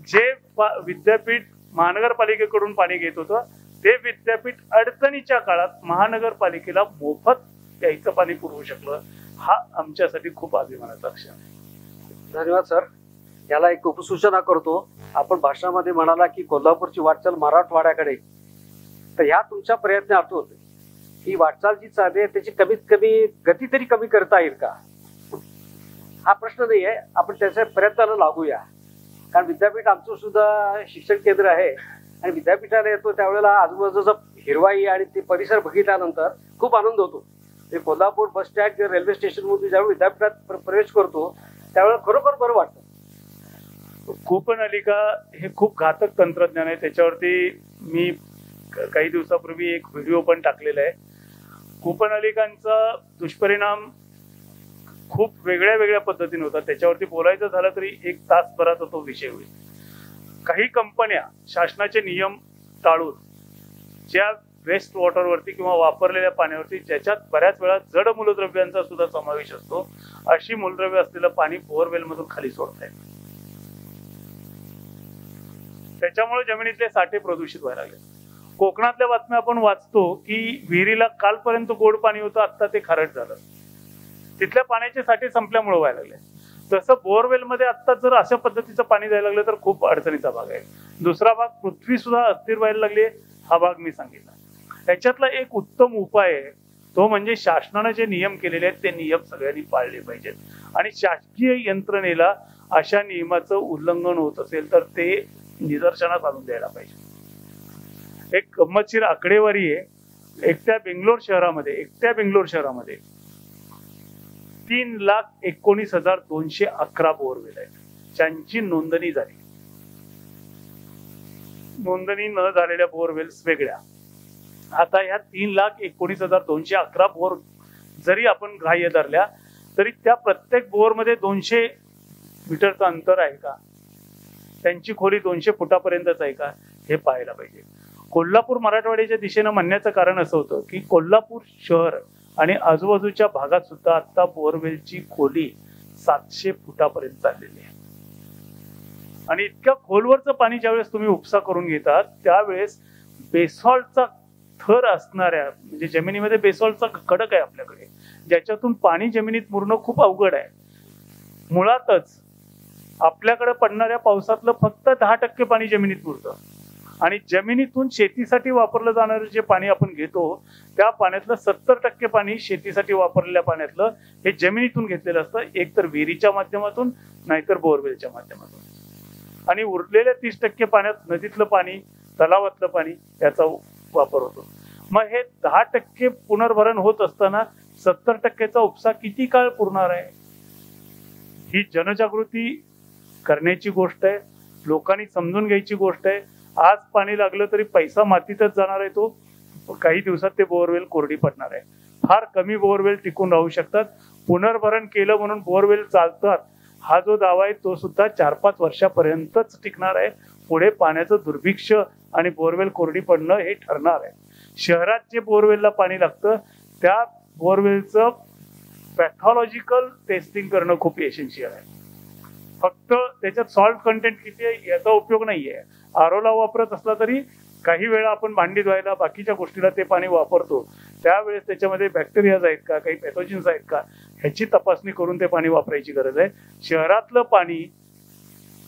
जे विद्यापीठ महानगरपालिकेकडून पाणी घेत होतं ते विद्यापीठ अडचणीच्या काळात महानगरपालिकेला मोफत प्यायचं पाणी पुरवू शकलं. हा आमच्यासाठी खूप अभिमानाचा क्षण आहे. धन्यवाद सर. याला एक उपसूचना करतो. आपण भाषणामध्ये म्हणाला की कोल्हापूरची वाटचाल मराठवाड्याकडे, तर ह्या तुमच्या प्रयत्नातून ही वाटचाल जी चालली आहे त्याची कमीत कमी गती तरी कमी करता येईल का? हा प्रश्न नाही आहे, आपण त्याच्या प्रयत्नाला लागूया. कारण विद्यापीठ आमचं सुद्धा शिक्षण केंद्र आहे आणि विद्यापीठाला येतो त्यावेळेला आजूबाजूचा हिरवाई आणि ते परिसर बघितल्यानंतर खूप आनंद होतो. ते कोल्हापूर बस स्टँड किंवा रेल्वे स्टेशन मधून ज्यावेळी विद्यापीठात प्रवेश करतो त्यावेळेला खरोखर बरं वाटतं. कूपनलिका हे खूप घातक तंत्रज्ञान आहे. त्याच्यावरती मी काही दिवसापूर्वी एक व्हिडिओ पण टाकलेला आहे. कूपनलिकांचा दुष्परिणाम खूप वेगळ्या वेगळ्या पद्धतीने होतात. त्याच्यावरती बोलायचं झालं तरी 1 तासभराचा तो विषय होईल. काही कंपन्या शासनाचे नियम टाळून ज्या वेस्ट वॉटरवरती किंवा वापरलेल्या पाण्यावरती ज्याच्यात बऱ्याच वेळा जड मूलद्रव्यांचा सुद्धा समावेश असतो, अशी मूलद्रव्य असलेलं पाणी बोअरवेल मधून खाली सोडतायत. त्याच्यामुळे जमिनीतले साठे प्रदूषित व्हायला लागले. कोकणातल्या बातम्या आपण वाचतो की विहिरीला कालपर्यंत गोड पाणी होतं, आता ते खारट झालं. तिथल्या पाण्याचे साठे संपल्यामुळे व्हायला लागले. तसं बोअरवेल मध्ये आता जर अशा पद्धतीचं पाणी द्यायला लागलं तर खूप अडचणीचा भाग आहे. दुसरा भाग, पृथ्वी सुद्धा अस्थिर व्हायला लागली, हा भाग मी सांगितला. त्याच्यातला एक उत्तम उपाय आहे तो म्हणजे शासनाने जे नियम केलेले आहेत ते नियम सगळ्यांनी पाळले पाहिजेत. आणि शासकीय यंत्रणेला अशा नियमाचं उल्लंघन होत असेल तर ते निदर्शनास आणून द्यायला पाहिजे. एक गंमतशीर आकडेवारी आहे. एकट्या बेंगलोर शहरामध्ये 3,19,211 बोअरवेल आहेत ज्यांची नोंदणी झाली. नोंदणी न झालेल्या बोअरवेल्स वेगळ्या. आता ह्या 3,19,211 बोअर जरी आपण ग्राह्य धरल्या तरी त्या प्रत्येक बोअर मध्ये 200 मीटरचं अंतर आहे का, त्यांची खोली 200 फुटापर्यंतच आहे का, हे पाहायला पाहिजे. कोल्हापूर मराठवाड्याच्या दिशेनं म्हणण्याचं कारण असं होतं की कोल्हापूर शहर आणि आजूबाजूच्या भागात सुद्धा आता बोअरवेलची खोली 700 फुटापर्यंत चाललेली आहे. आणि इतक्या खोलवरचं पाणी ज्यावेळेस तुम्ही उपसा करून घेतात त्यावेळेस बेसॉल्टचा थर असणाऱ्या, म्हणजे जमिनीमध्ये बेसॉल्टचा खडक आहे आपल्याकडे, ज्याच्यातून पाणी जमिनीत मुरणं खूप अवघड आहे. मुळातच आपल्याकडे पडणाऱ्या पावसातलं फक्त 10% पाणी जमिनीत मुरतं आणि जमिनीतून शेतीसाठी वापरलं जाणारं जे पाणी आपण घेतो त्या पाण्यातलं 70% पाणी शेतीसाठी वापरलेल्या पाण्यातलं हे जमिनीतून घेतलेलं असतं, एकतर विहिरीच्या माध्यमातून नाहीतर बोअरवेलच्या माध्यमातून. आणि उरलेल्या 30% पाण्यात नदीतलं पाणी, तलावातलं पाणी याचा वापर होतो. मग हे 10% पुनर्भरण होत असताना 70%चा उपसा किती काळ पुरणार आहे? ही जनजागृती करण्याची गोष्ट आहे, लोकांनी समजून घ्यायची गोष्ट आहे. आज पाणी लागलं तरी पैसा मातीतच जाणार आहे, तो काही दिवसात ते बोअरवेल कोरडी पडणार आहे. फार कमी बोअरवेल टिकून राहू शकतात. पुनर्भरण केलं म्हणून बोअरवेल चालतात हा जो दावा आहे तो सुद्धा 4-5 वर्षापर्यंतच टिकणार आहे. पुढे पाण्याचं दुर्भिक्ष्य आणि बोअरवेल कोरडी पडणं हे ठरणार आहे. शहरात जे बोअरवेलला पाणी लागतं त्या बोअरवेलचं पॅथॉलॉजिकल टेस्टिंग करणं खूप एसेन्शियल आहे. फक्त त्याच्यात सॉल्ट कंटेंट किती आहे याचा उपयोग नाहीये. आरोला वापरत असला तरी काही वेळा आपण भांडी धुवायला बाकीच्या गोष्टीला ते पाणी वापरतो, त्यावेळेस त्याच्यामध्ये बॅक्टेरियाज आहेत का, काही पॅथोजन्स आहेत का, ह्याची तपासणी करून ते पाणी वापरायची गरज आहे. शहरातलं पाणी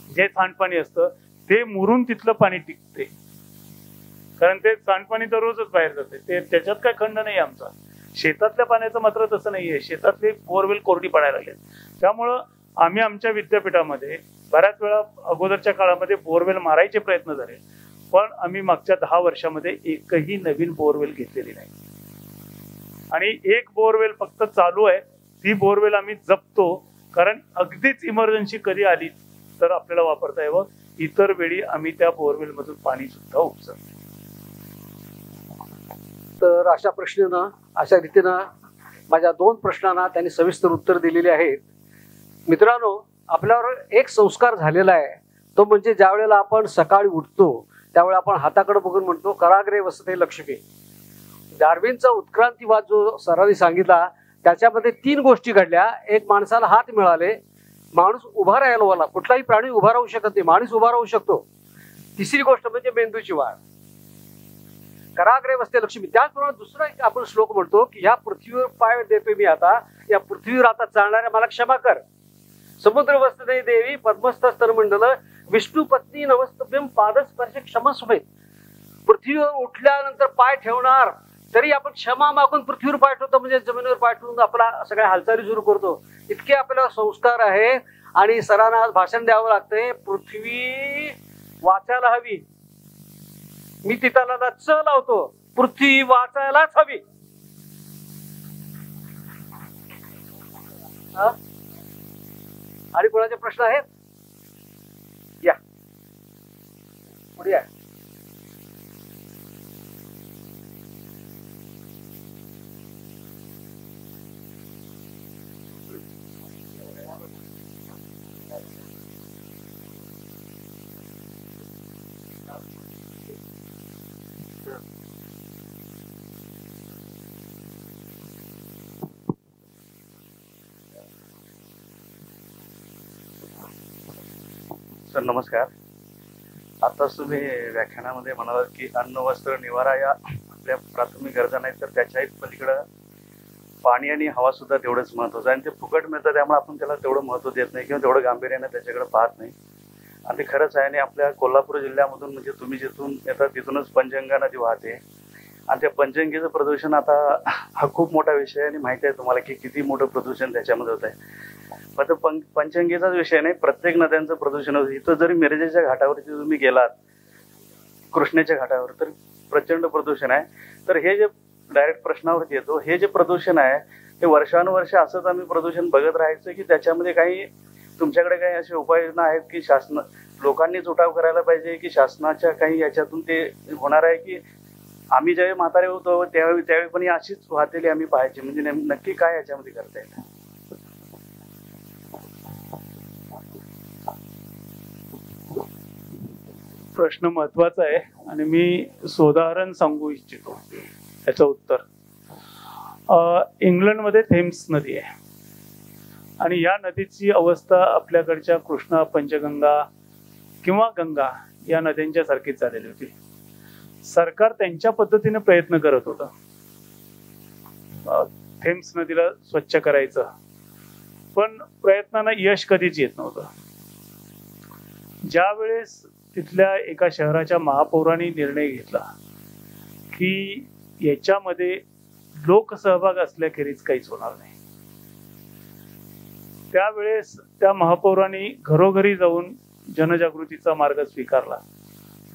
जे सांडपाणी असतं ते मुरून तिथलं पाणी टिकते, कारण ते सांडपाणी तर रोजच बाहेर जाते, ते त्याच्यात काय खंड नाही आमचा. शेतातल्या पाण्याचं मात्र तसं नाहीये. शेतातले बोअरवेल कोरडी पडायला लागले. त्यामुळं आम्ही आमच्या विद्यापीठामध्ये बऱ्याच वेळा अगोदरच्या काळामध्ये बोअरवेल मारायचे प्रयत्न झाले, पण आम्ही मागच्या 10 वर्षामध्ये एकही नवीन बोअरवेल घेतलेली नाही. आणि एक बोअरवेल फक्त चालू आहे, ती बोअरवेल आम्ही जपतो, कारण अगदीच इमर्जन्सी कधी आली तर आपल्याला वापरता यावं. इतर वेळी आम्ही त्या बोअरवेल मधून पाणी सुद्धा उपसतो. तर अशा रीतीनं माझ्या 2 प्रश्नांना त्यांनी सविस्तर उत्तर दिलेले आहेत. मित्रांनो, आपल्यावर एक संस्कार झालेला आहे, तो म्हणजे ज्या वेळेला आपण सकाळी उठतो त्यावेळेला आपण हाताकडे बघून म्हणतो कराग्रे वसते लक्ष्मी. डार्विनचा उत्क्रांतीवाद जो सरांनी सांगितला त्याच्यामध्ये 3 गोष्टी घडल्या. एक, माणसाला हात मिळाले, माणूस उभा राहायला वाला. कुठलाही प्राणी उभा राहू शकत नाही, माणूस उभा राहू शकतो. तिसरी गोष्ट म्हणजे मेंदूची वाढ. कराग्रे वसते लक्ष्मी. त्याचप्रमाणे दुसरा एक आपण श्लोक म्हणतो की ह्या पृथ्वीवर पाय देतोय मी आता, या पृथ्वीवर आता चालणाऱ्या मला क्षमा कर. समुद्र वसते देवी पद्मस्तर मंडल विष्णू पत्नी नवस्तभ्यम पादस्पर्श क्षमस्वे. पृथ्वीवर उठल्यानंतर पाय ठेवणार तरी आपण क्षमा मागून पृथ्वीवर पाय ठेवतो, म्हणजे जमिनीवर पाय ठेवून आपला सगळ्या हालचाली सुरू करतो. इतके आपल्याला संस्कार आहे. आणि सरांना आज भाषण द्यावं लागतंय, पृथ्वी वाचायला हवी. मी तिथला च लावतो, पृथ्वी वाचायलाच हवी. आणि कोणाचे प्रश्न आहेत? या पुढे या. सर नमस्कार. आताच तुम्ही व्याख्यानामध्ये म्हणालात की अन्न वस्त्र निवारा या आपल्या प्राथमिक गरजा नाहीत, तर त्याच्याही पलीकडं पाणी आणि हवा सुद्धा तेवढंच महत्वाचं आहे. आणि ते फुकट मिळतं, त्यामुळे आपण त्याला तेवढं महत्व देत नाही किंवा तेवढं गांभीर्याने त्याच्याकडे पाहत नाही. आणि ते खरंच आहे. आणि आपल्या कोल्हापूर जिल्ह्यामधून म्हणजे तुम्ही जिथून येतात तिथूनच पंचगंगा नदी वाहते. आणि त्या पंचगंगेचं प्रदूषण आता हा खूप मोठा विषय आहे आणि माहिती आहे तुम्हाला की किती मोठं प्रदूषण त्याच्यामध्ये होत आहे. फक्त पंचगंगेचाच विषय नाही, प्रत्येक नद्यांचं प्रदूषण होतं. इथं जरी मिरजेच्या घाटावरती तुम्ही गेलात, कृष्णेच्या घाटावर, तर प्रचंड प्रदूषण आहे. तर हे जे डायरेक्ट प्रश्नावरती येतो, हे जे प्रदूषण आहे हे वर्षानुवर्ष असंच आम्ही प्रदूषण बघत राहायचं की त्याच्यामध्ये काही तुमच्याकडे काही असे उपाययोजना आहेत की लोकांनीच उठाव करायला पाहिजे की शासनाच्या काही याच्यातून ते होणार आहे की आम्ही ज्यावेळी म्हातारे होतो त्यावेळी पण अशीच वाहतेली आम्ही पाहायची, म्हणजे नक्की काय याच्यामध्ये करता येईल? प्रश्न महत्वाचा आहे आणि मी सोदाहरण सांगू इच्छितो याचं उत्तर. इंग्लंडमध्ये थेम्स नदी आहे आणि या नदीची अवस्था आपल्याकडच्या कृष्णा, पंचगंगा किंवा गंगा या नद्यांच्या सारखीच झालेली होती. सरकार त्यांच्या पद्धतीने प्रयत्न करत होतं थेम्स नदीला स्वच्छ करायचं, पण प्रयत्नांना यश कधीच येत नव्हतं. ज्या वेळेस तिथल्या एका शहराच्या महापौरांनी निर्णय घेतला की याच्यामध्ये लोकसहभाग असल्याखेरीज काहीच होणार नाही, त्यावेळेस त्या महापौरांनी घरोघरी जाऊन जनजागृतीचा मार्ग स्वीकारला.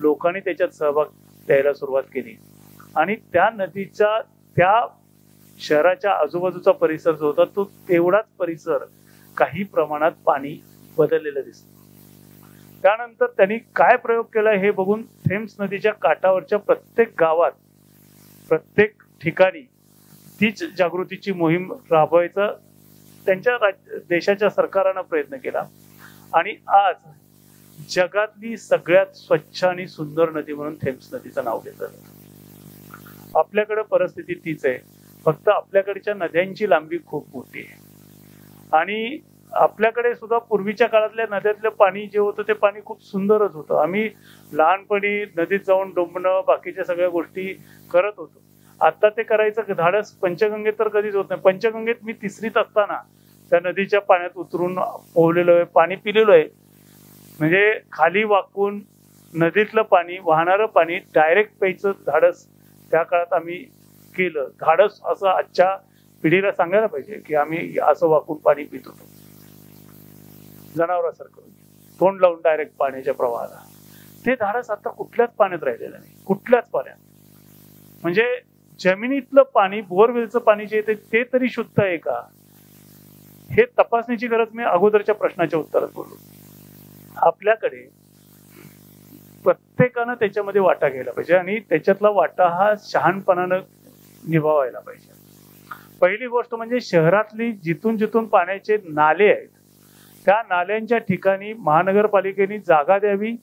लोकांनी त्याच्यात सहभाग द्यायला सुरुवात केली आणि त्या नदीच्या त्या शहराच्या आजूबाजूचा परिसर जो होता तो तेवढाच परिसर काही प्रमाणात पाणी बदललेलं दिसतं. त्यानंतर त्यांनी काय प्रयोग केला हे बघून थेम्स नदीच्या काठावरच्या प्रत्येक गावात, प्रत्येक ठिकाणी तीच जागृतीची मोहीम राबवायचा त्यांच्या देशाच्या सरकारानं प्रयत्न केला आणि आज जगातली सगळ्यात स्वच्छ आणि सुंदर नदी म्हणून थेम्स नदीचं नाव घेतलं जातं. आपल्याकडे परिस्थिती तीच आहे, फक्त आपल्याकडच्या नद्यांची लांबी खूप मोठी आहे आणि आपल्याकडे सुद्धा पूर्वीच्या काळातल्या नद्यातलं पाणी जे होतं ते पाणी खूप सुंदरच होतं. आम्ही लहानपणी नदीत जाऊन डोंबणं बाकीच्या सगळ्या गोष्टी करत होतो. आता ते करायचं धाडस पंचगंगेत तर कधीच होत नाही. पंचगंगेत मी 3रीत असताना त्या नदीच्या पाण्यात उतरून पोहलेलो आहे, पाणी पिलेलो आहे. म्हणजे खाली वाकून नदीतलं पाणी, वाहणारं पाणी डायरेक्ट प्यायचं धाडस त्या काळात आम्ही केलं. धाडस असं आजच्या पिढीला सांगायला पाहिजे की आम्ही असं वाकून पाणी पित होतो, जनावरांसारखं तोंड लावून डायरेक्ट पाण्याच्या प्रवाहाला. ते धाडस आता कुठल्याच पाण्यात राहिलेलं नाही, कुठल्याच पाण्यात. म्हणजे जमिनीतलं पाणी, बोरवेलचं पाणी जे येते ते तरी शुद्ध आहे का हे तपासण्याची गरज मी अगोदरच्या प्रश्नाच्या उत्तरात बोललो. आपल्याकडे प्रत्येकानं त्याच्यामध्ये वाटा घ्यायला पाहिजे आणि त्याच्यातला वाटा हा शहाणपणानं निभावायला पाहिजे. पहिली गोष्ट म्हणजे शहरातली जिथून जिथून पाण्याचे नाले आहेत त्या नाल्यांच्या ठिकाणी महानगरपालिकेने जागा द्यावी,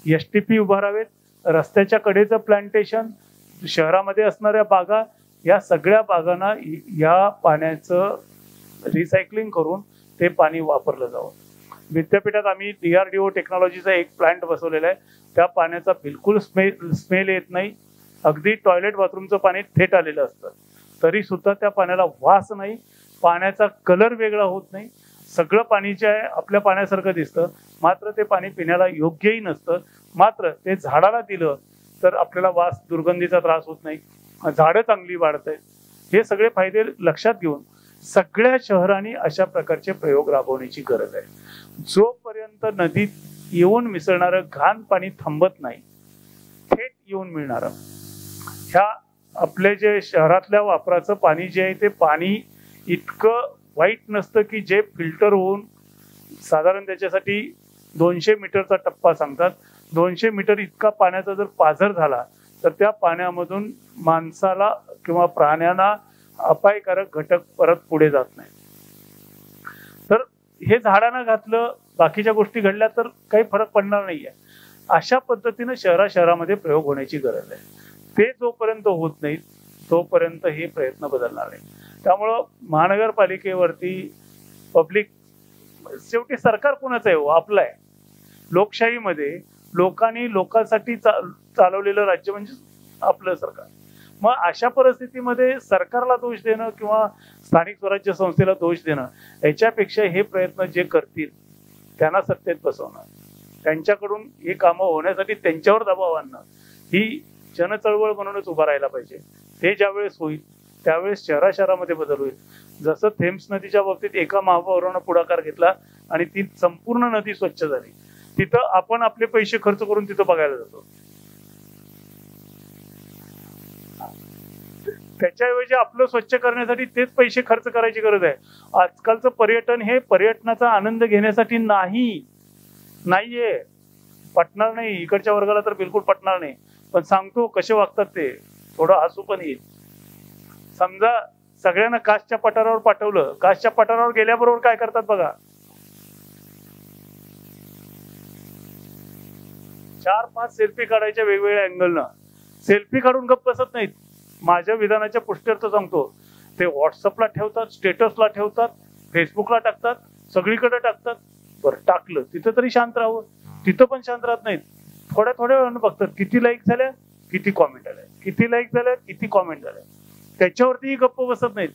STP उभारावेत, रस्त्याच्या कडेचं प्लांटेशन, शहरामध्ये असणाऱ्या बागा, या सगळ्या बागांना या पाण्याचं रिसायकलिंग करून ते पाणी वापरलं जावं. विद्यापीठात आम्ही DRDO टेक्नॉलॉजीचा एक प्लांट बसवलेला आहे. त्या पाण्याचा बिलकुल स्मेल येत नाही. अगदी टॉयलेट बाथरूमचं पाणी थेट आलेलं असतं तरी सुद्धा त्या पाण्याला वास नाही, पाण्याचा कलर वेगळा होत नाही. सगळं पाणी जे आहे आपल्या पाण्यासारखं दिसतं, मात्र ते पाणी पिण्याला योग्यही नसतं. मात्र ते झाडाला दिलं तर आपल्याला वास दुर्गंधीचा त्रास होत नाही, झाडं चांगली वाढत आहेत. हे सगळे फायदे लक्षात घेऊन सगळ्या शहरांनी अशा प्रकारचे प्रयोग राबवण्याची गरज आहे. जोपर्यंत नदीत येऊन मिसळणारं घाण पाणी थांबत नाही, थेट येऊन मिळणारं ह्या आपले जे शहरातल्या वापराचं पाणी जे आहे ते पाणी इतकं वाईट नसतं की जे फिल्टर होऊन साधारण त्याच्यासाठी 200 मीटरचा टप्पा सांगतात. 200 मीटर इतका पाण्याचा जर पाझर झाला तर त्या पाण्यामधून माणसाला किंवा प्राण्यांना अपायकारक घटक परत पुढे जात नाही. तर हे झाडांना घातलं, बाकीच्या गोष्टी घडल्या तर काही फरक पडणार नाहीये. अशा पद्धतीनं शहरामध्ये प्रयोग होण्याची गरज आहे. ते जोपर्यंत होत नाही तोपर्यंत हे प्रयत्न बदलणार नाही. त्यामुळं महानगरपालिकेवरती पब्लिक, शेवटी सरकार कोणाचं आहे हो? आपलं आहे. लोकशाहीमध्ये लोकांनी लोकांसाठी चालवलेलं राज्य म्हणजे आपलं सरकार. मग अशा परिस्थितीमध्ये सरकारला दोष देणं किंवा स्थानिक स्वराज्य संस्थेला दोष देणं याच्यापेक्षा हे प्रयत्न जे करतील त्यांना सत्तेत बसवणं, त्यांच्याकडून हे कामं होण्यासाठी त्यांच्यावर दबाव आणणं ही जनचळवळ म्हणूनच उभा राहायला पाहिजे. ते ज्यावेळेस होईल त्यावेळेस शहरामध्ये बदल होईल. जसं थेम्स नदीच्या बाबतीत एका महापौरानं पुढाकार घेतला आणि ती संपूर्ण नदी स्वच्छ झाली, तिथं आपण आपले पैसे खर्च करून तिथं बघायला जातो. त्याच्याऐवजी आपलं स्वच्छ करण्यासाठी तेच पैसे खर्च करायची गरज आहे. आजकालचं पर्यटन हे पर्यटनाचा आनंद घेण्यासाठी नाहीये. पटणार नाही, इकडच्या वर्गाला तर बिलकुल पटणार नाही. पण सांगतो कसे वागतात ते, थोडं हसू पण येईल. समजा सगळ्यांना कासच्या पठारावर पाठवलं, कासच्या पठारावर गेल्याबरोबर काय करतात बघा, 4-5 सेल्फी काढायच्या वेगवेगळ्या अँगलनं. सेल्फी काढून गप्प बसत नाहीत. माझ्या विधानाच्या पुष्टीर्थ सांगतो, ते व्हॉट्सअपला ठेवतात, स्टेटसला ठेवतात, फेसबुकला टाकतात, सगळीकडे टाकतात. बरं टाकलं तिथं तरी शांत राहावं, तिथं पण शांत राहत नाहीत. थोड्या वेळानं बघतात किती लाईक झाल्या, किती कॉमेंट आल्या, किती लाईक झाल्या, किती कॉमेंट झाल्या. त्याच्यावरती गप्प बसत नाहीत.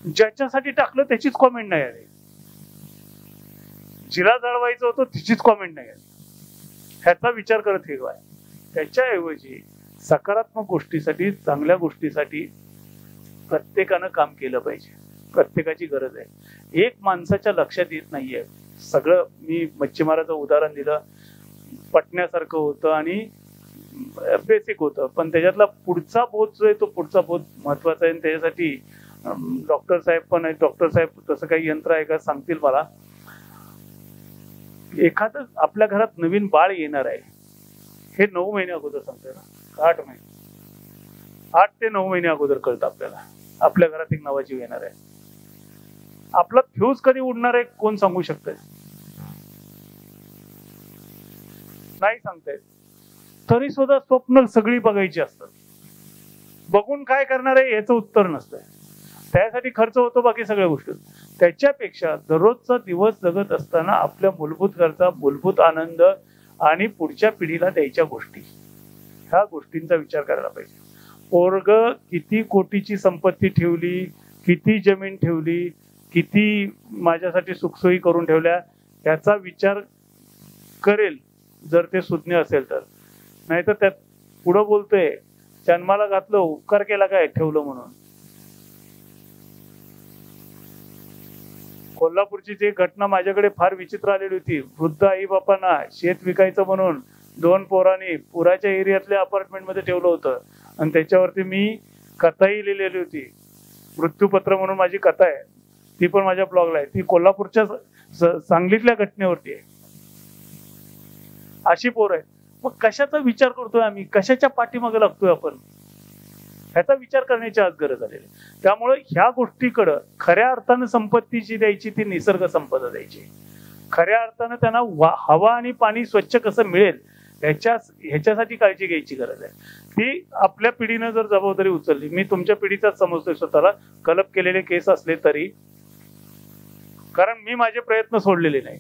ज्याच्यासाठी टाकलं त्याचीच कॉमेंट नाही आली, जिला जळवायचं होतं तिचीच कॉमेंट नाही आली. ह्याचा विचार करत हिरवाय. त्याच्याऐवजी सकारात्मक गोष्टीसाठी, चांगल्या गोष्टीसाठी प्रत्येकानं काम केलं पाहिजे. प्रत्येकाची गरज आहे. एक माणसाच्या लक्षात येत नाहीये सगळं. मी मच्छीमाराचं उदाहरण दिलं, पटण्यासारखं होतं आणि बेसिक होतं, पण त्याच्यातला पुढचा बोध जो आहे तो पुढचा बोध महत्वाचा आहे. त्याच्यासाठी डॉक्टर साहेब पण आहेत. डॉक्टर साहेब तसं काही यंत्र आहे का सांगतील मला. एखादं आपल्या घरात नवीन बाळ येणार आहे, हे 9 महिने अगोदर सांगतोय ना, 8 महिने, 8 ते 9 महिने अगोदर कळतं आपल्याला आपल्या घरात एक नवा जीव येणार आहे. आपला फ्यूज कधी उडणार आहे कोण सांगू शकतंय? नाही सांगतायत. तरी सुद्धा स्वप्न सगळी बघायची असतात. बघून काय करणार आहे याचं उत्तर नसतंय. त्यासाठी खर्च होतो बाकी सगळ्या गोष्टी. त्याच्यापेक्षा दररोजचा दिवस जगत असताना आपल्या मूलभूत गरजा, मूलभूत आनंद आणि पुढच्या पिढीला द्यायच्या गोष्टी, ह्या गोष्टींचा विचार करायला पाहिजे. पोरग किती कोटीची संपत्ती ठेवली, किती जमीन ठेवली, किती माझ्यासाठी सुखसोयी करून ठेवल्या, याचा विचार करेल जर ते सुज्ञ असेल तर. नाहीतर त्यात पुढं बोलतोय जन्माला घातलं, उपकार केला काय ठेवलं म्हणून. कोल्हापूरची जी घटना माझ्याकडे फार विचित्र आलेली होती. वृद्ध आई बापांना शेत विकायचं म्हणून 2 पोरांनी पुराच्या एरियातल्या अपार्टमेंटमध्ये ठेवलं होतं आणि त्याच्यावरती मी कथाही लिहिलेली होती. मृत्यूपत्र म्हणून माझी कथा आहे. ती पण माझ्या ब्लॉगला आहे, ती कोल्हापूरच्या सांगलीतल्या घटनेवरती आहे. अशी पोरं आहेत. मग कशाचा विचार करतोय आम्ही, कशाच्या पाठीमागे लागतोय आपण, ह्याचा विचार करण्याची आज गरज आलेली. त्यामुळे ह्या गोष्टीकडं खऱ्या अर्थानं संपत्तीची द्यायची ती निसर्ग संपदा द्यायची. खऱ्या अर्थानं त्यांना हवा आणि पाणी स्वच्छ कसं मिळेल ह्याच्यासाठी काळजी घ्यायची गरज आहे. ती आपल्या पिढीनं जर जबाबदारी उचलली, मी तुमच्या पिढीचाच समजतोय स्वतःला, कलप केलेले केस असले तरी, कारण मी माझे प्रयत्न सोडलेले नाही.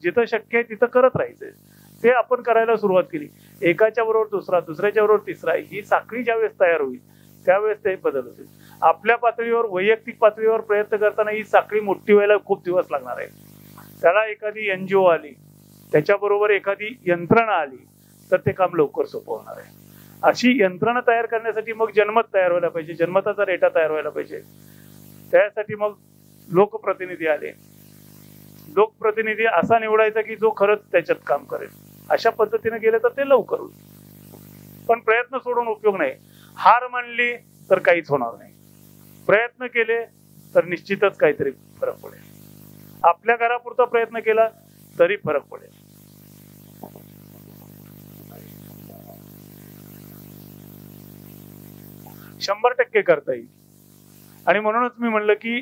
जिथं शक्य आहे तिथं करत राहायचंय. ते आपण करायला सुरुवात केली. एकाच्या बरोबर दुसरा, दुसऱ्याच्या बरोबर तिसरा, ही साखळी ज्यावेळेस तयार होईल त्यावेळेस ते बदल होतील. आपल्या पातळीवर, वैयक्तिक पातळीवर प्रयत्न करताना ही साखळी मोठी व्हायला खूप दिवस लागणार आहे. त्याला एखादी NGO आली, त्याच्याबरोबर एखादी यंत्रणा आली तर ते काम लवकर सोपं होणार आहे. अशी यंत्रणा तयार करण्यासाठी मग जनमत तयार व्हायला पाहिजे, जनमताचा डेटा तयार व्हायला पाहिजे. त्यासाठी मग लोकप्रतिनिधी आले. लोकप्रतिनिधी असा निवडायचा की जो खरंच त्याच्यात काम करेल. अशा पद्धतीने गेले तर ते लवकर होईल. पण प्रयत्न सोडून उपयोग नाही. हार मानली तर काहीच होणार नाही. प्रयत्न केले तर निश्चितच काहीतरी फरक पडेल. आपल्या घरापुरता प्रयत्न केला तरी फरक पडेल. 100% करता येईल. आणि म्हणूनच मी म्हणलं की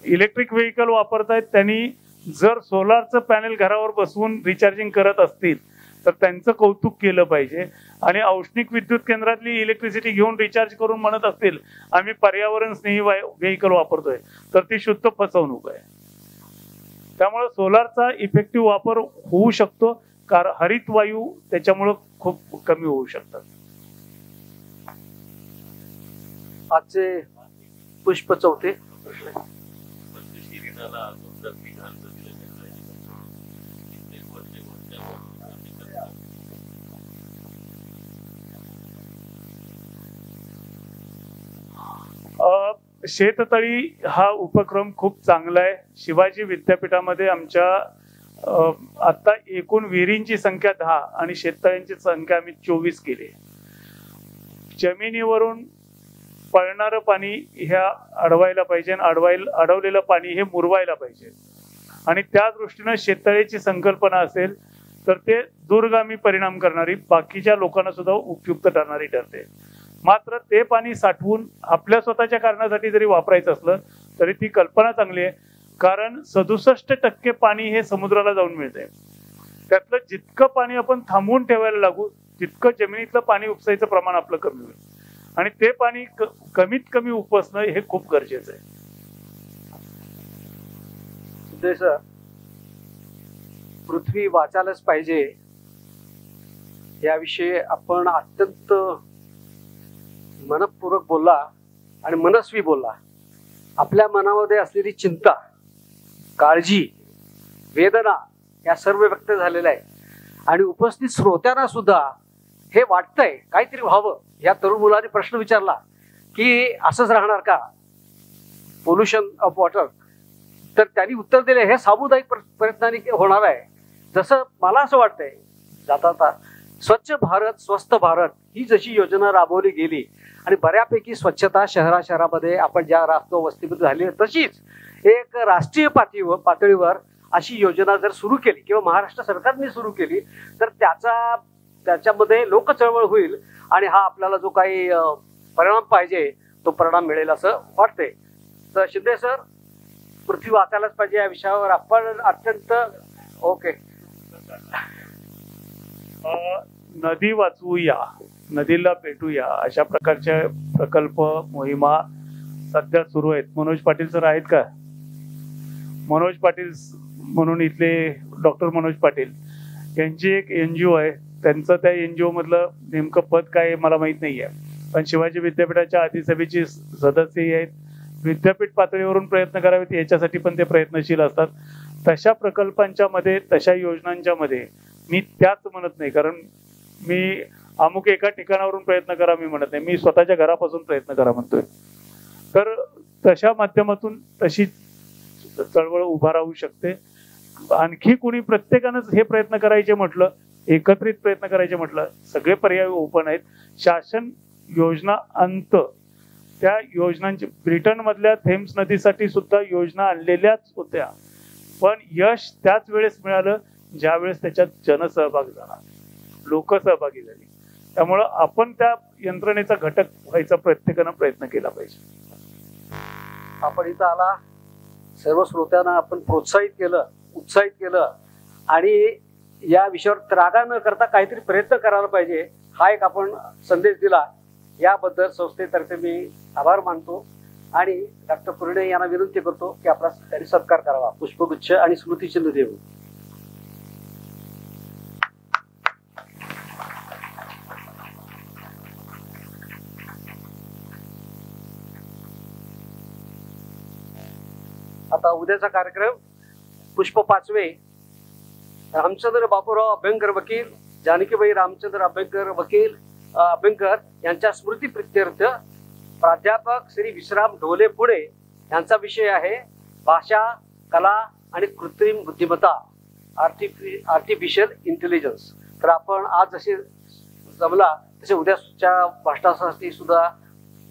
इलेक्ट्रिक व्हेकल वापरतायत त्यांनी जर सोलारचं पॅनेल घरावर बसवून रिचार्जिंग करत असतील तर त्यांचं कौतुक केलं पाहिजे. आणि औष्णिक विद्युत केंद्रातली इलेक्ट्रिसिटी घेऊन रिचार्ज करून म्हणत असतील आम्ही पर्यावरण स्नेही व्हेकल वापरतोय तर ती शुद्ध फसवणूक आहे. त्यामुळे सोलारचा इफेक्टिव्ह वापर होऊ शकतो, कारण हरित वायू त्याच्यामुळे खूप कमी होऊ शकतात. आजचे पुष्प चौथे शेततळी हा उपक्रम खूप चांगला आहे. शिवाजी विद्यापीठामध्ये आमच्या आता एकूण विहिरींची संख्या 10 आणि शेततळ्यांची संख्या आम्ही 24 केली. जमिनीवरून पळणारं पाणी ह्या अडवायला पाहिजे, अडवलेलं पाणी हे मुरवायला पाहिजे. आणि त्या दृष्टीनं शेततळ्याची संकल्पना असेल तर ते दूरगामी परिणाम करणारी, बाकीच्या लोकांना सुद्धा उपयुक्त ठरणारी ठरते. मात्र ते पाणी साठवून आपल्या स्वतःच्या कारणासाठी जरी वापरायचं असलं तरी ती कल्पना चांगली आहे, कारण 67% पाणी हे समुद्राला जाऊन मिळतंय. त्यातलं जितकं पाणी आपण थांबवून ठेवायला लागू तितकं जमिनीतलं पाणी उपसायचं प्रमाण आपलं कमी होईल. आणि ते पाणी कमीत कमी उपसणं हे खूप गरजेचं आहे. सर, पृथ्वी वाचायलाच पाहिजे याविषयी आपण अत्यंत मनपूर्वक बोलला आणि मनस्वी बोलला. आपल्या मनामध्ये असलेली चिंता, काळजी, वेदना या सर्व व्यक्त झालेल्या आहे. आणि उपस्थित श्रोत्यांना सुद्धा हे वाटतंय काहीतरी व्हावं. या तरुण मुलाने प्रश्न विचारला की असंच राहणार का पोल्युशन ऑफ वॉटर, तर त्यांनी उत्तर दिले हे सामुदायिक प्रयत्नांनी होणार आहे. जसं मला असं वाटतंय जाता स्वच्छ भारत स्वस्थ भारत ही जशी योजना राबवली गेली आणि बऱ्यापैकी स्वच्छता शहरामध्ये आपण ज्या राहतो वस्तीमध्ये झाली तशीच एक राष्ट्रीय पातळीवर अशी योजना जर सुरू केली किंवा महाराष्ट्र सरकारने सुरू केली तर त्याच्यामध्ये लोक चळवळ होईल आणि हा आपल्याला जो काही परिणाम पाहिजे तो परिणाम मिळेल असं वाटतंय. तर शिंदे सर, पृथ्वी वाचायलाच पाहिजे या विषयावर आपण अत्यंत ओके. नदी वाचवूया, नदीला पेटूया अशा प्रकारच्या प्रकल्प मोहिमा सध्या सुरू आहेत. मनोज पाटील सर आहेत का? मनोज पाटील म्हणून इथले डॉक्टर मनोज पाटील यांची एक NGO आहे. त्यांचं त्या NGO मधलं नेमकं पद काय मला माहित नाही आहे, पण शिवाजी विद्यापीठाच्या अधिसभेची सदस्य आहेत. विद्यापीठ पातळीवरून प्रयत्न करावेत याच्यासाठी पण ते प्रयत्नशील असतात. तशा प्रकल्पांच्या मध्ये, तशा योजनांच्या मध्ये मी त्याच म्हणत नाही, कारण मी अमुक एका ठिकाणावरून प्रयत्न करा मी म्हणत नाही, मी स्वतःच्या घरापासून प्रयत्न करा म्हणतोय. तर तशा माध्यमातून तशी चळवळ उभा राहू शकते. आणखी कोणी प्रत्येकानंच हे प्रयत्न करायचे म्हटलं, एकत्रित प्रयत्न करायचे म्हटलं, सगळे पर्याय ओपन आहेत. शासन योजना अंत त्या योजनांची ब्रिटनमधल्या थेम्स नदीसाठी सुद्धा योजना आणलेल्याच होत्या, पण यश त्याच वेळेस मिळालं ज्या वेळेस त्याच्यात जनसहभाग झाला, लोक सहभागी झाली. त्यामुळं आपण त्या यंत्रणेचा घटक व्हायचा प्रत्येकानं प्रयत्न केला पाहिजे. आपण इथं आला, सर्व श्रोत्यांना आपण प्रोत्साहित केलं, उत्साहित केलं आणि या विषयावर त्रागा न करता काहीतरी प्रयत्न करायला पाहिजे हा एक आपण संदेश दिला. याबद्दल संस्थेतर्फे मी आभार मानतो आणि डॉक्टर पुर्णे यांना विनंती करतो की आपला त्यांनी सत्कार करावा, पुष्पगुच्छ आणि स्मृतिचिन्ह देऊ. आता उद्याचा कार्यक्रम पुष्प 5वे रामचंद्र बापूराव अभ्यंकर वकील, जानकीबाई रामचंद्र अभ्यंकर यांच्या स्मृती प्रित्यर्थ प्राध्यापक श्री विश्राम ढोले पुणे यांचा विषय आहे भाषा, कला आणि कृत्रिम बुद्धिमत्ता, आर्टिफिशियल इंटेलिजन्स. तर आपण आज जसे जमला तसे उद्याच्या भाषणासाठी सुद्धा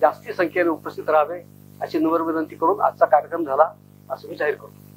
जास्ती संख्येने उपस्थित राहावे अशी नम्र विनंती करून आजचा कार्यक्रम झाला असं मी जाहीर करतो.